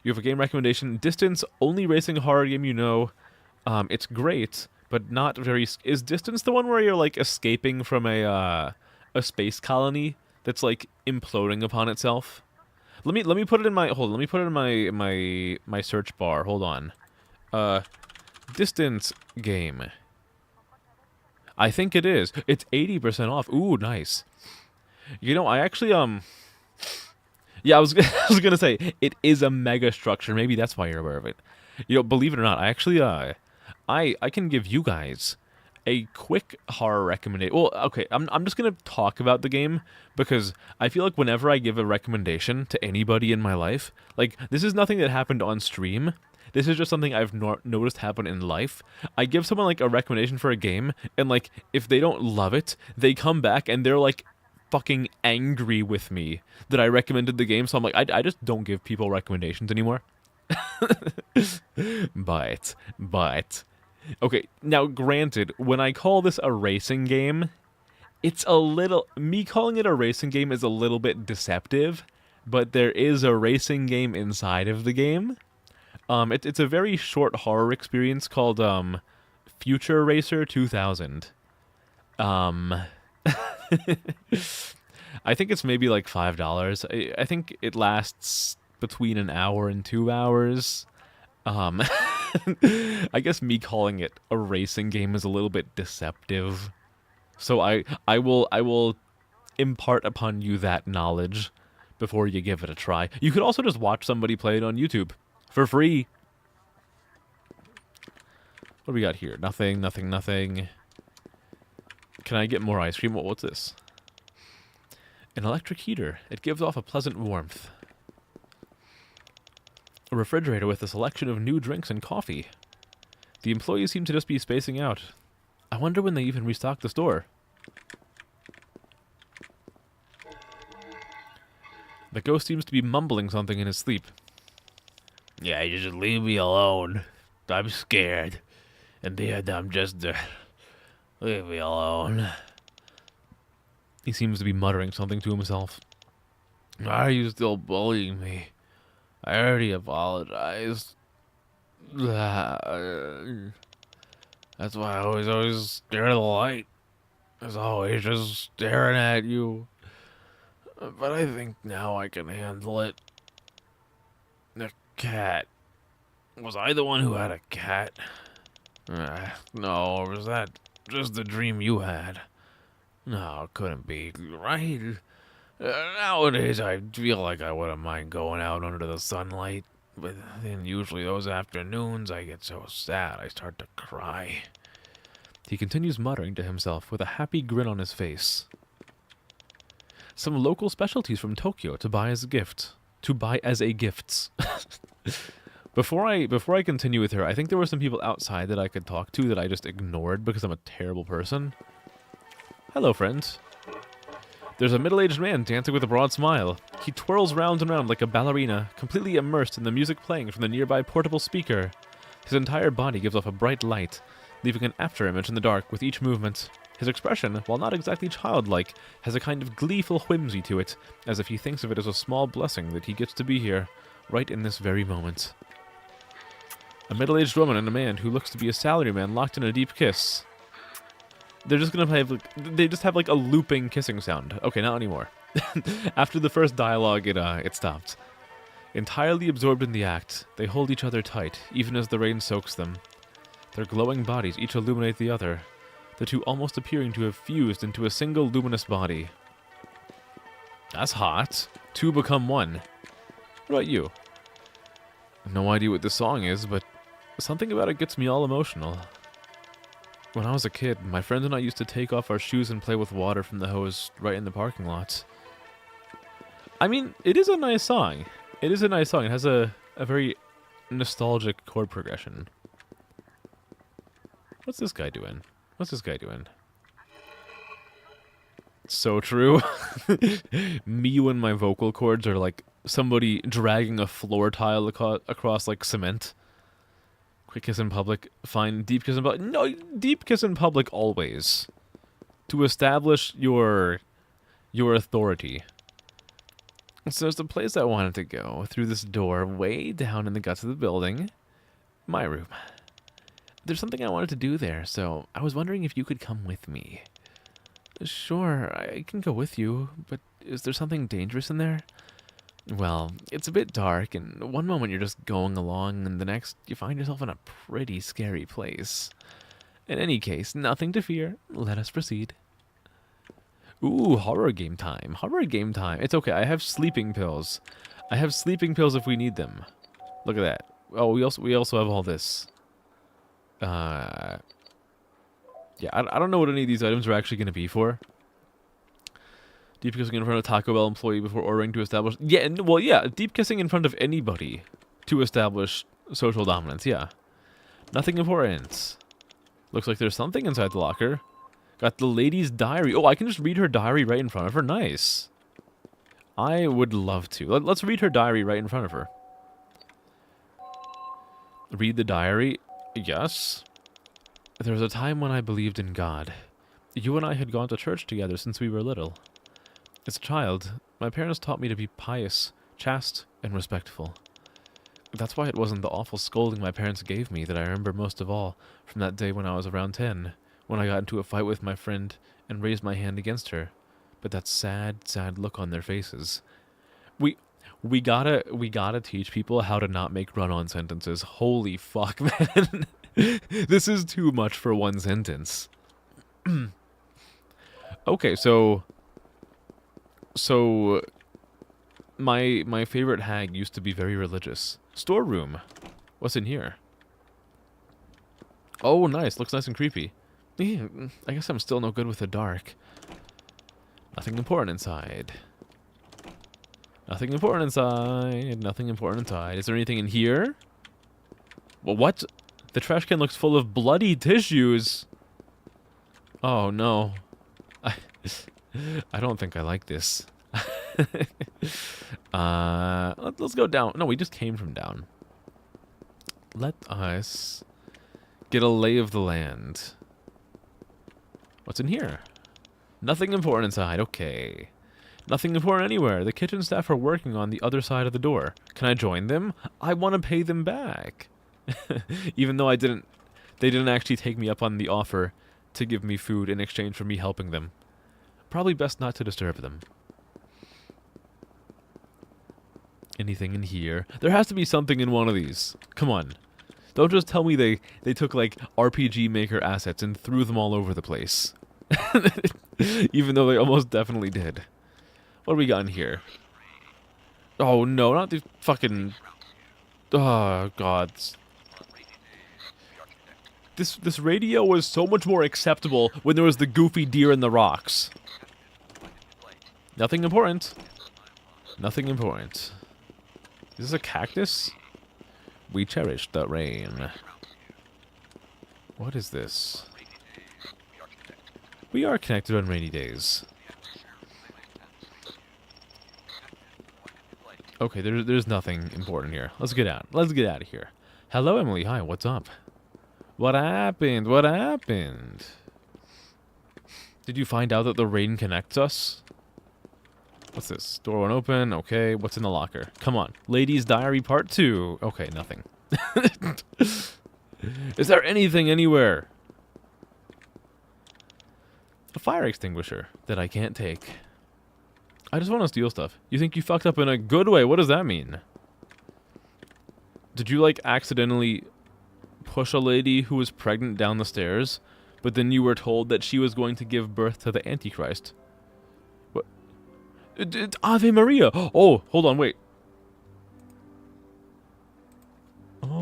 You have a game recommendation: Distance, only racing horror game you know. It's great, but not very. Is Distance the one where you're like escaping from a space colony that's like imploding upon itself? Let me put it in my hold. Let me put it in my search bar. Hold on. Distance game. I think it is. It's 80% off. Ooh, nice. You know, I actually yeah, I was gonna say it is a mega structure. Maybe that's why you're aware of it. You know, believe it or not, I actually I can give you guys a quick horror recommendation. Well, okay, I'm just gonna talk about the game because I feel like whenever I give a recommendation to anybody in my life, like this is nothing that happened on stream. This is just something I've noticed happen in life. I give someone like a recommendation for a game, and like if they don't love it, they come back and they're like fucking angry with me that I recommended the game. So I'm like, I just don't give people recommendations anymore. But okay, now granted, when I call this a racing game, it's a little, me calling it a racing game is a little bit deceptive, but there is a racing game inside of the game. It's a very short horror experience called Future Racer 2000. I think it's maybe like $5. I think it lasts between an hour and 2 hours. I guess me calling it a racing game is a little bit deceptive. So I will impart upon you that knowledge before you give it a try. You could also just watch somebody play it on YouTube for free. What do we got here? Nothing, nothing, nothing. Can I get more ice cream? What's this? An electric heater. It gives off a pleasant warmth. A refrigerator with a selection of new drinks and coffee. The employees seem to just be spacing out. I wonder when they even restock the store. The ghost seems to be mumbling something in his sleep. Yeah, you just leave me alone. I'm scared. And then I'm just... leave me alone. He seems to be muttering something to himself. Why are you still bullying me? I already apologized. That's why I was always scared of the light. I was always just staring at you. But I think now I can handle it. The cat. Was I the one who had a cat? No, or was that just the dream you had? No, it couldn't be, right? Nowadays, I feel like I wouldn't mind going out under the sunlight, But then usually those afternoons I get so sad I start to cry. He continues muttering to himself with a happy grin on his face. Some local specialties from Tokyo to buy as a gift. To buy as a gifts. Before I continue with her, I think there were some people outside that I could talk to that I just ignored because I'm a terrible person. Hello, friends. There's a middle-aged man dancing with a broad smile. He twirls round and round like a ballerina, completely immersed in the music playing from the nearby portable speaker. His entire body gives off a bright light, leaving an afterimage in the dark with each movement. His expression, while not exactly childlike, has a kind of gleeful whimsy to it, as if he thinks of it as a small blessing that he gets to be here, right in this very moment. A middle-aged woman and a man who looks to be a salaryman locked in a deep kiss. They're just gonna have they just have like a looping kissing sound. Okay, not anymore. After the first dialogue, it stopped. Entirely absorbed in the act, they hold each other tight, even as the rain soaks them. Their glowing bodies each illuminate the other, the two almost appearing to have fused into a single luminous body. That's hot. Two become one. What about you? No idea what this song is, but something about it gets me all emotional. When I was a kid, my friends and I used to take off our shoes and play with water from the hose right in the parking lot. I mean, it is a nice song. It is a nice song. It has a very nostalgic chord progression. What's this guy doing? What's this guy doing? So true. Me when my vocal cords are like somebody dragging a floor tile across like cement. Quick kiss in public. Fine. Deep kiss in public. No, deep kiss in public always. To establish your authority. So there's the place I wanted to go. Through this door way down in the guts of the building. My room. There's something I wanted to do there, so I was wondering if you could come with me. Sure, I can go with you, but is there something dangerous in there? Well, it's a bit dark, and one moment you're just going along, and the next you find yourself in a pretty scary place. In any case, nothing to fear. Let us proceed. Ooh, horror game time. Horror game time. It's okay, I have sleeping pills. I have sleeping pills if we need them. Look at that. Oh, we also have all this. Yeah, I don't know what any of these items are actually going to be for. Deep kissing in front of a Taco Bell employee before ordering to establish... Yeah, well, yeah, deep kissing in front of anybody to establish social dominance, yeah. Nothing important. Looks like there's something inside the locker. Got the lady's diary. Oh, I can just read her diary right in front of her. Nice. I would love to. Let's read her diary right in front of her. Read the diary. Yes. There was a time when I believed in God. You and I had gone to church together since we were little. As a child, my parents taught me to be pious, chaste, and respectful. That's why it wasn't the awful scolding my parents gave me that I remember most of all from that day when I was around 10, when I got into a fight with my friend and raised my hand against her. But that sad, sad look on their faces. We gotta teach people how to not make run-on sentences. Holy fuck, man. This is too much for one sentence. Okay, so my favorite hag used to be very religious. Storeroom. What's in here? Oh, nice. Looks nice and creepy. Yeah, I guess I'm still no good with the dark. Nothing important inside. Nothing important inside. Nothing important inside. Is there anything in here? Well, what? The trash can looks full of bloody tissues. Oh, no. I don't think I like this. Let's go down. No, we just came from down. Let us get a lay of the land. What's in here? Nothing important inside. Okay. Nothing important anywhere. The kitchen staff are working on the other side of the door. Can I join them? I want to pay them back. Even though they didn't actually take me up on the offer to give me food in exchange for me helping them. Probably best not to disturb them. Anything in here? There has to be something in one of these. Come on. Don't just tell me they took like RPG Maker assets and threw them all over the place. Even though they almost definitely did. What do we got in here? Oh no, not the fucking... Oh, God. This radio was so much more acceptable when there was the goofy deer in the rocks. Nothing important. Nothing important. Is this a cactus? We cherish the rain. What is this? We are connected on rainy days. Okay, there's nothing important here. Let's get out. Let's get out of here. Hello, Emily. Hi, what's up? What happened? What happened? Did you find out that the rain connects us? What's this? Door won't open. Okay, what's in the locker? Come on. Ladies' Diary Part 2. Okay, nothing. Is there anything anywhere? A fire extinguisher that I can't take. I just want to steal stuff. You think you fucked up in a good way? What does that mean? Did you, like, accidentally push a lady who was pregnant down the stairs, but then you were told that she was going to give birth to the Antichrist? What? It's Ave Maria! Oh, hold on, wait. Ave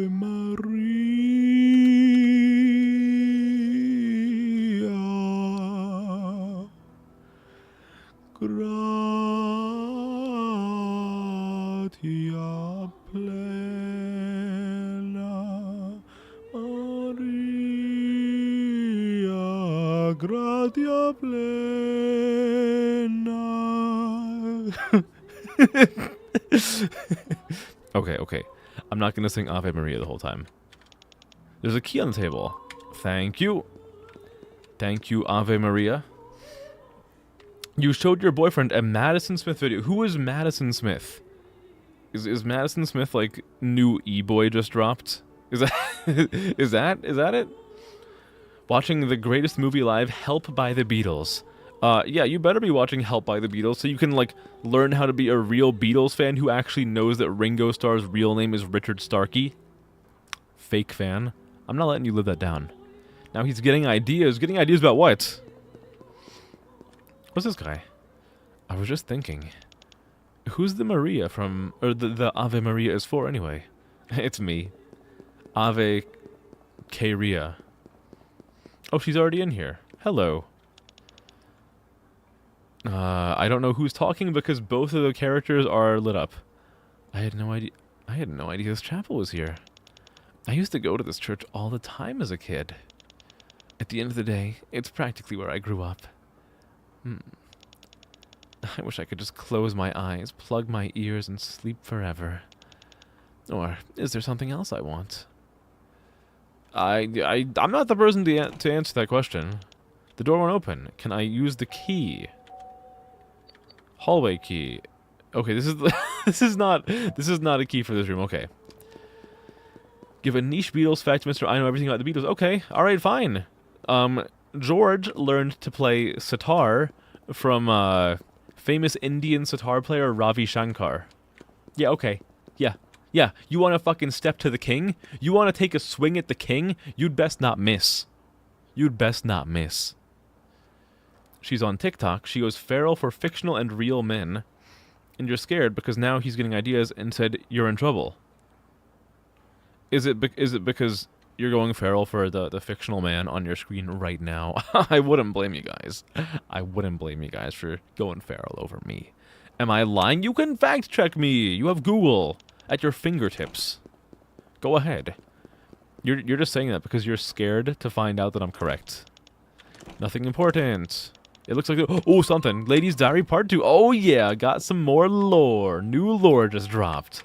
Maria. Gratia plena Maria, gratia plena. Okay. I'm not gonna sing Ave Maria the whole time. There's a key on the table. Thank you. Thank you, Ave Maria. You showed your boyfriend a Madison Smith video. Who is Madison Smith? Is Madison Smith like new E-boy just dropped? Is that is that it? Watching the greatest movie live, Help by the Beatles. Yeah, you better be watching Help by the Beatles so you can like learn how to be a real Beatles fan who actually knows that Ringo Starr's real name is Richard Starkey. Fake fan. I'm not letting you live that down. Now he's getting ideas. Getting ideas about what? What's this guy? I was just thinking. Who's the Maria from... Or the Ave Maria is for, anyway? It's me. Ave... K-Ria. Oh, she's already in here. Hello. I don't know who's talking because both of the characters are lit up. I had no idea this chapel was here. I used to go to this church all the time as a kid. At the end of the day, it's practically where I grew up. I wish I could just close my eyes, plug my ears, and sleep forever. Or is there something else I want? I'm not the person to answer that question. The door won't open. Can I use the key? Hallway key. Okay, this is this is not a key for this room. Okay. Give a niche Beatles fact, Mr. I know everything about the Beatles. Okay, all right, fine. George learned to play sitar from famous Indian sitar player Ravi Shankar. Yeah, okay. Yeah. You want to fucking step to the king? You want to take a swing at the king? You'd best not miss. You'd best not miss. She's on TikTok. She goes feral for fictional and real men. And you're scared because now he's getting ideas and said you're in trouble. Is it because you're going feral for the fictional man on your screen right now? I wouldn't blame you guys. I wouldn't blame you guys for going feral over me. Am I lying? You can fact check me. You have Google at your fingertips. Go ahead. You're just saying that because you're scared to find out that I'm correct. Nothing important. It looks like... Oh, something. Ladies' Diary Part 2. Oh, yeah. Got some more lore. New lore just dropped.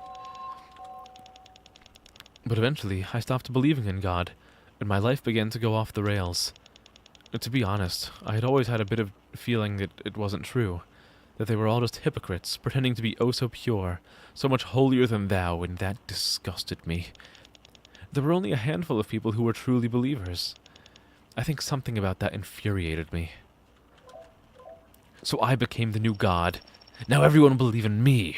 But eventually, I stopped believing in God, and my life began to go off the rails. To be honest, I had always had a bit of feeling that it wasn't true, that they were all just hypocrites, pretending to be oh so pure, so much holier than thou, and that disgusted me. There were only a handful of people who were truly believers. I think something about that infuriated me. So I became the new God. Now everyone will believe in me.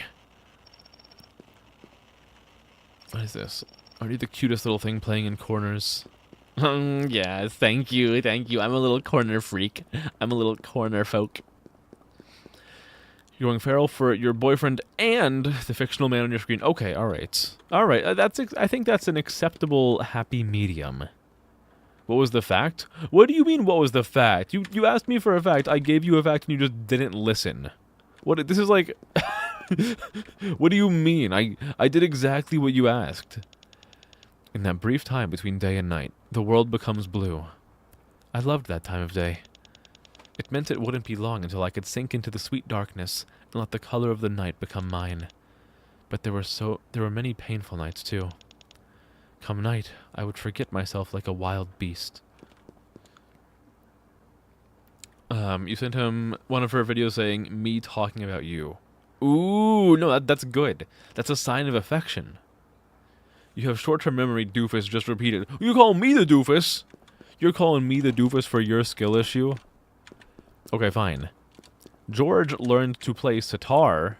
What is this? Are you the cutest little thing playing in corners? Yes, thank you. I'm a little corner freak. I'm a little corner folk. You're going feral for your boyfriend and the fictional man on your screen. Okay, all right. All right, I think that's an acceptable happy medium. What was the fact? What do you mean, what was the fact? You asked me for a fact, I gave you a fact, and you just didn't listen. What, this is like... What do you mean? I did exactly what you asked. In that brief time between day and night, the world becomes blue. I loved that time of day. It meant it wouldn't be long until I could sink into the sweet darkness and let the color of the night become mine. But there were many painful nights too. Come night, I would forget myself like a wild beast. You sent him one of her videos saying, me talking about you. Ooh, no, that's good. That's a sign of affection. You have short-term memory, doofus, just repeated. You call me the doofus? You're calling me the doofus for your skill issue? Okay, fine. George learned to play sitar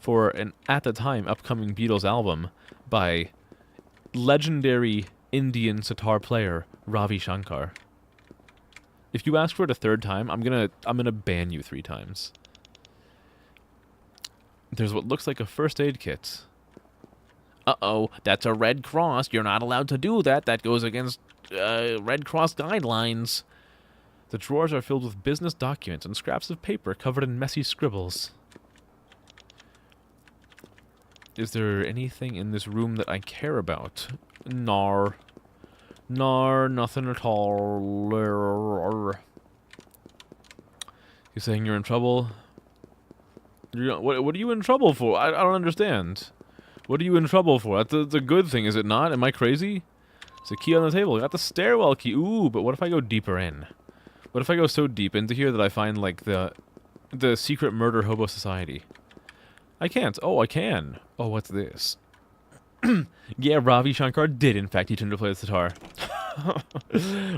for an, at the time, upcoming Beatles album by legendary Indian sitar player Ravi Shankar. If you ask for it a third time, I'm gonna ban you 3 times. There's what looks like a first aid kit. Uh-oh, that's a Red Cross. You're not allowed to do that. That goes against Red Cross guidelines. The drawers are filled with business documents and scraps of paper covered in messy scribbles. Is there anything in this room that I care about? Nar. Nar, nothing at all. You saying you're in trouble? What are you in trouble for? I don't understand. What are you in trouble for? That's a good thing, is it not? Am I crazy? There's a key on the table. I got the stairwell key. Ooh, but what if I go deeper in? What if I go so deep into here that I find, like, the secret murder hobo society? I can't. Oh, I can. Oh, what's this? Yeah, Ravi Shankar did, in fact, teach him to play the sitar.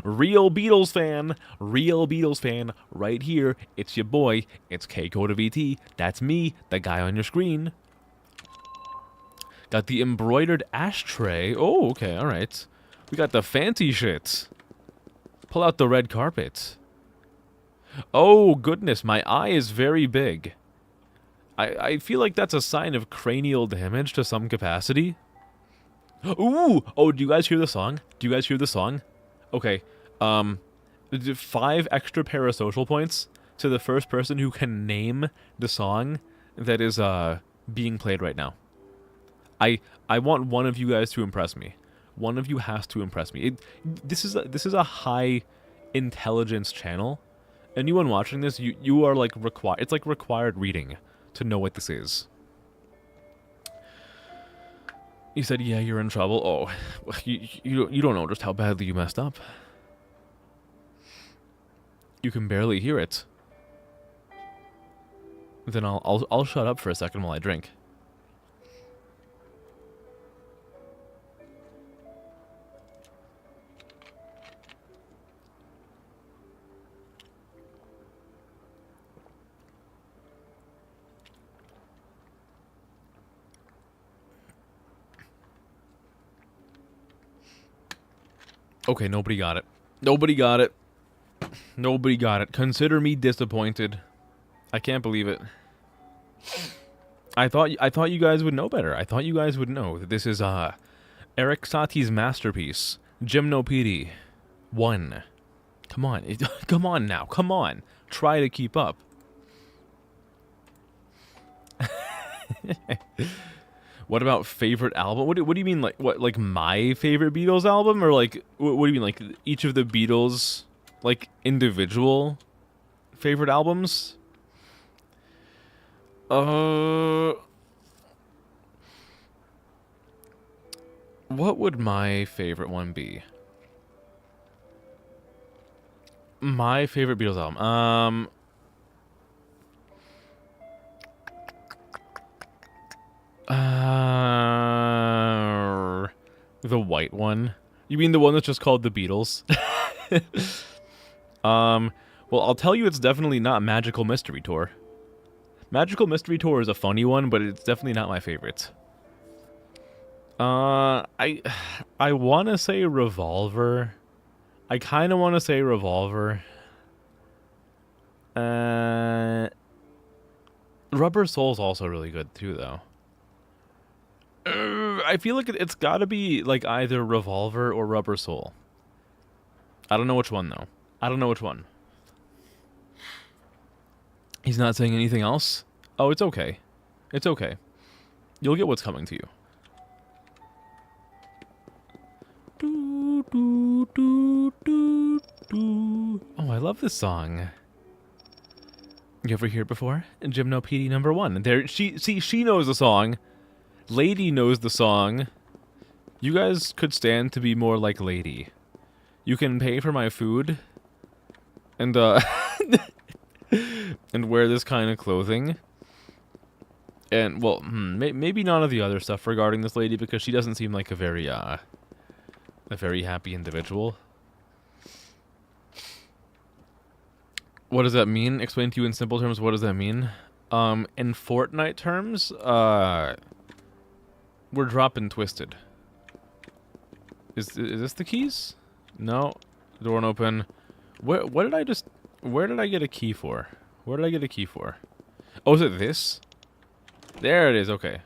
Real Beatles fan. Real Beatles fan. Right here. It's your boy. It's KCodaVT. That's me, the guy on your screen. Got the embroidered ashtray. Oh, okay, alright. We got the fancy shit. Pull out the red carpet. Oh, goodness, my eye is very big. I feel like that's a sign of cranial damage to some capacity. Ooh! Oh, do you guys hear the song? Do you guys hear the song? Okay, 5 extra parasocial points to the first person who can name the song that is, being played right now. I want one of you guys to impress me. One of you has to impress me. This is a high intelligence channel. Anyone watching this, you are like required. It's like required reading to know what this is. You said, yeah, you're in trouble. Oh, you don't know just how badly you messed up. You can barely hear it. Then I'll shut up for a second while I drink. Okay, nobody got it. Nobody got it. Nobody got it. Consider me disappointed. I can't believe it. I thought you guys would know better. I thought you guys would know that this is Eric Satie's masterpiece, Gymnopedie 1. Come on. Come on now. Come on. Try to keep up. What about favorite album? What do you mean, like, what, like my favorite Beatles album? Or like, what do you mean, like each of the Beatles, like, individual favorite albums? What would my favorite one be? My favorite Beatles album? The white one. You mean the one that's just called The Beatles? Well, I'll tell you, it's definitely not Magical Mystery Tour. Magical Mystery Tour is a funny one, but it's definitely not my favorite. I want to say Revolver. I kind of want to say Revolver. Rubber Soul's also really good too, though. I feel like it's got to be like either Revolver or Rubber Soul. I don't know which one though. I don't know which one. He's not saying anything else? Oh, it's okay. It's okay. You'll get what's coming to you. Do, do, do, do, do. Oh, I love this song. You ever hear it before? Gymno PD #1. There, she knows the song. Lady knows the song. You guys could stand to be more like Lady. You can pay for my food, and and wear this kind of clothing. And well, maybe none of the other stuff regarding this lady because she doesn't seem like a very happy individual. What does that mean? Explain to you in simple terms. What does that mean? In Fortnite terms, we're dropping Twisted. Is this the keys? No, door won't open. Where did I get a key for? Where did I get a key for? Oh, is it this? There it is. Okay.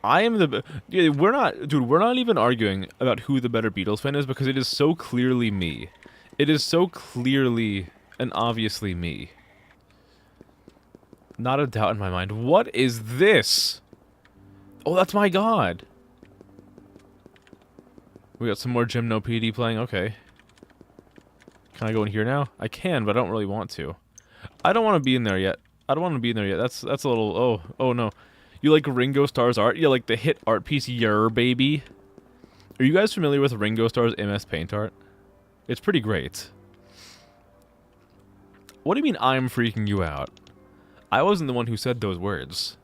I am the. Yeah, we're not even arguing about who the better Beatles fan is because it is so clearly me. It is so clearly and obviously me. Not a doubt in my mind. What is this? Oh, that's my god. We got some more Gymno PD playing. Okay. Can I go in here now? I can, but I don't really want to. I don't want to be in there yet. I don't want to be in there yet. That's a little... Oh no. You like Ringo Starr's art? You like the hit art piece Yer Baby? Are you guys familiar with Ringo Starr's MS Paint art? It's pretty great. What do you mean I'm freaking you out? I wasn't the one who said those words.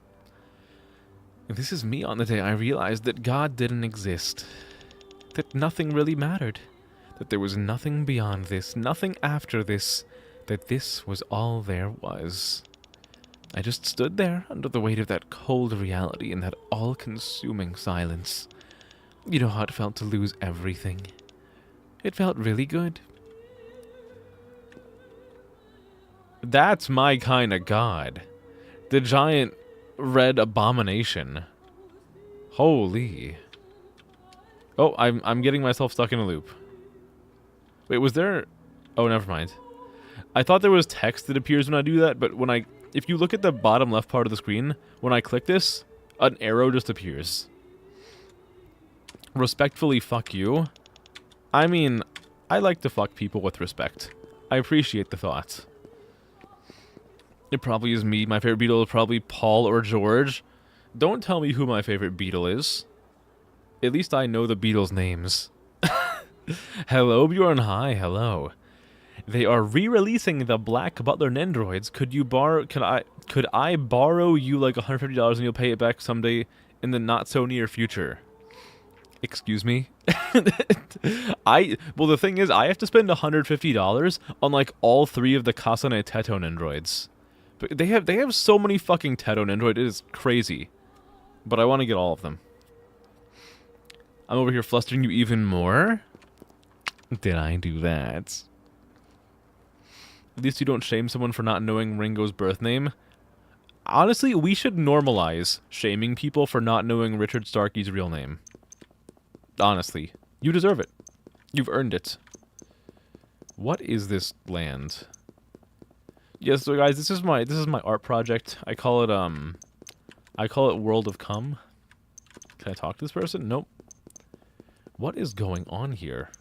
This is me on the day I realized that God didn't exist. That nothing really mattered. That there was nothing beyond this, nothing after this. That this was all there was. I just stood there under the weight of that cold reality and that all-consuming silence. You know how it felt to lose everything. It felt really good. That's my kind of god. The giant red abomination. Holy. Oh, I'm getting myself stuck in a loop. Wait, was there... Oh, never mind. I thought there was text that appears when I do that, but if you look at the bottom left part of the screen, when I click this, an arrow just appears. Respectfully, fuck you. I mean, I like to fuck people with respect. I appreciate the thought. It probably is me. My favorite Beatle is probably Paul or George. Don't tell me who my favorite Beatle is. At least I know the Beatles' names. Hello, Bjorn. Hi, hello. They are re-releasing the Black Butler Nendroids. Could I borrow you like $150 and you'll pay it back someday in the not so near future? Excuse me? Well, the thing is, I have to spend $150 on like all 3 of the Kasane Teto Nendroids. But they have so many fucking Teto Nendroid, it is crazy. But I want to get all of them. I'm over here flustering you even more? Did I do that? At least you don't shame someone for not knowing Ringo's birth name. Honestly, we should normalize shaming people for not knowing Richard Starkey's real name. Honestly. You deserve it. You've earned it. What is this land? Yes, so guys, this is my art project. I call it World of Cum. Can I talk to this person? Nope. What is going on here?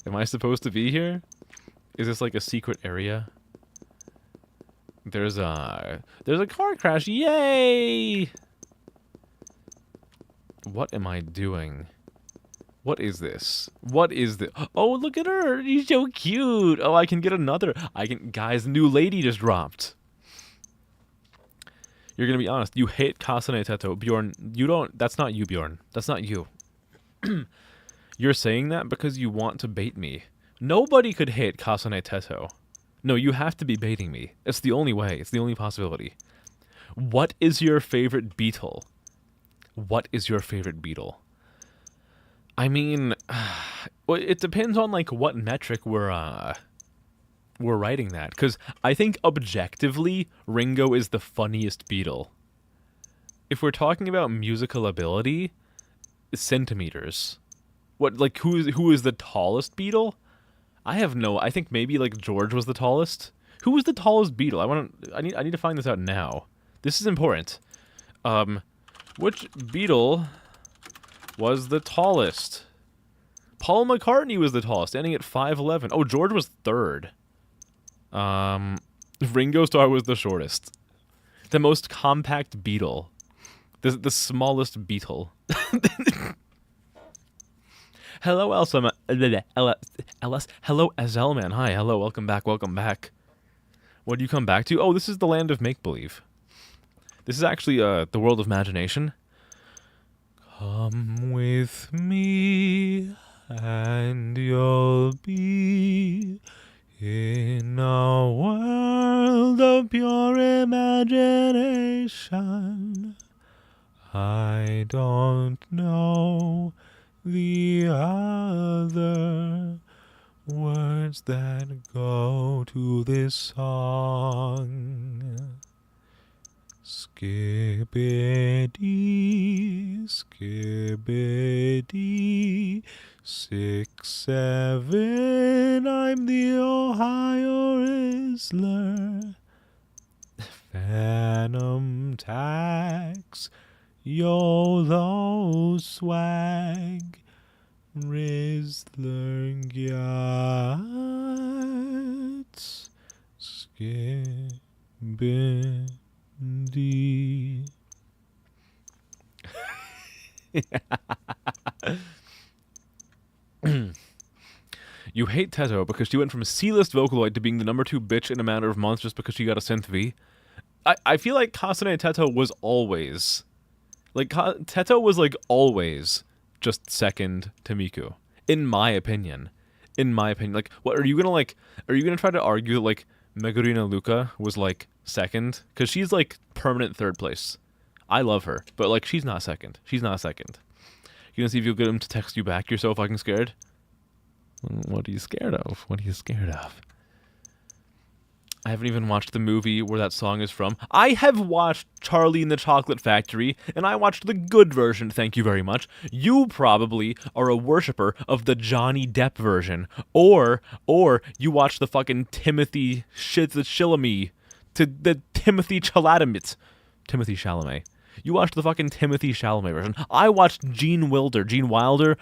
Am I supposed to be here? Is this like a secret area? There's a car crash. Yay! What am I doing? What is this? What is this? Oh, look at her. She's so cute. Oh, I can get another. Guys, the new lady just dropped. You're going to be honest. You hate Kasane Teto. Bjorn, you don't. That's not you, Bjorn. That's not you. You're saying that because you want to bait me. Nobody could hate Kasane Teto. No, you have to be baiting me. It's the only way. It's the only possibility. What is your favorite Beatle? What is your favorite Beatle? I mean, well, it depends on like what metric we're we're writing that, because I think objectively Ringo is the funniest Beatle. If we're talking about musical ability, centimeters. What, like, who is the tallest Beatle? I think maybe like George was the tallest. Who was the tallest Beatle? I need to find this out now. This is important. Which Beatle was the tallest? Paul McCartney was the tallest, standing at 5'11". Oh, George was third. Ringo Starr was the shortest. The most compact Beatle. The smallest Beatle. Hello, Elsa. LS. Hello, Azelman. Hi. Hello. Welcome back. Welcome back. What do you come back to? Oh, this is the land of make-believe. This is actually the world of imagination. Come with me, and you'll be in a world of pure imagination. I don't know the other words that go to this song. Skibbity, skibbity, 6, 7, I'm the Ohio Rizzler. Phantom tax, YOLO swag, Rizzler gets skibbity. You hate Teto because she went from a C-list Vocaloid to being the number 2 bitch in a matter of months just because she got a synth V. I feel like Kasane Teto was always... Like, Teto was, like, always just second to Miku. In my opinion. Like, what, are you gonna try to argue that, like, Megurina Luca was, like, second? Because she's, like, permanent third place. I love her, but, like, she's not second. You gonna see if you'll get him to text you back? You're so fucking scared? What are you scared of? I haven't even watched the movie where that song is from. I have watched Charlie and the Chocolate Factory, and I watched the good version, thank you very much. You probably are a worshiper of the Johnny Depp version. Or you watch the fucking Timothy Chalamet. Timothy Chalamet. You watched the fucking Timothy Chalamet version. I watched Gene Wilder,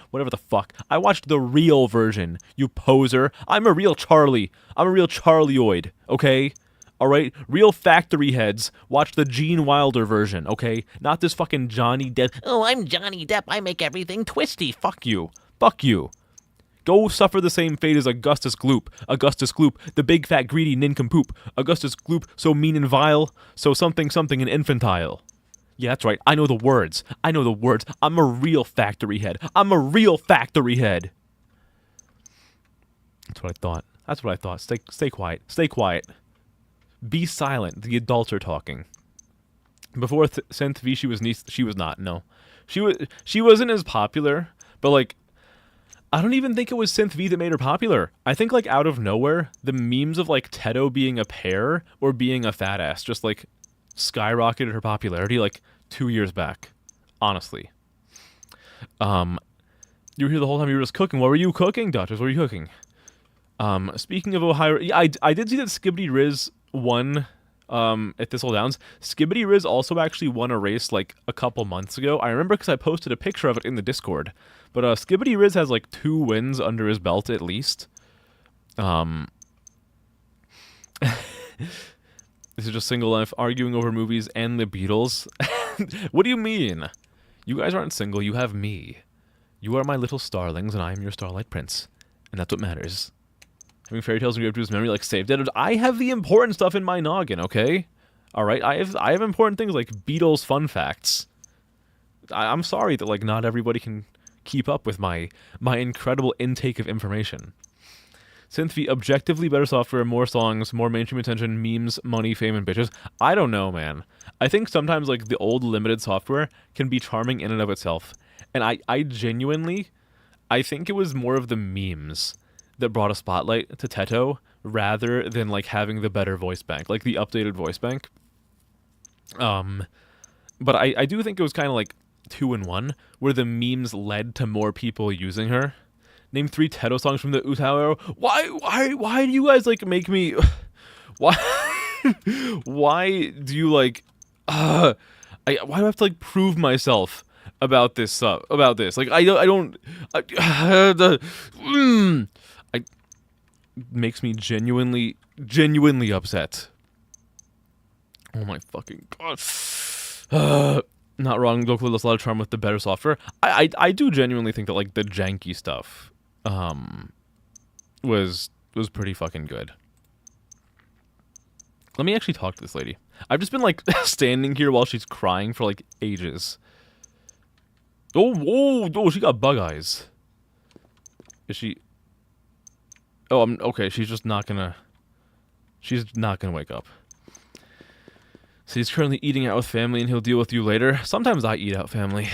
whatever the fuck. I watched the real version, you poser. I'm a real Charlie. I'm a real Charlieoid, okay? Alright? Real factory heads watch the Gene Wilder version, okay? Not this fucking Johnny Depp. Oh, I'm Johnny Depp. I make everything twisty. Fuck you. Go suffer the same fate as Augustus Gloop. The big fat greedy nincompoop. Augustus Gloop, so mean and vile, so something and infantile. Yeah, that's right. I know the words. I'm a real factory head. That's what I thought. Stay quiet. Be silent. The adults are talking. Before Synth V, she was not. No, she wasn't as popular. But like, I don't even think it was Synth V that made her popular. I think like out of nowhere, the memes of like Teto being a pear or being a fat ass just like skyrocketed her popularity like 2 years back. Honestly. You were here the whole time you were just cooking. What were you cooking, Duchess? What were you cooking? Speaking of Ohio, I did see that Skibbity Riz won at Thistle Downs. Skibbity Riz also actually won a race like a couple months ago. I remember because I posted a picture of it in the Discord. But Skibbity Riz has like 2 wins under his belt at least. This is just single life, arguing over movies and the Beatles. What do you mean? You guys aren't single, you have me. You are my little starlings, and I am your Starlight Prince. And that's what matters. Having fairy tales engraved to his memory like saved dead. I have the important stuff in my noggin, okay? Alright, I have important things like Beatles fun facts. I'm sorry that like not everybody can keep up with my incredible intake of information. Synth V, objectively better software, more songs, more mainstream attention, memes, money, fame, and bitches. I don't know, man. I think sometimes, like, the old limited software can be charming in and of itself. And I genuinely, I think it was more of the memes that brought a spotlight to Teto rather than like having the better voice bank, like the updated voice bank. But I do think it was kind of like 2-in-1, where the memes led to more people using her. Name 3 Teto songs from the vtuber. Why do you guys like make me? Why? Why do you like? Why do I have to like prove myself about this? About this? Like I don't. I makes me genuinely upset. Oh my fucking god. Not wrong. Locally, there's a lot of charm with the better software. I do genuinely think that like the janky stuff, was pretty fucking good. Let me actually talk to this lady. I've just been like standing here while she's crying for like ages. Oh, whoa, oh, she got bug eyes. Is she? Oh, okay. She's just not gonna. She's not gonna wake up. So he's currently eating out with family and he'll deal with you later. Sometimes I eat out family.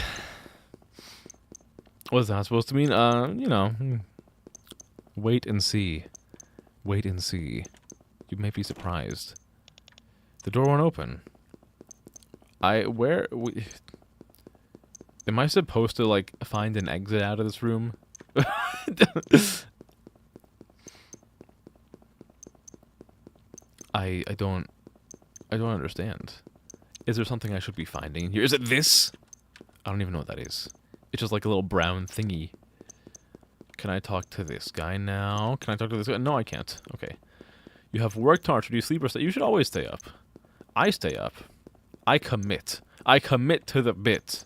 What is that supposed to mean? You know. Wait and see. Wait and see. You may be surprised. The door won't open. Am I supposed to, like, find an exit out of this room? I don't understand. Is there something I should be finding in here? Is it this? I don't even know what that is. It's just like a little brown thingy. Can I talk to this guy now? Can I talk to this guy? No, I can't. Okay. You have worked hard. Should you sleep or stay? You should always stay up. I stay up. I commit. I commit to the bit.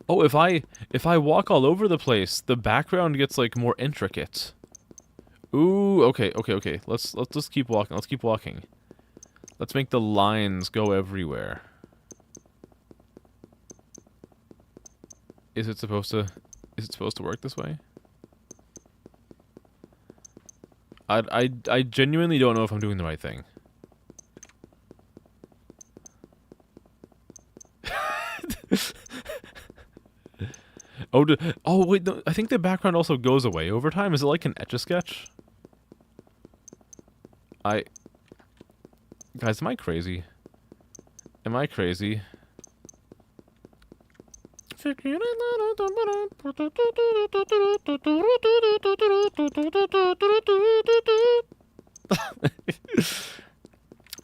Oh, if I walk all over the place, the background gets like more intricate. Ooh, okay. Let's just keep walking. Let's keep walking. Let's make the lines go everywhere. Is it supposed to work this way? I genuinely don't know if I'm doing the right thing. Oh wait, no, I think the background also goes away over time. Is it like an Etch-a-Sketch? Guys, am I crazy? Am I crazy?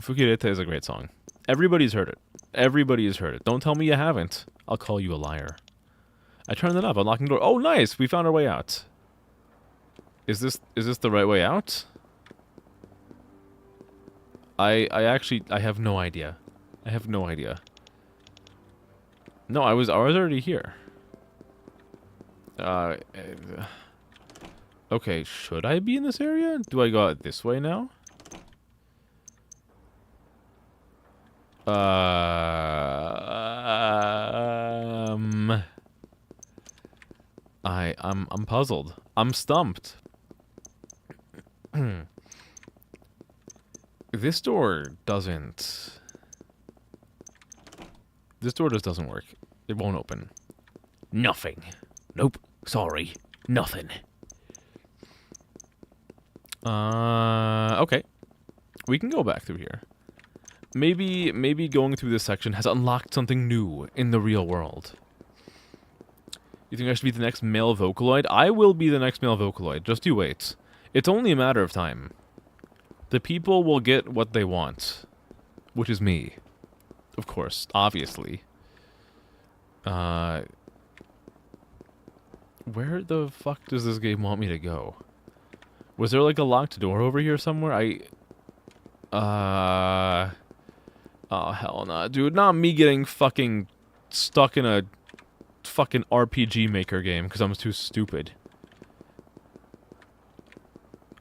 Fukirete is a great song. Everybody's heard it. Everybody has heard it. Don't tell me you haven't. I'll call you a liar. I turned it up, unlocking the door. Oh, nice! We found our way out. Is this the right way out? I have no idea. I have no idea. No, I was already here. Okay, should I be in this area? Do I go out this way now? I'm puzzled. I'm stumped. This door doesn't... This door just doesn't work. It won't open. Nothing. Nope. Sorry. Nothing. Okay. We can go back through here. Maybe going through this section has unlocked something new in the real world. You think I should be the next male Vocaloid? I will be the next male Vocaloid. Just you wait. It's only a matter of time. The people will get what they want. Which is me. Of course. Obviously. Where the fuck does this game want me to go? Was there like a locked door over here somewhere? Oh, hell no. Dude, not me getting fucking stuck in a fucking RPG Maker game because I'm too stupid.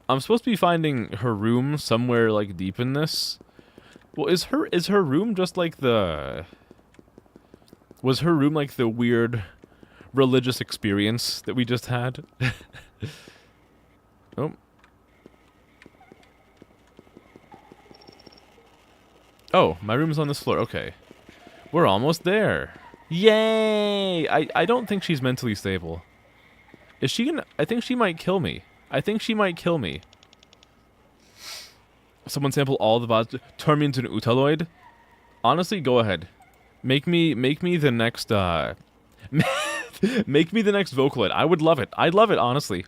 I'm supposed to be finding her room somewhere like deep in this. Well, is her room just like the... Was her room like the weird religious experience that we just had? Oh. Oh, my room's on this floor. Okay. We're almost there. Yay! I don't think she's mentally stable. Is she gonna... I think she might kill me. I think she might kill me. Someone sample all the VODs. Turn me into an Utaloid. Honestly, go ahead. Make me the next, make me the next Vocaloid. I would love it. I'd love it, honestly.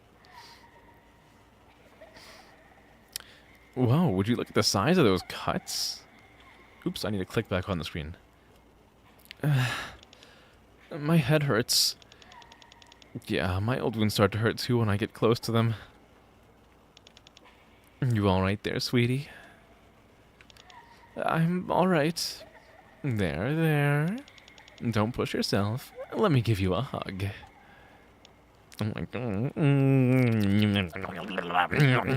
Whoa, would you look at the size of those cuts? Oops, I need to click back on the screen. My head hurts. Yeah, my old wounds start to hurt too when I get close to them. You alright there, sweetie? I'm alright. There. Don't push yourself. Let me give you a hug. I'm like,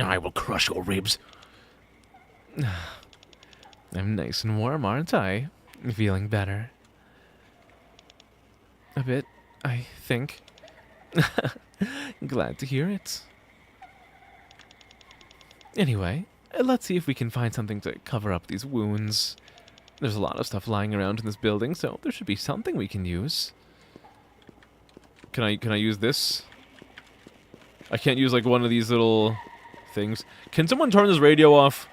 I will crush your ribs. I'm nice and warm, aren't I? Feeling better. A bit, I think. Glad to hear it. Anyway, let's see if we can find something to cover up these wounds. There's a lot of stuff lying around in this building, so there should be something we can use. Can I use this? I can't use like one of these little things. Can someone turn this radio off?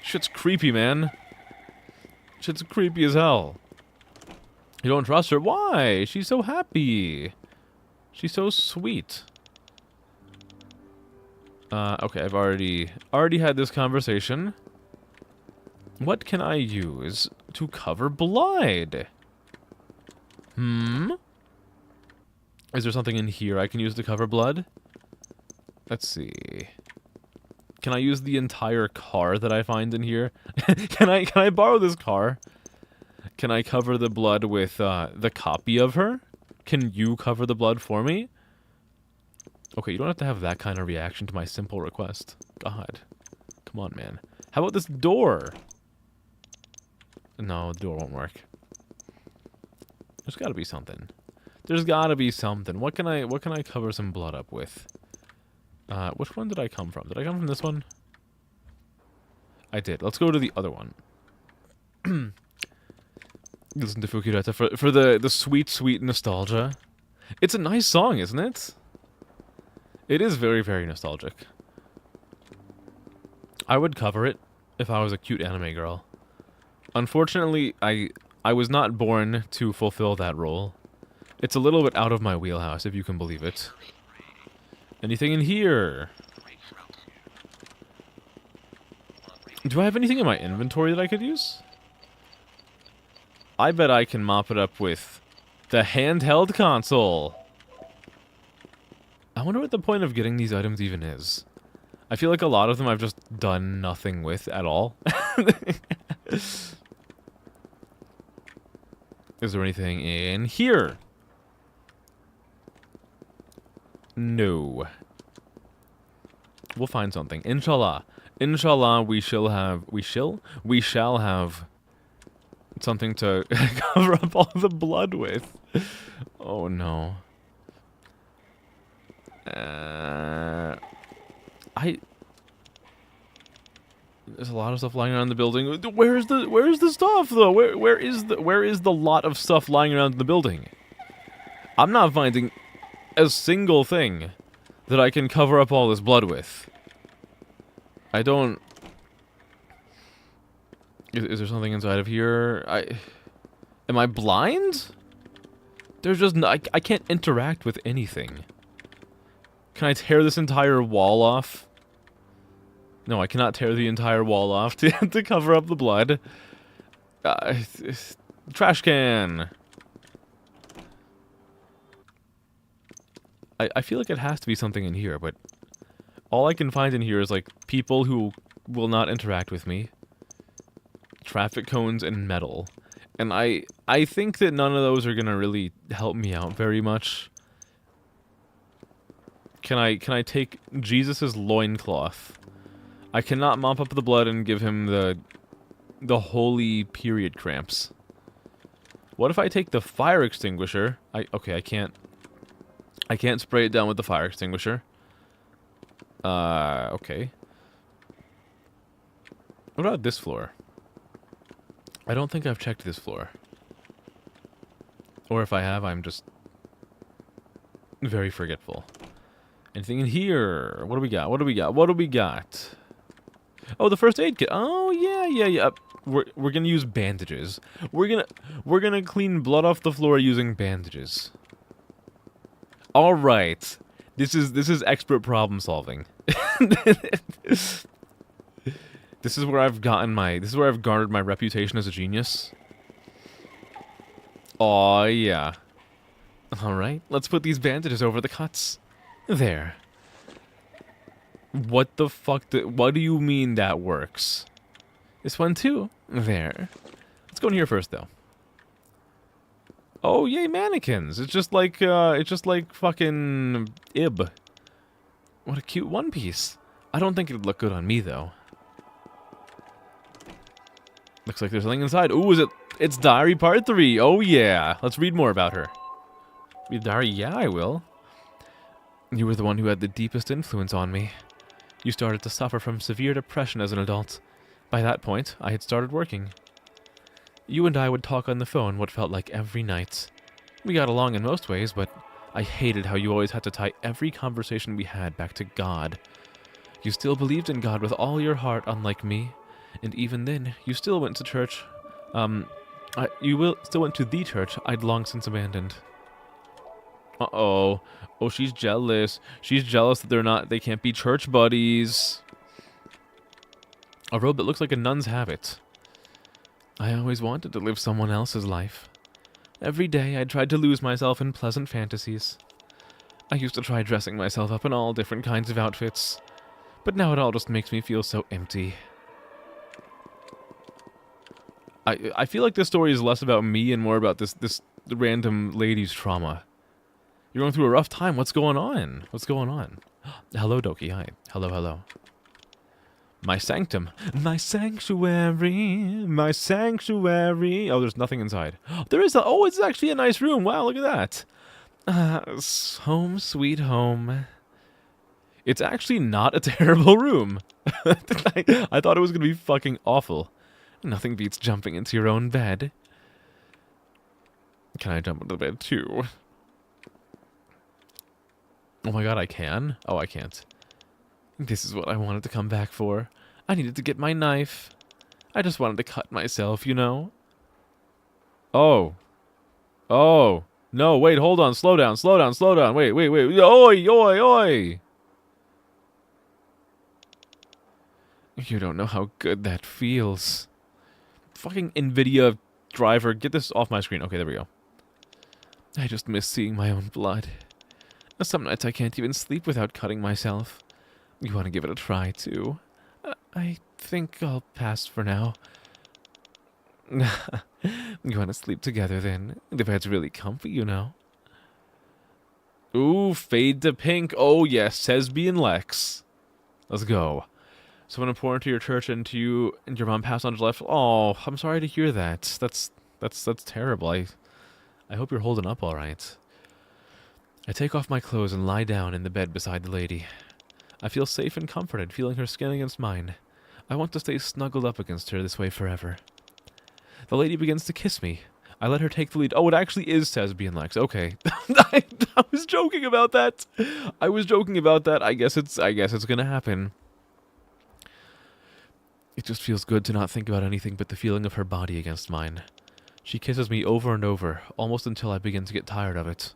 Shit's creepy, man. Shit's creepy as hell. You don't trust her? Why? She's so happy. She's so sweet. Okay, I've already had this conversation. What can I use to cover blood? Is there something in here I can use to cover blood? Let's see. Can I use the entire car that I find in here? Can I borrow this car? Can I cover the blood with the copy of her? Can you cover the blood for me? Okay, you don't have to have that kind of reaction to my simple request. God. Come on, man. How about this door? No, the door won't work. There's gotta be something. There's gotta be something. What can I cover some blood up with? Which one did I come from? Did I come from this one? I did. Let's go to the other one. Listen to Fukireta for the sweet, sweet nostalgia. It's a nice song, isn't it? It is very, very nostalgic. I would cover it if I was a cute anime girl. Unfortunately, I was not born to fulfill that role. It's a little bit out of my wheelhouse, if you can believe it. Anything in here? Do I have anything in my inventory that I could use? I bet I can mop it up with the handheld console. I wonder what the point of getting these items even is. I feel like a lot of them I've just done nothing with at all. Is there anything in here? No. We'll find something. Inshallah. Inshallah, we shall have something to cover up all the blood with. Oh no. There's a lot of stuff lying around the building. Where's the stuff though? Where is the lot of stuff lying around in the building? I'm not finding a single thing that I can cover up all this blood with. I don't... Is there something inside of here? Am I blind? There's just I can't interact with anything. Can I tear this entire wall off? No, I cannot tear the entire wall off to cover up the blood. Trash can. I feel like it has to be something in here, but all I can find in here is like people who will not interact with me, traffic cones, and metal. And I think that none of those are gonna really help me out very much. Can I take Jesus's loincloth? I cannot mop up the blood and give him the holy period cramps. What if I take the fire extinguisher? Okay, I can't spray it down with the fire extinguisher. Okay. What about this floor? I don't think I've checked this floor. Or if I have, I'm just very forgetful. Anything in here? What do we got? What do we got? What do we got? Oh, the first aid kit. Oh, yeah, yeah, yeah. We're gonna use bandages. We're gonna clean blood off the floor using bandages. All right. This is expert problem solving. This is where I've garnered my reputation as a genius. Oh yeah. All right. Let's put these bandages over the cuts. There. What the fuck? What do you mean that works? This one too. There. Let's go in here first, though. Oh yay, mannequins! It's just like fucking Ib. What a cute one piece. I don't think it'd look good on me though. Looks like there's something inside. Ooh, is it? It's Diary Part 3. Oh yeah. Let's read more about her. Read diary? Yeah, I will. You were the one who had the deepest influence on me. You started to suffer from severe depression as an adult. By that point, I had started working. You and I would talk on the phone what felt like every night. We got along in most ways, but I hated how you always had to tie every conversation we had back to God. You still believed in God with all your heart, unlike me. And even then, you still went to church. Still went to the church I'd long since abandoned. Uh-oh. Oh, she's jealous. She's jealous that they can't be church buddies. A robe that looks like a nun's habit. I always wanted to live someone else's life. Every day I tried to lose myself in pleasant fantasies. I used to try dressing myself up in all different kinds of outfits. But now it all just makes me feel so empty. I feel like this story is less about me and more about this random lady's trauma. You're going through a rough time. What's going on? What's going on? Hello, Doki. Hi. Hello, hello. My sanctum. My sanctuary. My sanctuary. Oh, there's nothing inside. There is oh, it's actually a nice room. Wow, look at that. Home sweet home. It's actually not a terrible room. I thought it was going to be fucking awful. Nothing beats jumping into your own bed. Can I jump into the bed too? Oh my god, I can? Oh, I can't. This is what I wanted to come back for. I needed to get my knife. I just wanted to cut myself, you know? Oh. Oh. No, wait, hold on. Slow down, slow down, slow down. Wait, wait, wait. Oi, oi, oi. You don't know how good that feels. Fucking NVIDIA driver. Get this off my screen. Okay, there we go. I just miss seeing my own blood. Some nights I can't even sleep without cutting myself. You want to give it a try, too? I think I'll pass for now. You want to sleep together, then? The bed's really comfy, you know. Ooh, fade to pink. Oh, yes, says B and Lex. Let's go. Someone important to your church and your mom passed on to life. Oh, I'm sorry to hear that. That's terrible. I hope you're holding up all right. I take off my clothes and lie down in the bed beside the lady. I feel safe and comforted, feeling her skin against mine. I want to stay snuggled up against her this way forever. The lady begins to kiss me. I let her take the lead. Oh, it actually is Sesby and Lex. Okay. I was joking about that. I was joking about that. I guess it's gonna happen. It just feels good to not think about anything but the feeling of her body against mine. She kisses me over and over, almost until I begin to get tired of it.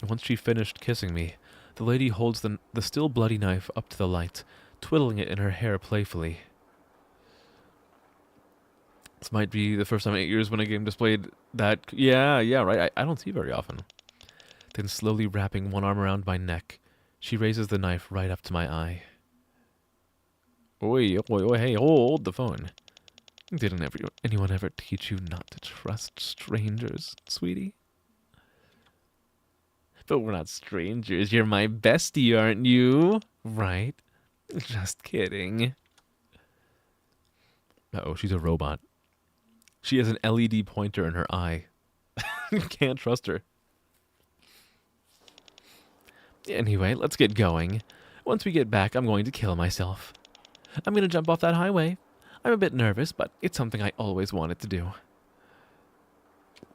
Once she finished kissing me, the lady holds the still bloody knife up to the light, twiddling it in her hair playfully. This might be the first time in 8 years when a game displayed that. Yeah, right. I don't see very often. Then slowly wrapping one arm around my neck, she raises the knife right up to my eye. Oi, hey, hold the phone. Didn't anyone ever teach you not to trust strangers, sweetie? But we're not strangers. You're my bestie, aren't you? Right? Just kidding. Uh-oh, she's a robot. She has an LED pointer in her eye. Can't trust her. Anyway, let's get going. Once we get back, I'm going to kill myself. I'm going to jump off that highway. I'm a bit nervous, but it's something I always wanted to do.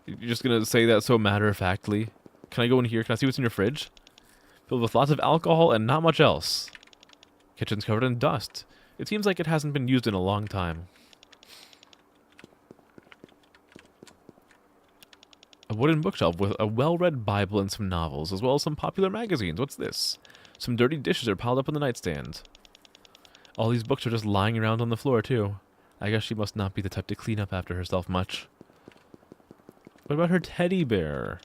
You're just going to say that so matter-of-factly? Can I go in here? Can I see what's in your fridge? Filled with lots of alcohol and not much else. Kitchen's covered in dust. It seems like it hasn't been used in a long time. A wooden bookshelf with a well-read Bible and some novels, as well as some popular magazines. What's this? Some dirty dishes are piled up on the nightstand. All these books are just lying around on the floor, too. I guess she must not be the type to clean up after herself much. What about her teddy bear?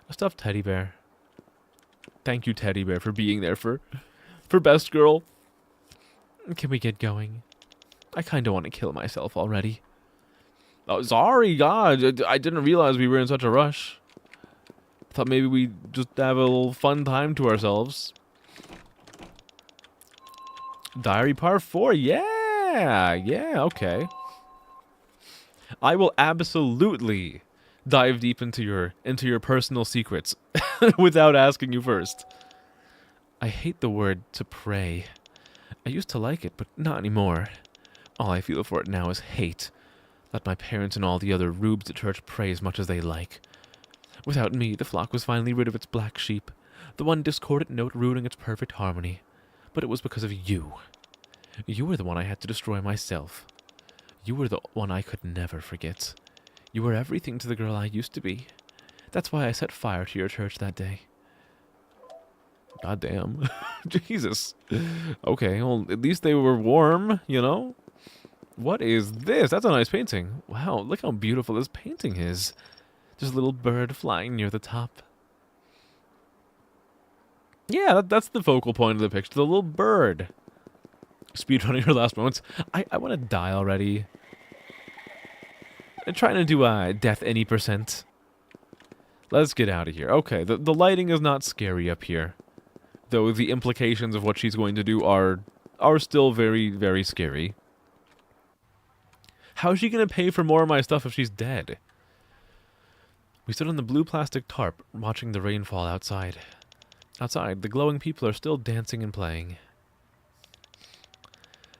A stuffed teddy bear. Thank you, teddy bear, for being there for best girl. Can we get going? I kind of want to kill myself already. Oh, sorry, God. I didn't realize we were in such a rush. Thought maybe we'd just have a little fun time to ourselves. Diary part 4. Yeah, okay. I will absolutely dive deep into your personal secrets without asking you first. I hate the word to pray. I used to like it, but not anymore. All I feel for it now is hate. Let my parents and all the other rubes at church pray as much as they like. Without me, the flock was finally rid of its black sheep, the one discordant note ruining its perfect harmony. But it was because of you. You were the one I had to destroy myself. You were the one I could never forget. You were everything to the girl I used to be. That's why I set fire to your church that day. God damn. Jesus. Okay, well, at least they were warm, you know? What is this? That's a nice painting. Wow, look how beautiful this painting is. There's a little bird flying near the top. Yeah, that's the focal point of the picture. The little bird. Speedrunning her last moments. I want to die already. I'm trying to do death any %. Let's get out of here. Okay, the lighting is not scary up here. Though the implications of what she's going to do are still very, very scary. How is she going to pay for more of my stuff if she's dead? We stood on the blue plastic tarp, watching the rain fall outside. Outside, the glowing people are still dancing and playing.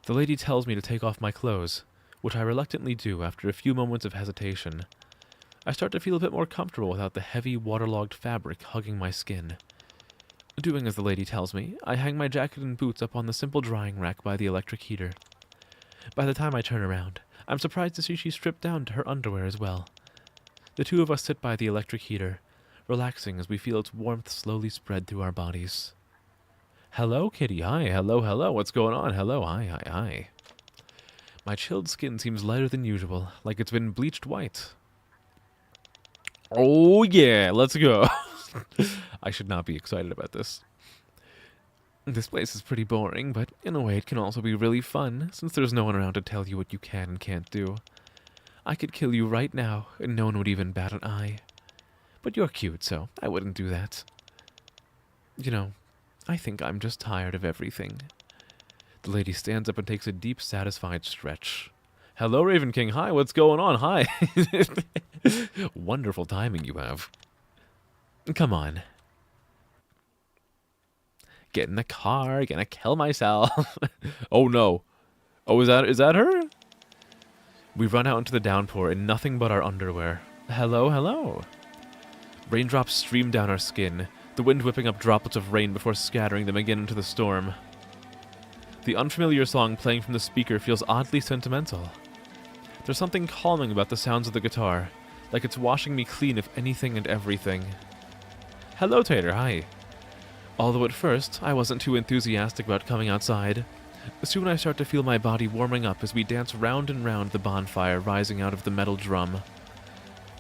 The lady tells me to take off my clothes, which I reluctantly do after a few moments of hesitation. I start to feel a bit more comfortable without the heavy, waterlogged fabric hugging my skin. Doing as the lady tells me, I hang my jacket and boots up on the simple drying rack by the electric heater. By the time I turn around, I'm surprised to see she's stripped down to her underwear as well. The two of us sit by the electric heater, relaxing as we feel its warmth slowly spread through our bodies. Hello, kitty. Hi. Hello. What's going on? Hello. Hi. My chilled skin seems lighter than usual, like it's been bleached white. Oh, yeah. Let's go. I should not be excited about this. This place is pretty boring, but in a way it can also be really fun, since there's no one around to tell you what you can and can't do. I could kill you right now, and no one would even bat an eye. But you're cute, so I wouldn't do that. You know, I think I'm just tired of everything. The lady stands up and takes a deep, satisfied stretch. Hello, Raven King. Hi, what's going on? Hi. Wonderful timing you have. Come on. Get in the car, gonna kill myself. Oh no. Oh, is that her? We run out into the downpour in nothing but our underwear. Hello. Raindrops stream down our skin, the wind whipping up droplets of rain before scattering them again into the storm. The unfamiliar song playing from the speaker feels oddly sentimental. There's something calming about the sounds of the guitar, like it's washing me clean of anything and everything. Hello, Tater, hi. Although at first, I wasn't too enthusiastic about coming outside. Soon I start to feel my body warming up as we dance round and round the bonfire rising out of the metal drum.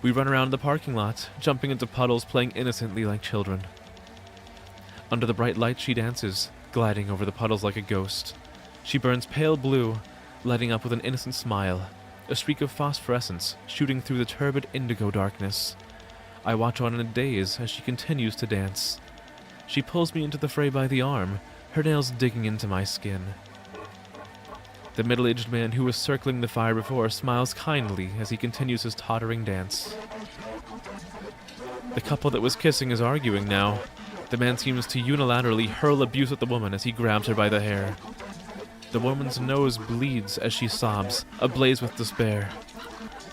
We run around the parking lot, jumping into puddles, playing innocently like children. Under the bright light she dances, gliding over the puddles like a ghost. She burns pale blue, lighting up with an innocent smile, a streak of phosphorescence shooting through the turbid indigo darkness. I watch on in a daze as she continues to dance. She pulls me into the fray by the arm, her nails digging into my skin. The middle-aged man who was circling the fire before smiles kindly as he continues his tottering dance. The couple that was kissing is arguing now. The man seems to unilaterally hurl abuse at the woman as he grabs her by the hair. The woman's nose bleeds as she sobs, ablaze with despair.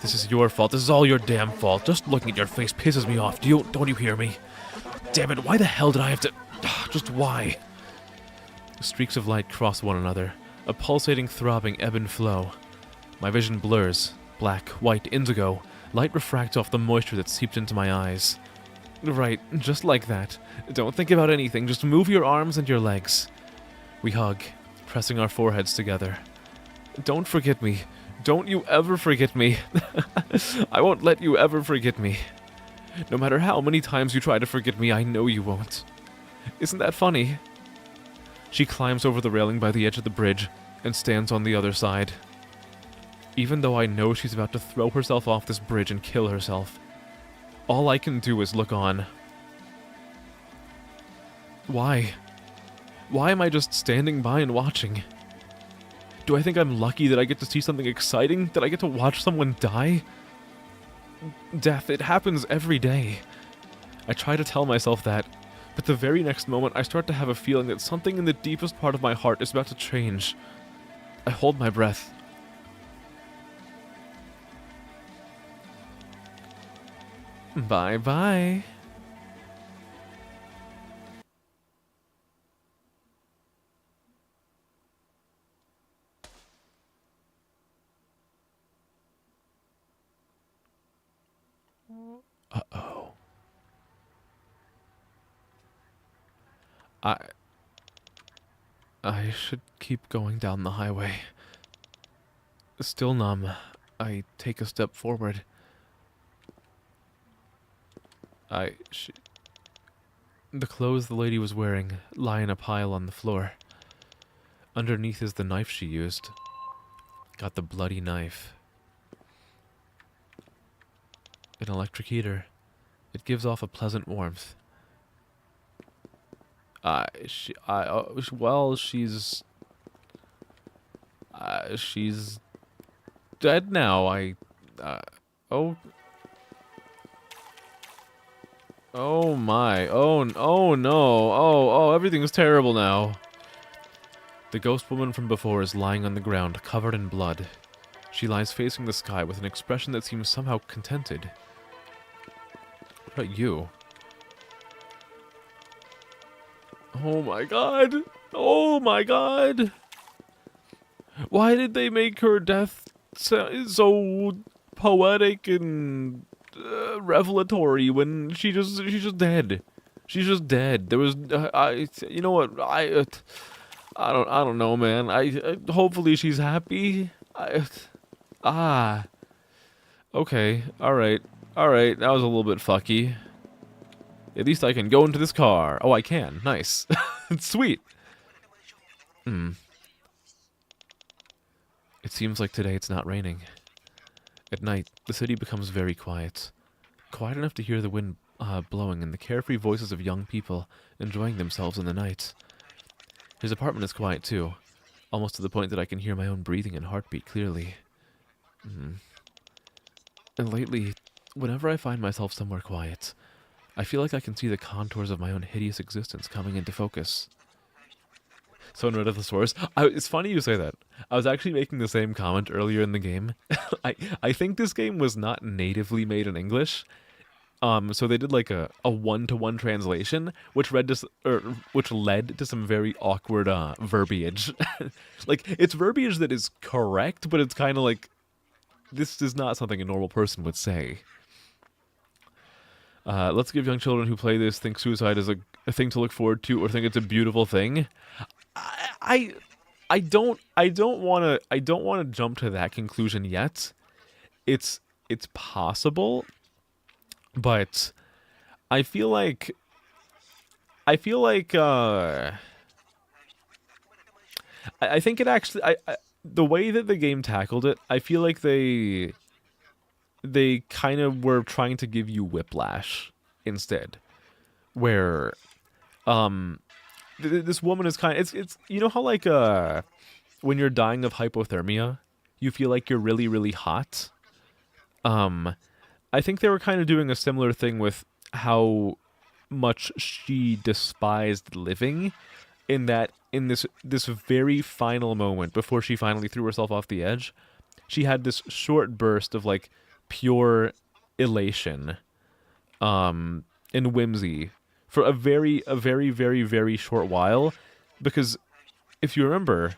This is your fault. This is all your damn fault. Just looking at your face pisses me off. Don't you hear me? Damn it, why the hell did I have to... Just why? Streaks of light cross one another, a pulsating, throbbing ebb and flow. My vision blurs. Black, white, indigo. Light refracts off the moisture that seeped into my eyes. Right, just like that. Don't think about anything, just move your arms and your legs. We hug, pressing our foreheads together. Don't forget me. Don't you ever forget me. I won't let you ever forget me. No matter how many times you try to forget me, I know you won't. Isn't that funny? She climbs over the railing by the edge of the bridge and stands on the other side. Even though I know she's about to throw herself off this bridge and kill herself, all I can do is look on. Why? Why am I just standing by and watching? Do I think I'm lucky that I get to see something exciting? That I get to watch someone die? Death, it happens every day. I try to tell myself that, but the very next moment I start to have a feeling that something in the deepest part of my heart is about to change. I hold my breath. Bye-bye. Uh-oh. I should keep going down the highway. Still numb, I take a step forward. The clothes the lady was wearing lie in a pile on the floor. Underneath is the knife she used. Got the bloody knife. An electric heater. It gives off a pleasant warmth. She's dead now. Oh my. Oh no. Oh, everything's terrible now. The ghost woman from before is lying on the ground, covered in blood. She lies facing the sky with an expression that seems somehow contented. What about you? Oh my god. Oh my god. Why did they make her death so poetic and revelatory when she's just dead? She's just dead. There was you know what? I don't know, man. Hopefully she's happy. Okay. All right. That was a little bit fucky. At least I can go into this car. Oh, I can. Nice. Sweet. It seems like today it's not raining. At night, the city becomes very quiet. Quiet enough to hear the wind blowing and the carefree voices of young people enjoying themselves in the night. His apartment is quiet too, almost to the point that I can hear my own breathing and heartbeat clearly. And lately, whenever I find myself somewhere quiet, I feel like I can see the contours of my own hideous existence coming into focus. Someone read of the source. It's funny you say that. I was actually making the same comment earlier in the game. I think this game was not natively made in English. So they did like a one-to-one translation, which led to some very awkward verbiage. Like, it's verbiage that is correct, but it's kind of like, this is not something a normal person would say. Let's give young children who play this think suicide is a thing to look forward to or think it's a beautiful thing. I don't want to jump to that conclusion yet. It's possible, but I feel like I think it actually the way that the game tackled it, I feel like they kind of were trying to give you whiplash instead, where this woman is kind of, it's you know how like when you're dying of hypothermia, you feel like you're really, really hot. I think they were kind of doing a similar thing with how much she despised living, in that in this very final moment before she finally threw herself off the edge, she had this short burst of like pure elation and whimsy for a very, very, very short while, because if you remember,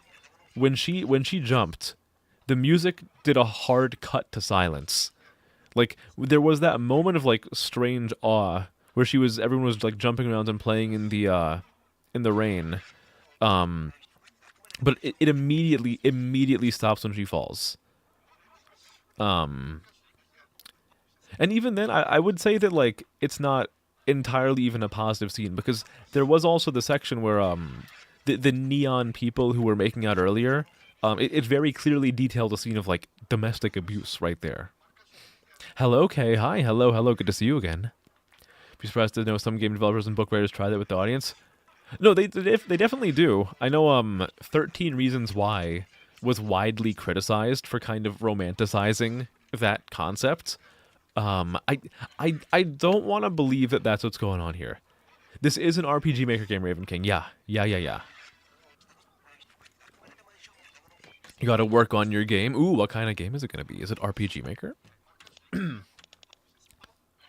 when she jumped, the music did a hard cut to silence. Like there was that moment of like strange awe where everyone was like jumping around and playing in the rain. But it immediately stops when she falls. And even then, I would say that like it's not entirely even a positive scene, because there was also the section where the neon people who were making out earlier, it very clearly detailed a scene of like domestic abuse right there. Hello, Kay. Hi. Hello. Good to see you again. Be surprised to know some game developers and book writers try that with the audience. No, they definitely do. I know 13 Reasons Why was widely criticized for kind of romanticizing that concept. I don't want to believe that that's what's going on here. This is an RPG Maker game, Raven King. Yeah. You gotta work on your game. Ooh, what kind of game is it gonna be? Is it RPG Maker?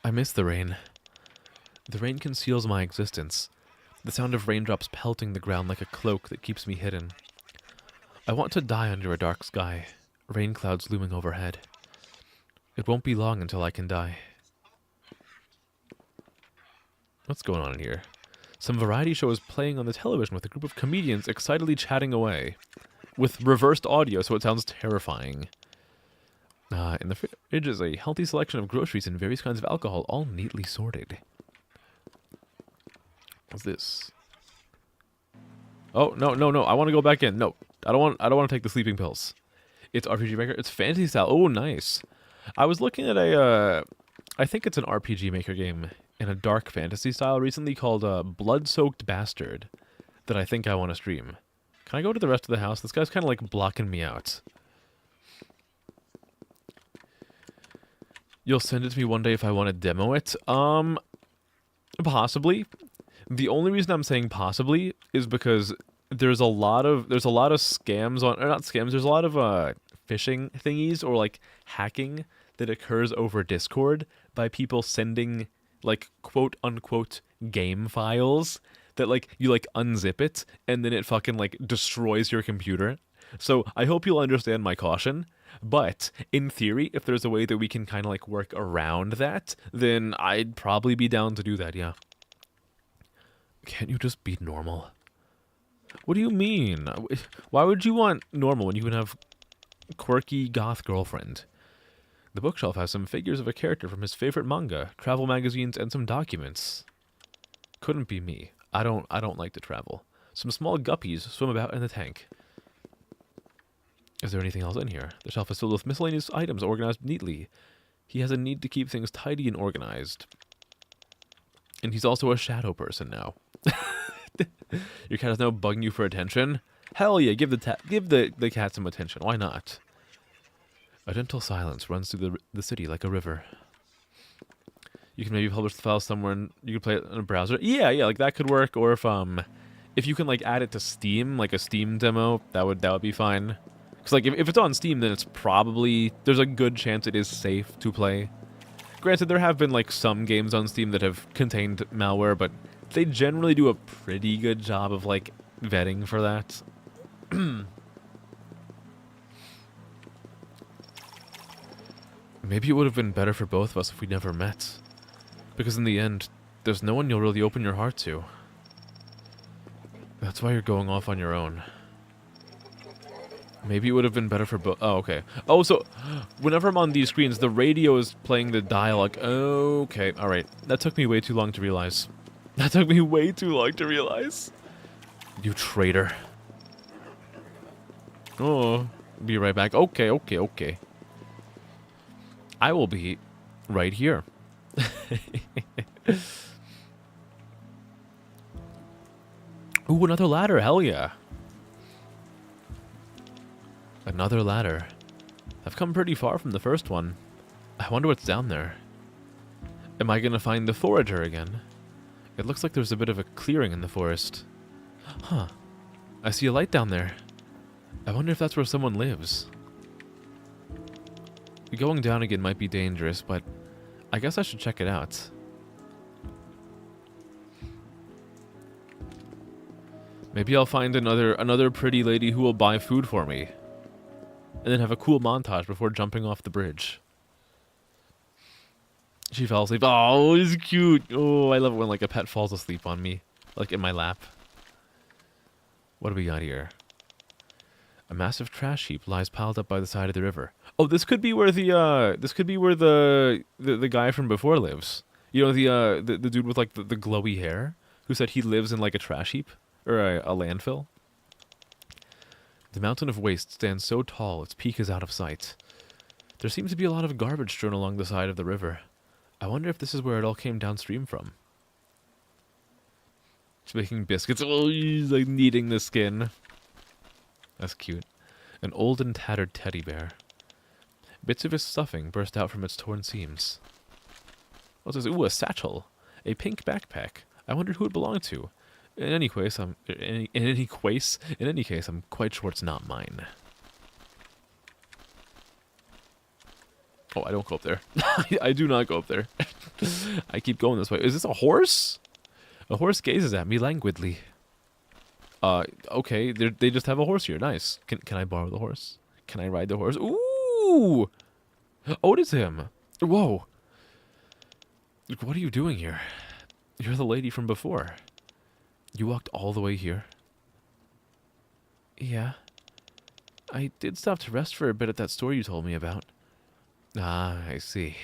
I miss the rain. The rain conceals my existence. The sound of raindrops pelting the ground like a cloak that keeps me hidden. I want to die under a dark sky, rain clouds looming overhead. It won't be long until I can die. What's going on in here? Some variety show is playing on the television with a group of comedians excitedly chatting away. With reversed audio, so it sounds terrifying. In the fridge is a healthy selection of groceries and various kinds of alcohol, all neatly sorted. What's this? Oh, no. I want to go back in. No, I don't want to take the sleeping pills. It's RPG Maker. It's fantasy style. Oh, nice. I was looking at I think it's an RPG Maker game in a dark fantasy style recently called Blood-Soaked Bastard that I think I want to stream. Can I go to the rest of the house? This guy's kind of like blocking me out. You'll send it to me one day if I want to demo it? Possibly. The only reason I'm saying possibly is because there's a lot of scams on, or not scams, there's a lot of phishing thingies or like hacking that occurs over Discord by people sending like quote unquote game files that like you like unzip it and then it fucking like destroys your computer. So I hope you'll understand my caution. But in theory, if there's a way that we can kind of like work around that, then I'd probably be down to do that, yeah. Can't you just be normal? What do you mean? Why would you want normal when you can have quirky goth girlfriend? The bookshelf has some figures of a character from his favorite manga, travel magazines, and some documents. Couldn't be me. I don't like to travel. Some small guppies swim about in the tank. Is there anything else in here? The shelf is filled with miscellaneous items organized neatly. He has a need to keep things tidy and organized. And he's also a shadow person now. Your cat is now bugging you for attention? Hell yeah, give the cat some attention. Why not? A gentle silence runs through the city like a river. You can maybe publish the file somewhere and you can play it in a browser. Yeah, like that could work. Or if you can like add it to Steam, like a Steam demo, that would be fine. Because like if it's on Steam, then it's probably, there's a good chance it is safe to play. Granted, there have been like some games on Steam that have contained malware, but they generally do a pretty good job of like vetting for that. Maybe it would have been better for both of us if we never met. Because in the end, there's no one you'll really open your heart to. That's why you're going off on your own. Maybe it would have been better for both. Oh, okay. Oh, so whenever I'm on these screens, the radio is playing the dialogue. Okay, alright. That took me way too long to realize. That took me way too long to realize. You traitor. Oh, be right back. Okay. I will be right here. Ooh, another ladder. Hell yeah. Another ladder. I've come pretty far from the first one. I wonder what's down there. Am I gonna find the forager again? It looks like there's a bit of a clearing in the forest. Huh. I see a light down there. I wonder if that's where someone lives. Going down again might be dangerous, but I guess I should check it out. Maybe I'll find another pretty lady who will buy food for me. And then have a cool montage before jumping off the bridge. She fell asleep. Oh, it's cute. Oh, I love it when like a pet falls asleep on me. Like in my lap. What do we got here? A massive trash heap lies piled up by the side of the river. Oh, this could be where the guy from before lives. You know, the dude with like the glowy hair who said he lives in like a trash heap or a landfill. The mountain of waste stands so tall its peak is out of sight. There seems to be a lot of garbage strewn along the side of the river. I wonder if this is where it all came downstream from. She's making biscuits. Oh, he's like kneading the skin. That's cute. An old and tattered teddy bear. Bits of his stuffing burst out from its torn seams. What's this? Ooh, a satchel. A pink backpack. I wondered who it belonged to. In any case, I'm quite sure it's not mine. Oh, I don't go up there. I do not go up there. I keep going this way. Is this a horse? A horse gazes at me languidly. Okay, they just have a horse here. Nice. Can I borrow the horse? Can I ride the horse? Ooh! Oh, it is him. Whoa. Look, what are you doing here? You're the lady from before. You walked all the way here? Yeah. I did stop to rest for a bit at that store you told me about. Ah, I see.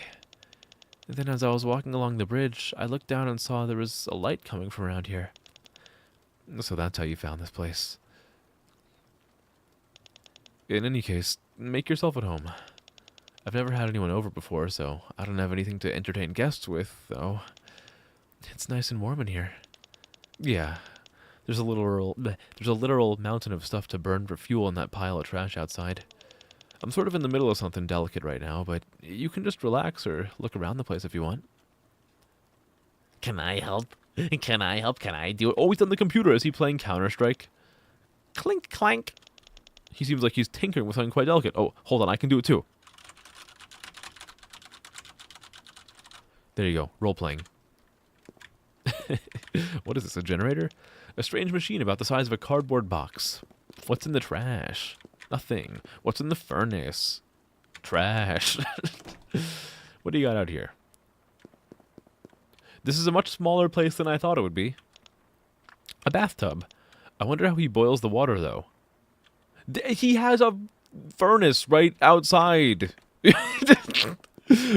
And then as I was walking along the bridge, I looked down and saw there was a light coming from around here. So that's how you found this place. In any case, make yourself at home. I've never had anyone over before, so I don't have anything to entertain guests with, though. It's nice and warm in here. Yeah, there's a literal mountain of stuff to burn for fuel in that pile of trash outside. I'm sort of in the middle of something delicate right now, but you can just relax or look around the place if you want. Can I help? Can I help? Can I do it? Oh, he's on the computer. Is he playing Counter-Strike? Clink, clank. He seems like he's tinkering with something quite delicate. Oh, hold on. I can do it too. There you go. Role-playing. What is this, a generator? A strange machine about the size of a cardboard box. What's in the trash? Nothing. What's in the furnace? Trash. What do you got out here? This is a much smaller place than I thought it would be. A bathtub. I wonder how he boils the water, though. He has a furnace right outside.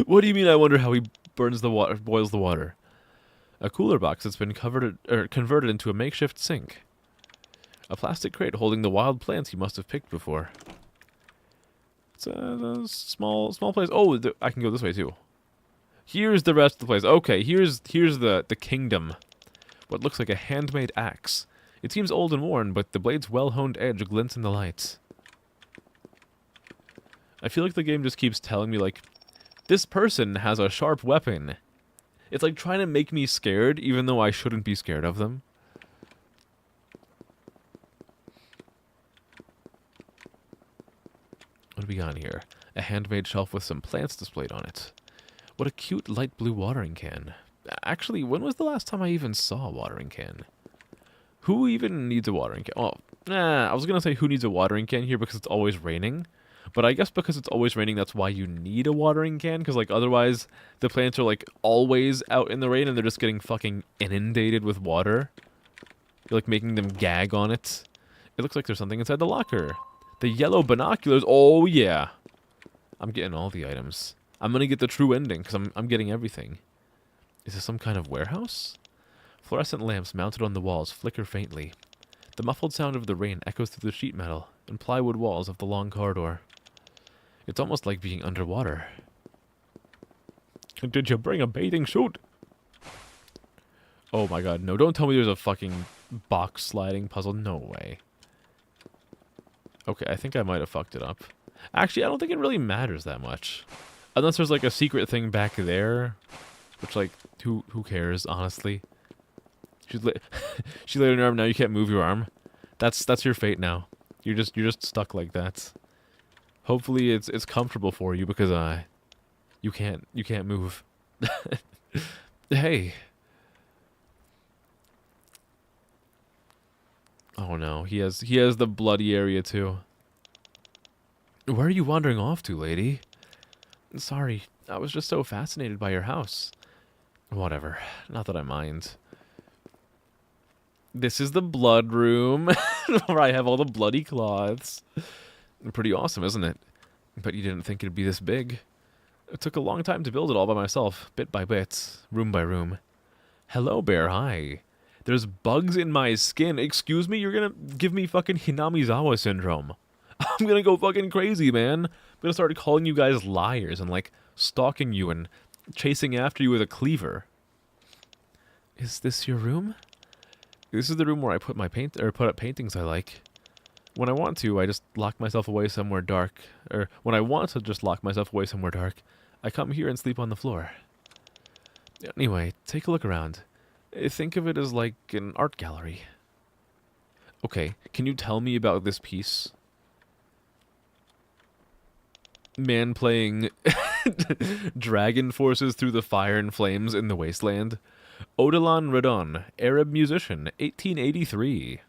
What do you mean, I wonder how he boils the water? A cooler box that's been converted into a makeshift sink. A plastic crate holding the wild plants he must have picked before. It's a small place. Oh, I can go this way too. Here's the rest of the place. Okay, here's the kingdom. What looks like a handmade axe. It seems old and worn, but the blade's well-honed edge glints in the light. I feel like the game just keeps telling me, like, this person has a sharp weapon. It's like trying to make me scared, even though I shouldn't be scared of them. What do we got here? A handmade shelf with some plants displayed on it. What a cute light blue watering can. Actually, when was the last time I even saw a watering can? Who even needs a watering can? Oh, I was going to say who needs a watering can here because it's always raining. But I guess because it's always raining, that's why you need a watering can. Because, like, otherwise, the plants are, like, always out in the rain and they're just getting fucking inundated with water. You're, like, making them gag on it. It looks like there's something inside the locker. The yellow binoculars. Oh, yeah. I'm getting all the items. I'm going to get the true ending because I'm getting everything. Is this some kind of warehouse? Fluorescent lamps mounted on the walls flicker faintly. The muffled sound of the rain echoes through the sheet metal and plywood walls of the long corridor. It's almost like being underwater. Did you bring a bathing suit? Oh my god, no. Don't tell me there's a fucking box sliding puzzle. No way. Okay, I think I might have fucked it up. Actually, I don't think it really matters that much. Unless there's like a secret thing back there. Which, like, who cares, honestly? She laid on your arm, now you can't move your arm. That's your fate now. You're just stuck like that. Hopefully it's comfortable for you because you can't move. Hey. Oh no, he has the bloody area too. Where are you wandering off to, lady? Sorry, I was just so fascinated by your house. Whatever, not that I mind. This is the blood room, where I have all the bloody cloths. Pretty awesome, isn't it? But you didn't think it'd be this big. It took a long time to build it all by myself, bit by bit, room by room. Hello, bear, hi. There's bugs in my skin. Excuse me, you're gonna give me fucking Hinamizawa syndrome. I'm gonna go fucking crazy, man. I'm gonna start calling you guys liars and, like, stalking you and chasing after you with a cleaver. Is this your room? This is the room where I put put up paintings I like. When I want to, I just lock myself away somewhere dark. Or when I want to just lock myself away somewhere dark, I come here and sleep on the floor. Anyway, take a look around. Think of it as like an art gallery. Okay, can you tell me about this piece? Man playing dragon forces through the fire and flames in the wasteland. Odilon Redon, Arab musician, 1883.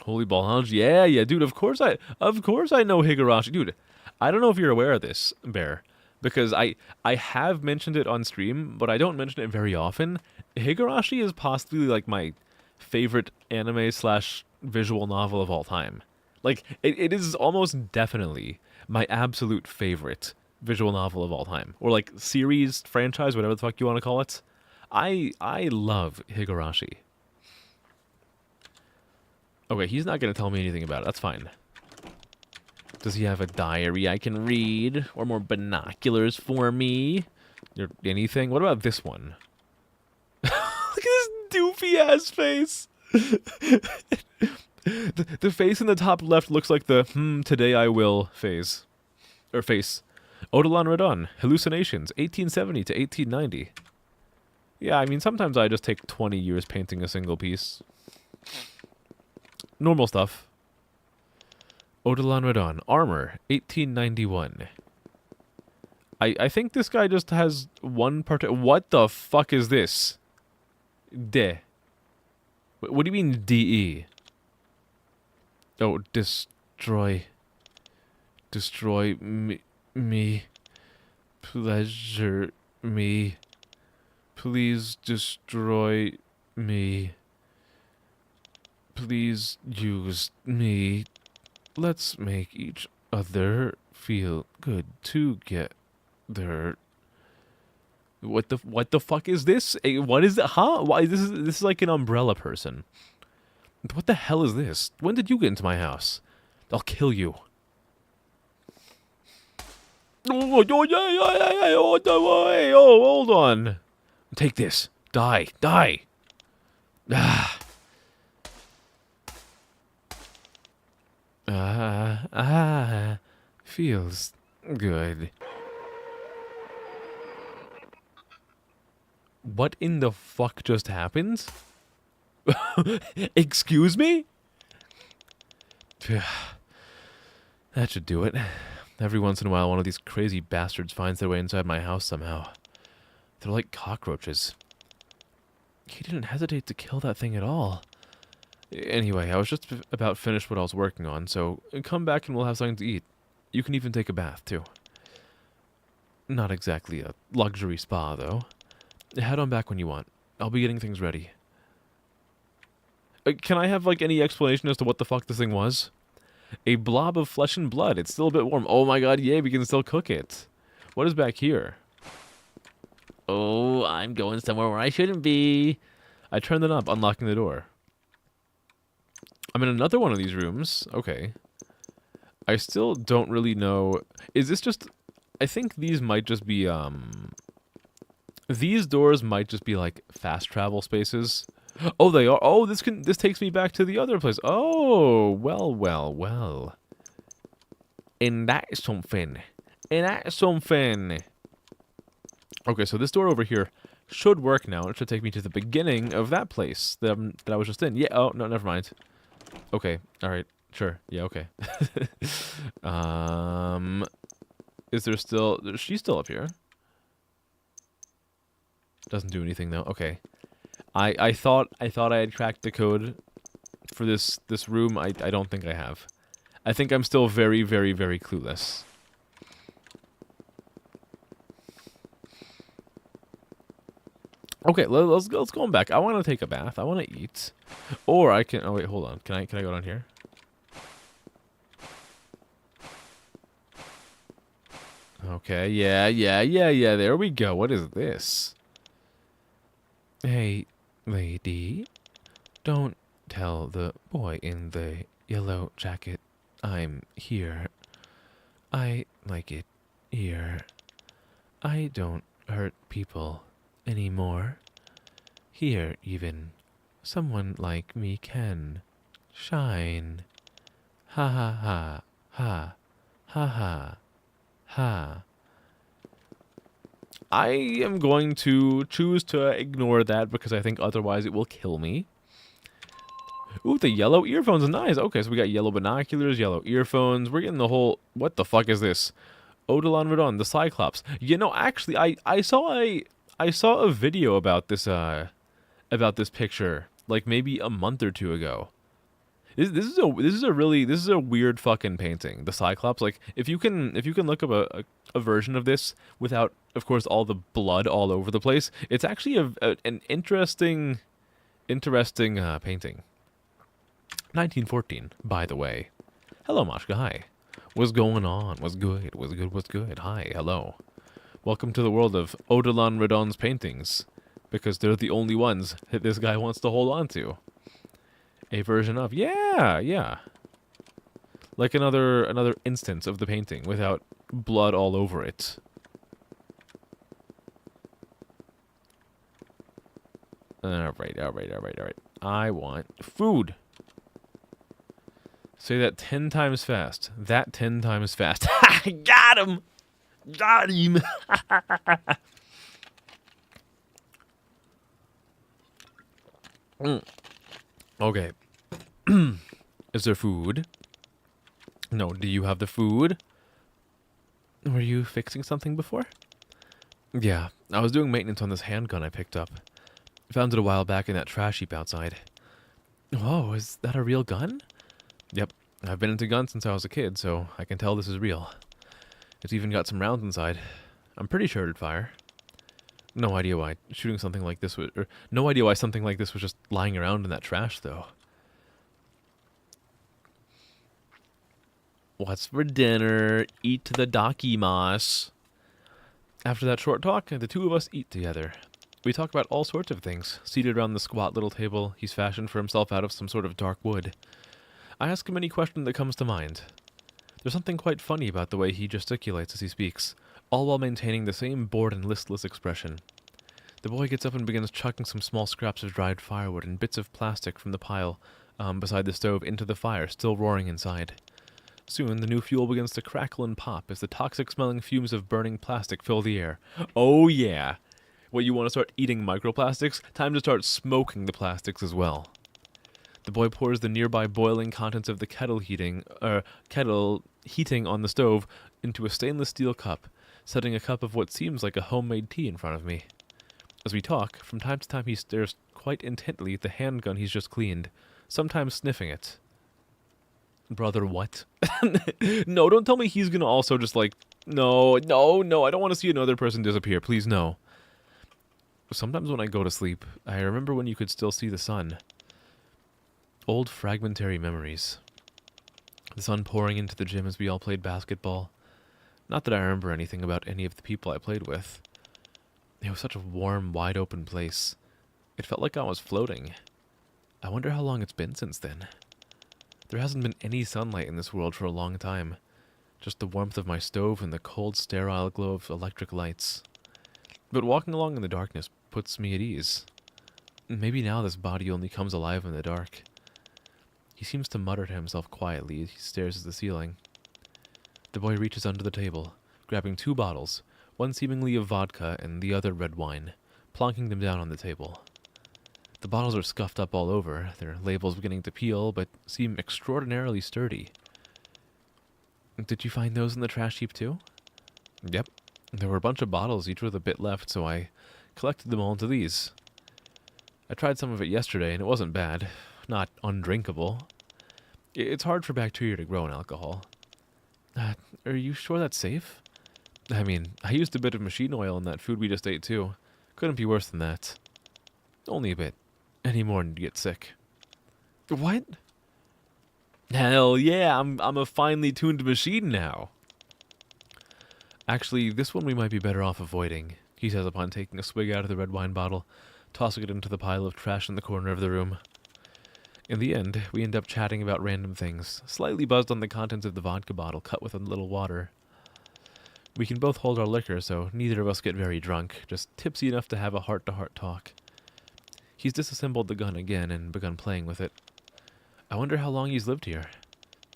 Holy balls, yeah, dude. Of course I know Higurashi, dude. I don't know if you're aware of this, Bear, because I have mentioned it on stream, but I don't mention it very often. Higurashi is possibly like my favorite anime / visual novel of all time. Like it is almost definitely my absolute favorite visual novel of all time, or like series, franchise, whatever the fuck you want to call it. I love Higurashi. Okay, he's not going to tell me anything about it. That's fine. Does he have a diary I can read? Or more binoculars for me? Or anything? What about this one? Look at this doofy-ass face! the face in the top left looks like the, today I will phase. Or face. Odilon Redon, Hallucinations, 1870 to 1890. Yeah, I mean, sometimes I just take 20 years painting a single piece. Normal stuff. Odilon Redon, Armor, 1891. I think this guy just has one part. What the fuck is this? De. What do you mean DE? Oh, destroy. Destroy me. Pleasure me. Please destroy me. Please use me. Let's make each other feel good together. What the fuck is this? What is it? Huh? Why this is like an umbrella person. What the hell is this? When did you get into my house? I'll kill you. Oh, hold on. Take this. Die. Die. Feels good. What in the fuck just happened? Excuse me? That should do it. Every once in a while, one of these crazy bastards finds their way inside my house somehow. They're like cockroaches. He didn't hesitate to kill that thing at all. Anyway, I was just about finished what I was working on, so come back and we'll have something to eat. You can even take a bath, too. Not exactly a luxury spa, though. Head on back when you want. I'll be getting things ready. Can I have, like, any explanation as to what the fuck this thing was? A blob of flesh and blood. It's still a bit warm. Oh my god, yay, we can still cook it. What is back here? Oh, I'm going somewhere where I shouldn't be. I turned the knob, unlocking the door. I'm in another one of these rooms. Okay. I still don't really know. Is this just... I think these might just be, these doors might just be, like, fast travel spaces. Oh, they are. Oh, this takes me back to the other place. Oh, well. And that's something. Okay, so this door over here should work now. It should take me to the beginning of that place that I was just in. Yeah, oh, no, never mind. Okay, alright, sure. Yeah, okay. Is there still... She's still up here. Doesn't do anything, though. Okay. I thought I had cracked the code for this room, I don't think I have. I think I'm still very, very, very clueless. Okay, let's go on back. I want to take a bath. I want to eat, or I can. Oh wait, hold on. Can I go down here? Okay, yeah. There we go. What is this? Hey, lady, don't tell the boy in the yellow jacket I'm here. I like it here. I don't hurt people anymore. Here, even. Someone like me can shine. Ha ha ha. Ha. Ha ha. Ha. I am going to choose to ignore that because I think otherwise it will kill me. Ooh, the yellow earphones are nice. Okay, so we got yellow binoculars, yellow earphones. We're getting the whole... What the fuck is this? Odilon Redon, the Cyclops. You know, actually, I saw a video about this picture like maybe a month or two ago. This is a weird fucking painting. The Cyclops, like if you can look up a version of this without, of course, all the blood all over the place, it's actually an interesting painting. 1914, by the way. Hello, Mashka. Hi. What's going on? What's good? What's good? What's good? Hi. Hello. Welcome to the world of Odilon Redon's paintings, because they're the only ones that this guy wants to hold on to. A version of, yeah. Like another instance of the painting without blood all over it. All right. I want food. Say that 10 times fast. That 10 times fast. Got him! Got him! Okay. Is there food? No, do you have the food? Were you fixing something before? Yeah, I was doing maintenance on this handgun I picked up. Found it a while back in that trash heap outside. Whoa, is that a real gun? Yep, I've been into guns since I was a kid, so I can tell this is real. It's even got some rounds inside. I'm pretty sure it'd fire. No idea why something like this was just lying around in that trash, though. What's for dinner? Eat the dakimasu. After that short talk, the two of us eat together. We talk about all sorts of things, seated around the squat little table he's fashioned for himself out of some sort of dark wood. I ask him any question that comes to mind. There's something quite funny about the way he gesticulates as he speaks, all while maintaining the same bored and listless expression. The boy gets up and begins chucking some small scraps of dried firewood and bits of plastic from the pile beside the stove into the fire, still roaring inside. Soon, the new fuel begins to crackle and pop as the toxic-smelling fumes of burning plastic fill the air. Oh yeah! What, you want to start eating microplastics? Time to start smoking the plastics as well. The boy pours the nearby boiling contents of the kettle heating on the stove into a stainless steel cup, setting a cup of what seems like a homemade tea in front of me. As we talk, from time to time he stares quite intently at the handgun he's just cleaned, sometimes sniffing it. Brother, what? No, don't tell me he's gonna also just like... No, I don't want to see another person disappear, please no. Sometimes when I go to sleep, I remember when you could still see the sun. Old fragmentary memories. The sun pouring into the gym as we all played basketball. Not that I remember anything about any of the people I played with. It was such a warm, wide-open place. It felt like I was floating. I wonder how long it's been since then. There hasn't been any sunlight in this world for a long time. Just the warmth of my stove and the cold, sterile glow of electric lights. But walking along in the darkness puts me at ease. Maybe now this body only comes alive in the dark. He seems to mutter to himself quietly as he stares at the ceiling. The boy reaches under the table, grabbing 2 bottles, one seemingly of vodka and the other red wine, plonking them down on the table. The bottles are scuffed up all over, their labels beginning to peel, but seem extraordinarily sturdy. Did you find those in the trash heap too? Yep. There were a bunch of bottles, each with a bit left, so I collected them all into these. I tried some of it yesterday, and it wasn't bad. not undrinkable. It's hard for bacteria to grow in alcohol. Are you sure that's safe? I mean, I used a bit of machine oil in that food we just ate too. Couldn't be worse than that. Only a bit. Any more and you'd get sick. What? Hell yeah, I'm a finely tuned machine now. Actually, this one we might be better off avoiding, he says upon taking a swig out of the red wine bottle, tossing it into the pile of trash in the corner of the room. In the end, we end up chatting about random things, slightly buzzed on the contents of the vodka bottle cut with a little water. We can both hold our liquor, so neither of us get very drunk, just tipsy enough to have a heart-to-heart talk. He's disassembled the gun again and begun playing with it. I wonder how long he's lived here.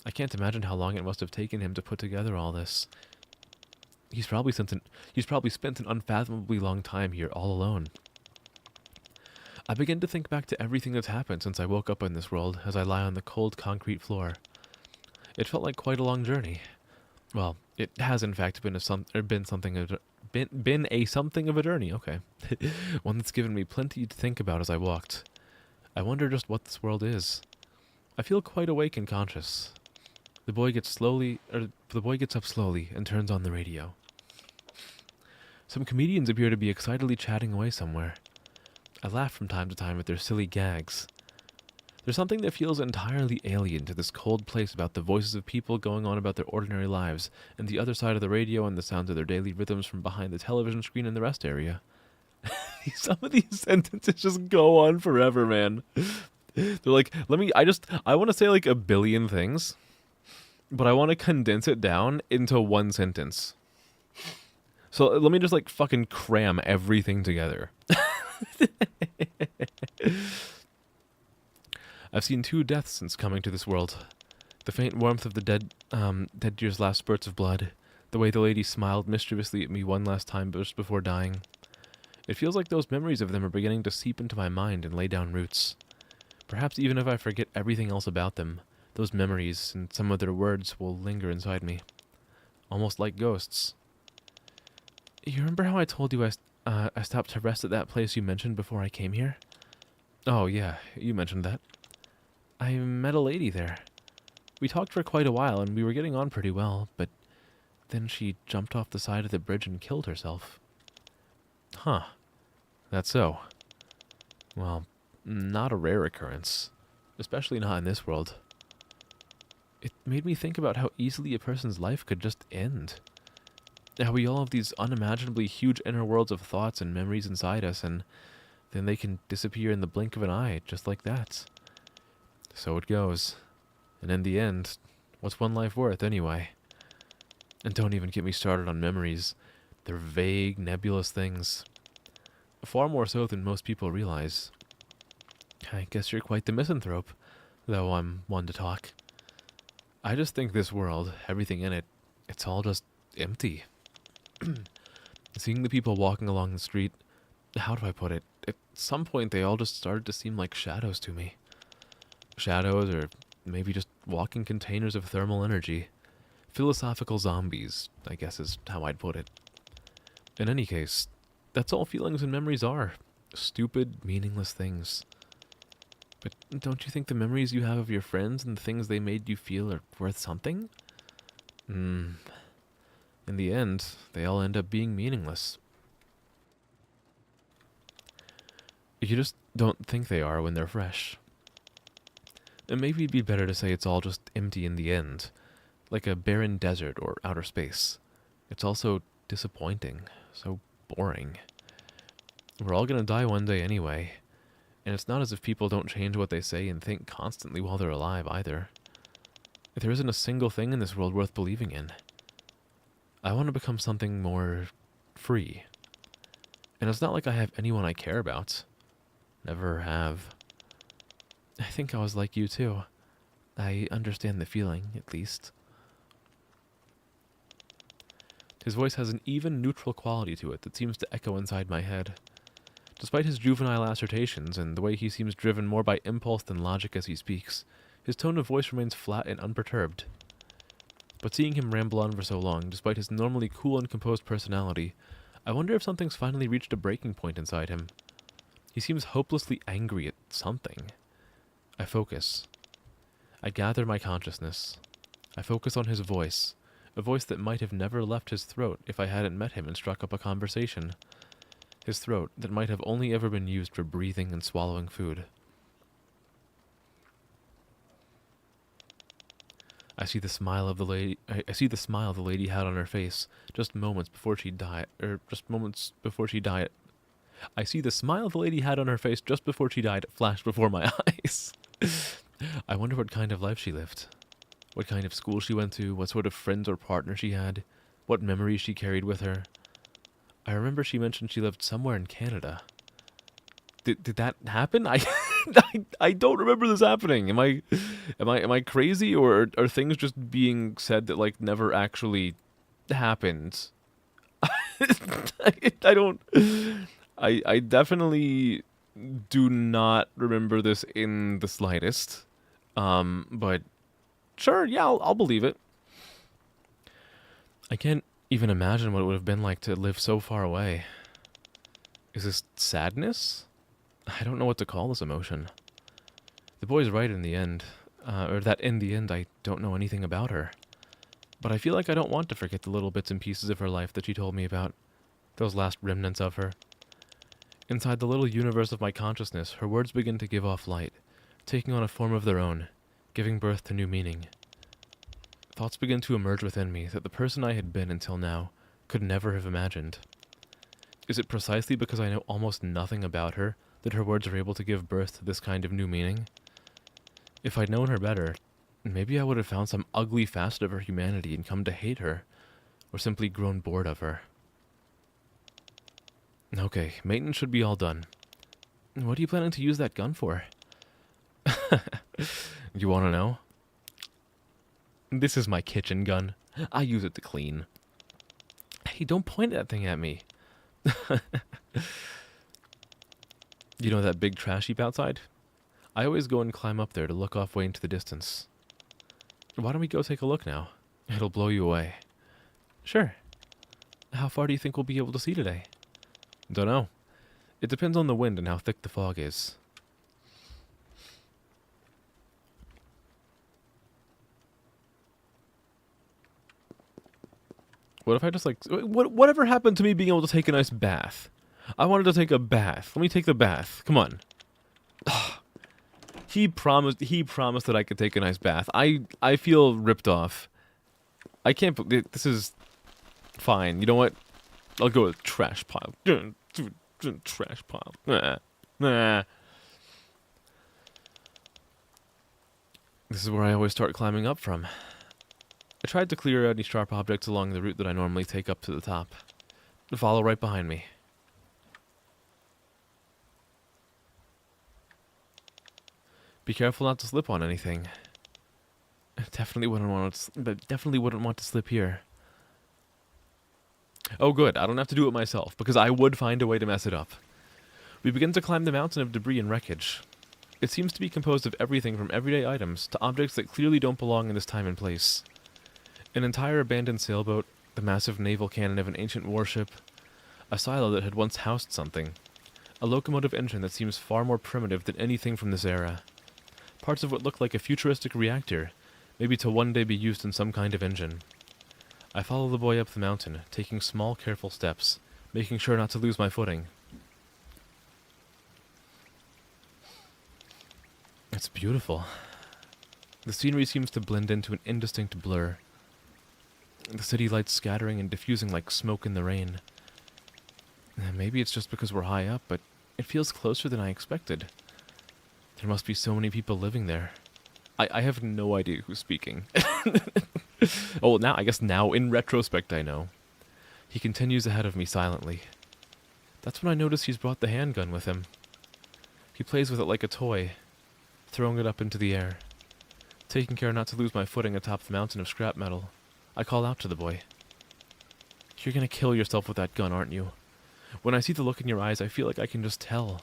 I can't imagine how long it must have taken him to put together all this. He's probably spent an unfathomably long time here all alone. I begin to think back to everything that's happened since I woke up in this world as I lie on the cold concrete floor. It felt like quite a long journey. Well, it has in fact been something of a journey, okay. One that's given me plenty to think about as I walked. I wonder just what this world is. I feel quite awake and conscious. The boy gets up slowly and turns on the radio. Some comedians appear to be excitedly chatting away somewhere. I laugh from time to time at their silly gags. There's something that feels entirely alien to this cold place about the voices of people going on about their ordinary lives, and the other side of the radio and the sounds of their daily rhythms from behind the television screen in the rest area. Some of these sentences just go on forever, man. They're like, I want to say like a billion things, but I want to condense it down into one sentence. So let me just like fucking cram everything together. I've seen 2 deaths since coming to this world. The faint warmth of the dead deer's last spurts of blood. The way the lady smiled mischievously at me one last time just before dying. It feels like those memories of them are beginning to seep into my mind and lay down roots. Perhaps even if I forget everything else about them, those memories and some of their words will linger inside me. Almost like ghosts. You remember how I told you I stopped to rest at that place you mentioned before I came here? Oh yeah, you mentioned that. I met a lady there. We talked for quite a while and we were getting on pretty well, but then she jumped off the side of the bridge and killed herself. Huh. That's so. Well, not a rare occurrence. Especially not in this world. It made me think about how easily a person's life could just end. How we all have these unimaginably huge inner worlds of thoughts and memories inside us, and then they can disappear in the blink of an eye, just like that. So it goes. And in the end, what's one life worth, anyway? And don't even get me started on memories. They're vague, nebulous things. Far more so than most people realize. I guess you're quite the misanthrope, though I'm one to talk. I just think this world, everything in it, it's all just empty. Seeing the people walking along the street, how do I put it? At some point they all just started to seem like shadows to me. Shadows, or maybe just walking containers of thermal energy. Philosophical zombies, I guess is how I'd put it. In any case, that's all feelings and memories are. Stupid, meaningless things. But don't you think the memories you have of your friends and the things they made you feel are worth something? In the end, they all end up being meaningless. You just don't think they are when they're fresh. And maybe it'd be better to say it's all just empty in the end, like a barren desert or outer space. It's also disappointing, so boring. We're all gonna die one day anyway, and it's not as if people don't change what they say and think constantly while they're alive either. There isn't a single thing in this world worth believing in. I want to become something more free. And it's not like I have anyone I care about. Never have. I think I was like you too. I understand the feeling, at least. His voice has an even, neutral quality to it that seems to echo inside my head. Despite his juvenile assertions and the way he seems driven more by impulse than logic as he speaks, his tone of voice remains flat and unperturbed. But seeing him ramble on for so long, despite his normally cool and composed personality, I wonder if something's finally reached a breaking point inside him. He seems hopelessly angry at something. I focus. I gather my consciousness. I focus on his voice, a voice that might have never left his throat if I hadn't met him and struck up a conversation. His throat that might have only ever been used for breathing and swallowing food. I see the smile of the lady. I see the smile the lady had on her face just moments before she died. I see the smile the lady had on her face just before she died flash before my eyes. I wonder what kind of life she lived. What kind of school she went to, what sort of friends or partner she had, what memories she carried with her. I remember she mentioned she lived somewhere in Canada. Did that happen? I don't remember this happening. Am I crazy, or are things just being said that like never actually happened? I don't. I definitely do not remember this in the slightest. But sure, yeah, I'll believe it. I can't even imagine what it would have been like to live so far away. Is this sadness? I don't know what to call this emotion. The boy's right in the end, or that in the end I don't know anything about her. But I feel like I don't want to forget the little bits and pieces of her life that she told me about, those last remnants of her. Inside the little universe of my consciousness, her words begin to give off light, taking on a form of their own, giving birth to new meaning. Thoughts begin to emerge within me that the person I had been until now could never have imagined. Is it precisely because I know almost nothing about her that her words are able to give birth to this kind of new meaning? If I'd known her better, maybe I would have found some ugly facet of her humanity and come to hate her, or simply grown bored of her. Okay, maintenance should be all done. What are you planning to use that gun for? You want to know? This is my kitchen gun. I use it to clean. Hey, don't point that thing at me. You know that big trash heap outside? I always go and climb up there to look off way into the distance. Why don't we go take a look now? It'll blow you away. Sure. How far do you think we'll be able to see today? Don't know. It depends on the wind and how thick the fog is. What if I just whatever happened to me being able to take a nice bath? I wanted to take a bath. Let me take the bath. Come on. He promised that I could take a nice bath. I feel ripped off. I can't this is fine. You know what? I'll go with trash pile. Trash pile. Nah. This is where I always start climbing up from. I tried to clear any sharp objects along the route that I normally take up to the top. Follow right behind me. Be careful not to slip on anything. Definitely wouldn't want to slip here. Oh good, I don't have to do it myself, because I would find a way to mess it up. We begin to climb the mountain of debris and wreckage. It seems to be composed of everything from everyday items to objects that clearly don't belong in this time and place. An entire abandoned sailboat, the massive naval cannon of an ancient warship, a silo that had once housed something, a locomotive engine that seems far more primitive than anything from this era, parts of what look like a futuristic reactor, maybe to one day be used in some kind of engine. I follow the boy up the mountain, taking small, careful steps, making sure not to lose my footing. It's beautiful. The scenery seems to blend into an indistinct blur. The city lights scattering and diffusing like smoke in the rain. Maybe it's just because we're high up, but it feels closer than I expected. There must be so many people living there. I have no idea who's speaking. Oh, now in retrospect I know. He continues ahead of me silently. That's when I notice he's brought the handgun with him. He plays with it like a toy, throwing it up into the air. Taking care not to lose my footing atop the mountain of scrap metal, I call out to the boy. You're gonna kill yourself with that gun, aren't you? When I see the look in your eyes, I feel like I can just tell.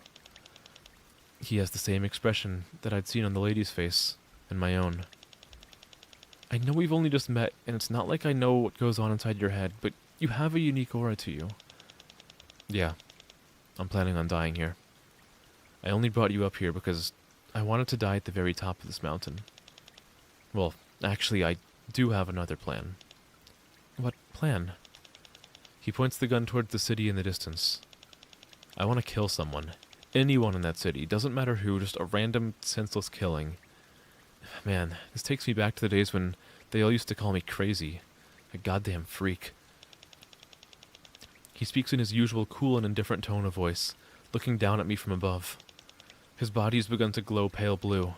He has the same expression that I'd seen on the lady's face, and my own. I know we've only just met, and it's not like I know what goes on inside your head, but you have a unique aura to you. Yeah, I'm planning on dying here. I only brought you up here because I wanted to die at the very top of this mountain. Well, actually, I do have another plan. What plan? He points the gun towards the city in the distance. I want to kill someone. Anyone in that city. Doesn't matter who, just a random, senseless killing. Man, this takes me back to the days when they all used to call me crazy. A goddamn freak. He speaks in his usual cool and indifferent tone of voice, looking down at me from above. His body's begun to glow pale blue.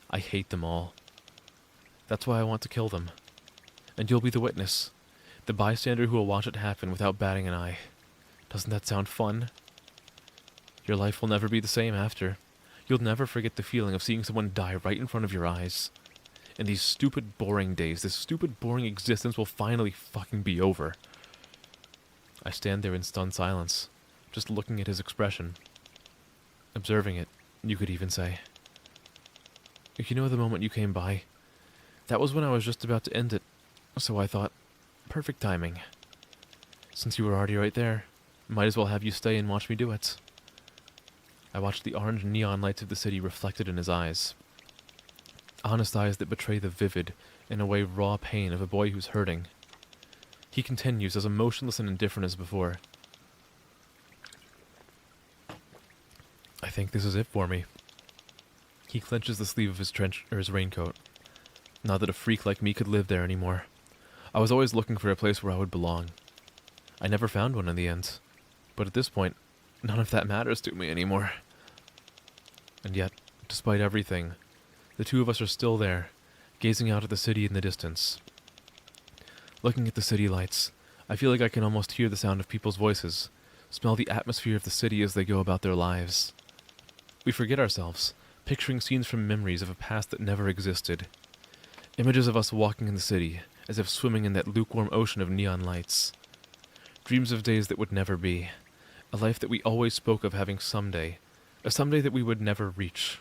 I hate them all. That's why I want to kill them. And you'll be the witness. The bystander who will watch it happen without batting an eye. Doesn't that sound fun? Your life will never be the same after. You'll never forget the feeling of seeing someone die right in front of your eyes. And these stupid, boring days, this stupid, boring existence will finally fucking be over. I stand there in stunned silence, just looking at his expression. Observing it, you could even say. You know the moment you came by? That was when I was just about to end it, so I thought, perfect timing. Since you were already right there, might as well have you stay and watch me do it. I watched the orange neon lights of the city reflected in his eyes. Honest eyes that betray the vivid, in a way raw pain of a boy who's hurting. He continues, as emotionless and indifferent as before. I think this is it for me. He clenches the sleeve of his raincoat. Not that a freak like me could live there anymore. I was always looking for a place where I would belong. I never found one in the end. But at this point, none of that matters to me anymore. And yet, despite everything, the two of us are still there, gazing out at the city in the distance. Looking at the city lights, I feel like I can almost hear the sound of people's voices, smell the atmosphere of the city as they go about their lives. We forget ourselves, picturing scenes from memories of a past that never existed. Images of us walking in the city, as if swimming in that lukewarm ocean of neon lights. Dreams of days that would never be. A life that we always spoke of having someday. A someday that we would never reach.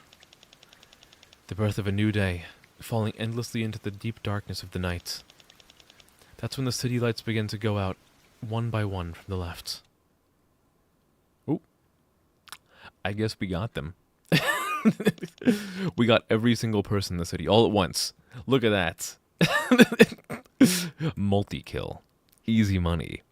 The birth of a new day, falling endlessly into the deep darkness of the night. That's when the city lights begin to go out, one by one from the left. Ooh. I guess we got them. We got every single person in the city, all at once. Look at that. Multi-kill. Easy money.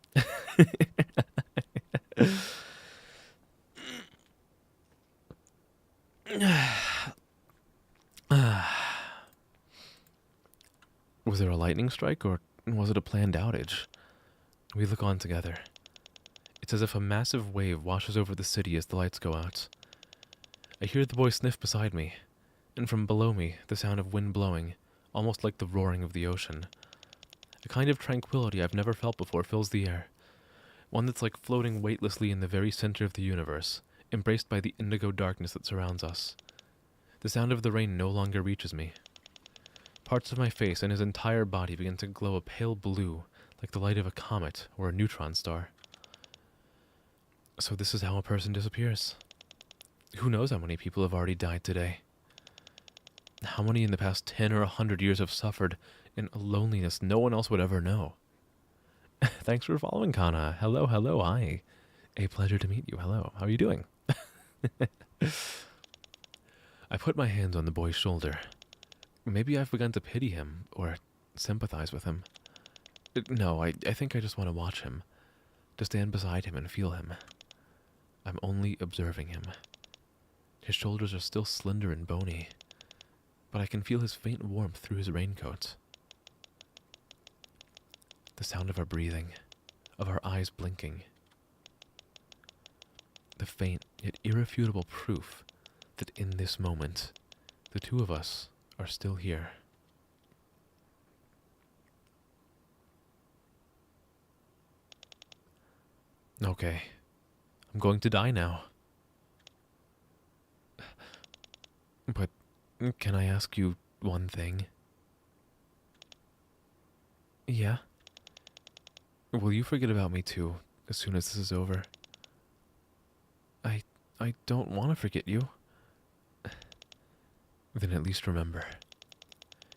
Was there a lightning strike, or was it a planned outage? We look on together. It's as if a massive wave washes over the city as the lights go out. I hear the boy sniff beside me, and from below me, the sound of wind blowing, almost like the roaring of the ocean. A kind of tranquility I've never felt before fills the air, one that's like floating weightlessly in the very center of the universe, embraced by the indigo darkness that surrounds us. The sound of the rain no longer reaches me. Parts of my face and his entire body begin to glow a pale blue, like the light of a comet or a neutron star. So this is how a person disappears. Who knows how many people have already died today? How many in the past 10 or 100 years have suffered in a loneliness no one else would ever know? Thanks for following, Kana. Hello, hello, hi. A pleasure to meet you. Hello, how are you doing? I put my hands on the boy's shoulder. Maybe I've begun to pity him, or sympathize with him. No, I think I just want to watch him. To stand beside him and feel him. I'm only observing him. His shoulders are still slender and bony, but I can feel his faint warmth through his raincoat. The sound of our breathing, of our eyes blinking. The faint yet irrefutable proof that in this moment, the two of us are still here. Okay, I'm going to die now. But can I ask you one thing? Yeah? Will you forget about me too, as soon as this is over? I don't want to forget you. Then at least remember.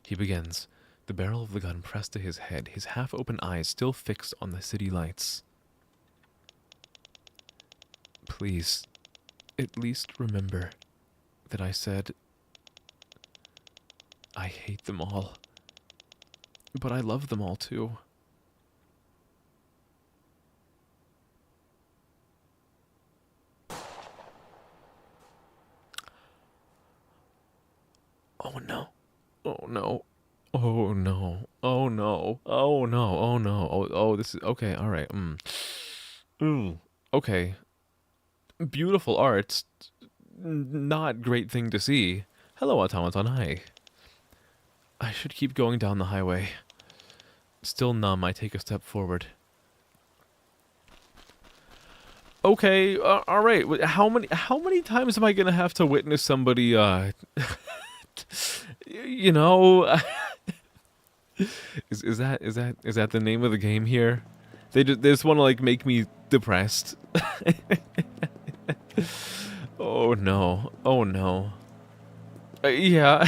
He begins, the barrel of the gun pressed to his head, his half-open eyes still fixed on the city lights. Please, at least remember that I said I hate them all. But I love them all too. Oh no. Oh no. Oh no. Oh no. Oh no. Oh no. Oh, this is okay. All right. Okay. Beautiful art. Not great thing to see. Hello, automaton. Hi. I should keep going down the highway. Still numb, I take a step forward. Okay, all right. How many times am I gonna have to witness somebody? You know, is that the name of the game here? They just want to like make me depressed. Oh no! Oh no! Yeah,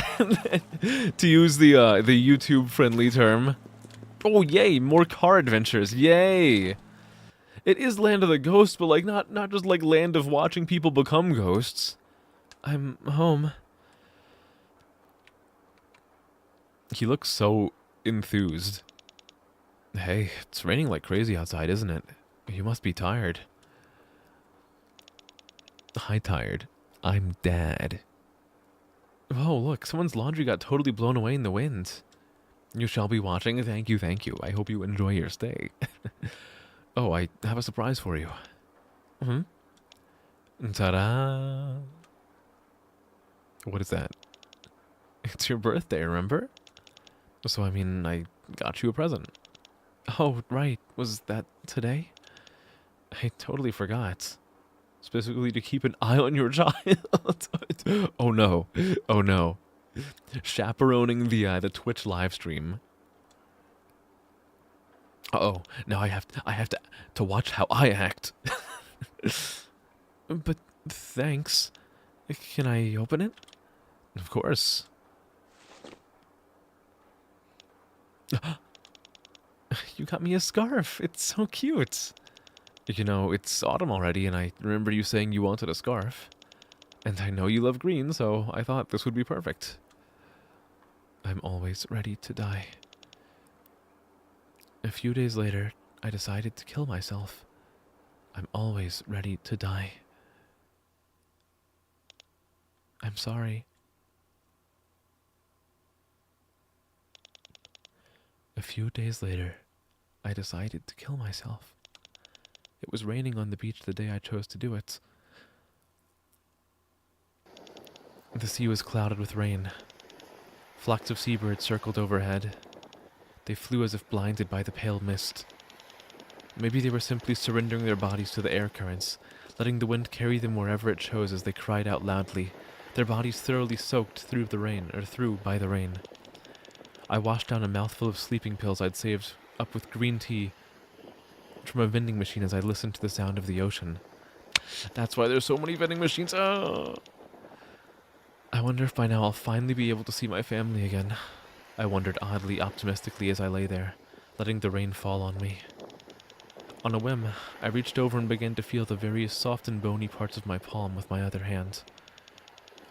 to use the YouTube friendly term. Oh yay! More car adventures! Yay! It is Land of the Ghosts, but like not just like land of watching people become ghosts. I'm home. He looks so enthused. Hey, it's raining like crazy outside, isn't it? You must be tired. Hi, tired. I'm Dad. Oh, look, someone's laundry got totally blown away in the wind. You shall be watching. Thank you, thank you. I hope you enjoy your stay. Oh, I have a surprise for you. Ta-da! What is that? It's your birthday, remember? So, I mean, I got you a present. Oh, right. Was that today? I totally forgot. Specifically to keep an eye on your child. Oh no. Oh no. Chaperoning the Twitch live stream. Uh-oh. Now I have to watch how I act. But thanks. Can I open it? Of course. You got me a scarf. It's so cute. You know, it's autumn already, and I remember you saying you wanted a scarf. And I know you love green, so I thought this would be perfect. I'm always ready to die. A few days later, I decided to kill myself. I'm always ready to die. I'm sorry. A few days later, I decided to kill myself. It was raining on the beach the day I chose to do it. The sea was clouded with rain. Flocks of seabirds circled overhead. They flew as if blinded by the pale mist. Maybe they were simply surrendering their bodies to the air currents, letting the wind carry them wherever it chose as they cried out loudly, their bodies thoroughly soaked through by the rain. I washed down a mouthful of sleeping pills I'd saved up with green tea from a vending machine as I listened to the sound of the ocean. That's why there's so many vending machines. Oh. I wonder if by now I'll finally be able to see my family again. I wondered oddly optimistically as I lay there, letting the rain fall on me. On a whim, I reached over and began to feel the various soft and bony parts of my palm with my other hand.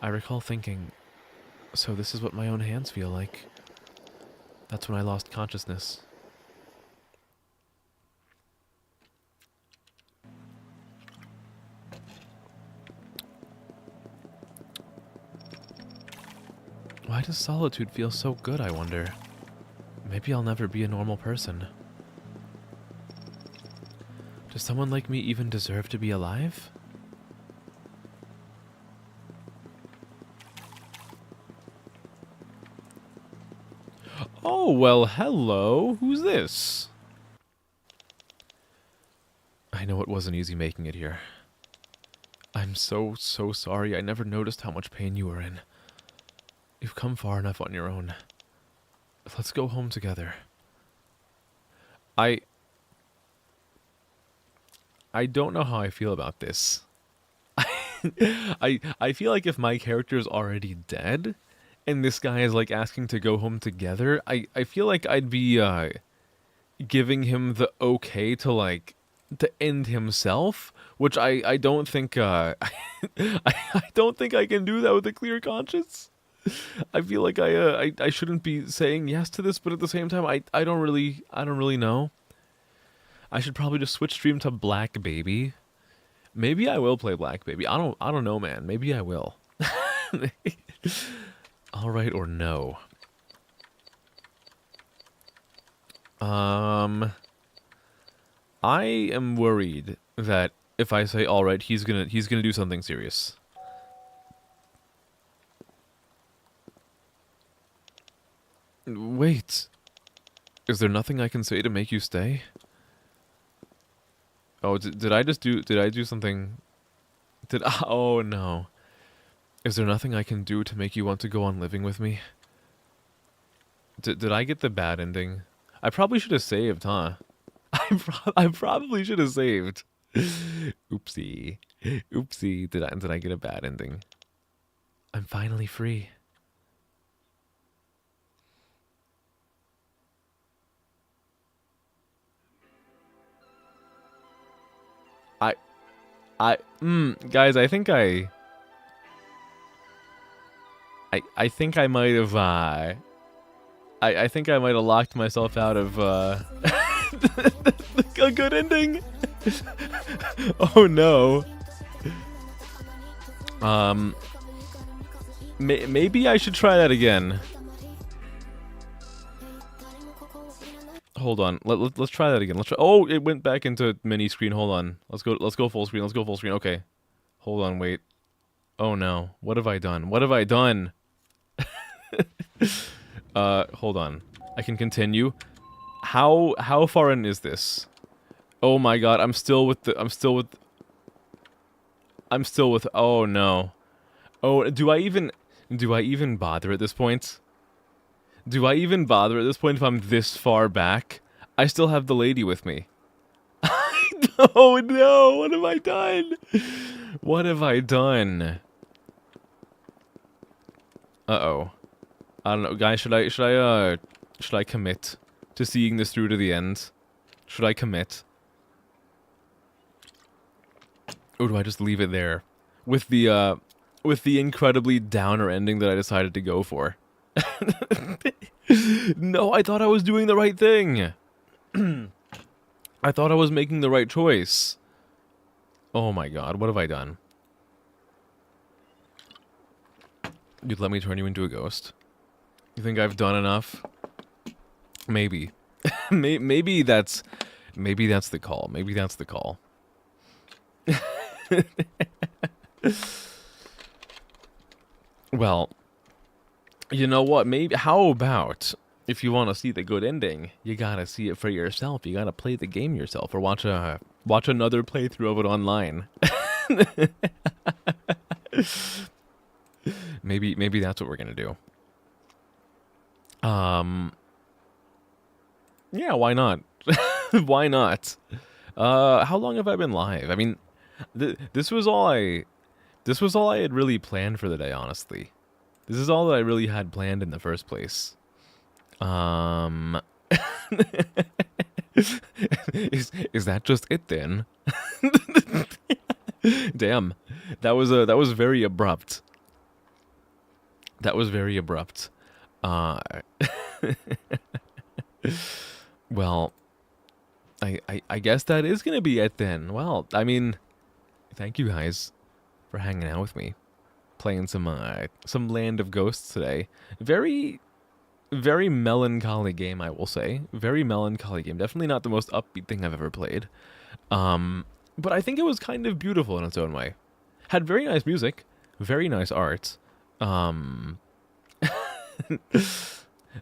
I recall thinking, so this is what my own hands feel like. That's when I lost consciousness. Why does solitude feel so good, I wonder? Maybe I'll never be a normal person. Does someone like me even deserve to be alive? Oh, well, hello. Who's this? I know it wasn't easy making it here. I'm so sorry. I never noticed how much pain you were in. You've come far enough on your own. Let's go home together. I don't know how I feel about this. I feel like if my character is already dead, and this guy is like asking to go home together, I feel like I'd be giving him the okay to like to end himself, which I don't think I don't think I can do that with a clear conscience. I feel like I shouldn't be saying yes to this, but at the same time I don't really know. I should probably just switch stream to Black Baby. Maybe I will play Black Baby. I don't know, man. Maybe I will. All right or no. I am worried that if I say all right, he's gonna do something serious. Wait, is there nothing I can say to make you stay? Oh, did I just do? Did I do something? Did oh no? Is there nothing I can do to make you want to go on living with me? Did I get the bad ending? I probably should have saved, huh? I probably should have saved. Oopsie. Oopsie. Did I get a bad ending? I'm finally free. Guys, I think I think I might have, I think I might have locked myself out of, a good ending. Oh no. Maybe I should try that again. Hold on. Let's try that again. Let's try. Oh, it went back into mini screen. Hold on. Let's go full screen. Let's go full screen. Okay. Hold on, wait. Oh no. What have I done? What have I done? Hold on. I can continue. How far in is this? Oh my god, I'm still with oh no. Oh, do I even bother at this point? Do I even bother at this point if I'm this far back? I still have the lady with me. Oh no, what have I done? What have I done? Uh-oh. I don't know, guys, should I commit to seeing this through to the end? Should I commit? Or do I just leave it there? With the incredibly downer ending that I decided to go for. No, I thought I was doing the right thing. I thought I was making the right choice. Oh my god, what have I done? You'd let me turn you into a ghost? You think I've done enough? Maybe. maybe that's the call. Maybe that's the call. Well, you know what? Maybe how about if you want to see the good ending, you gotta see it for yourself. You gotta play the game yourself, or watch another playthrough of it online. Maybe that's what we're gonna do. Yeah, why not? Why not? How long have I been live? I mean, this was all I had really planned for the day, honestly. This is all that I really had planned in the first place. Is that just it then? Damn. That was very abrupt. That was very abrupt. Well, I guess that is gonna be it then. Well, I mean, thank you guys for hanging out with me, playing some Land of Ghosts today. Very melancholy game, I will say. Very melancholy game. Definitely not the most upbeat thing I've ever played. But I think it was kind of beautiful in its own way. Had very nice music, very nice art.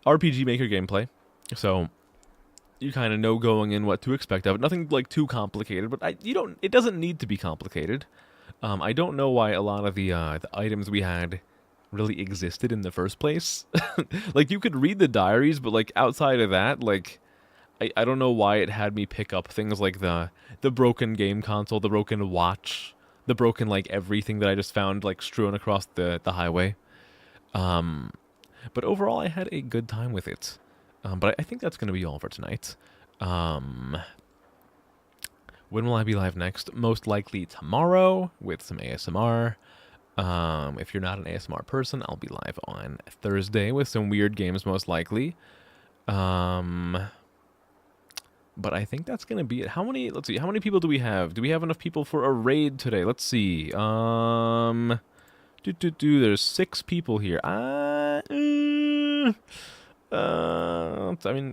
RPG Maker gameplay. So you kind of know going in what to expect of it. Nothing like too complicated, but it doesn't need to be complicated. I don't know why a lot of the items we had really existed in the first place. Like, you could read the diaries, but like outside of that, like I don't know why it had me pick up things like the broken game console, the broken watch, the broken like everything that I just found like strewn across the highway. But overall I had a good time with it. But I think that's going to be all for tonight. When will I be live next? Most likely tomorrow with some ASMR. If you're not an ASMR person, I'll be live on Thursday with some weird games, most likely. But I think that's gonna be it. Let's see, how many people do we have? Do we have enough people for a raid today? Let's see. There's 6 people here. I mean,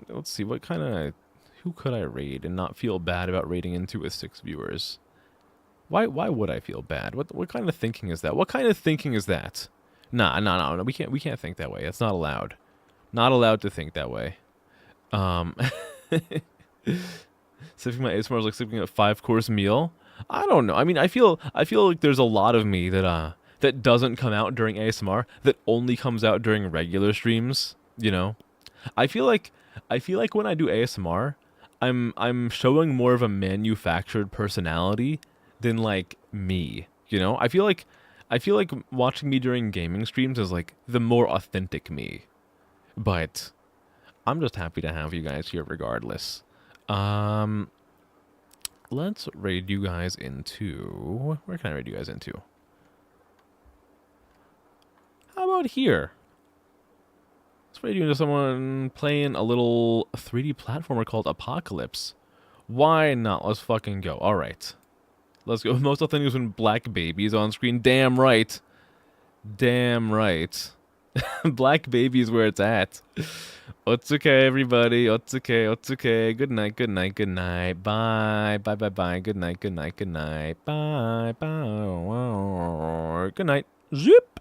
let's see, who could I raid and not feel bad about raiding into with 6 viewers? Why would I feel bad? What kind of thinking is that? What kind of thinking is that? Nah, no. We can't think that way. That's not allowed. Not allowed to think that way. Sipping my ASMR is like sipping a 5-course meal. I don't know. I mean, I feel like there's a lot of me that doesn't come out during ASMR, that only comes out during regular streams, you know? I feel like when I do ASMR, I'm showing more of a manufactured personality than like me, you know? I feel like watching me during gaming streams is like the more authentic me. But I'm just happy to have you guys here regardless. Let's raid you guys into... Where can I raid you guys into? How about here? Let's raid you into someone playing a little 3D platformer called Apocalypse. Why not? Let's fucking go. Alright. Let's go. Most authentic is when Black Baby's on screen. Damn right. Damn right. Black Baby is where it's at. It's okay, everybody. It's okay. It's okay. Good night. Good night. Good night. Bye. Bye. Bye. Bye. Good night. Good night. Good night. Bye. Bye. Good night. Zip.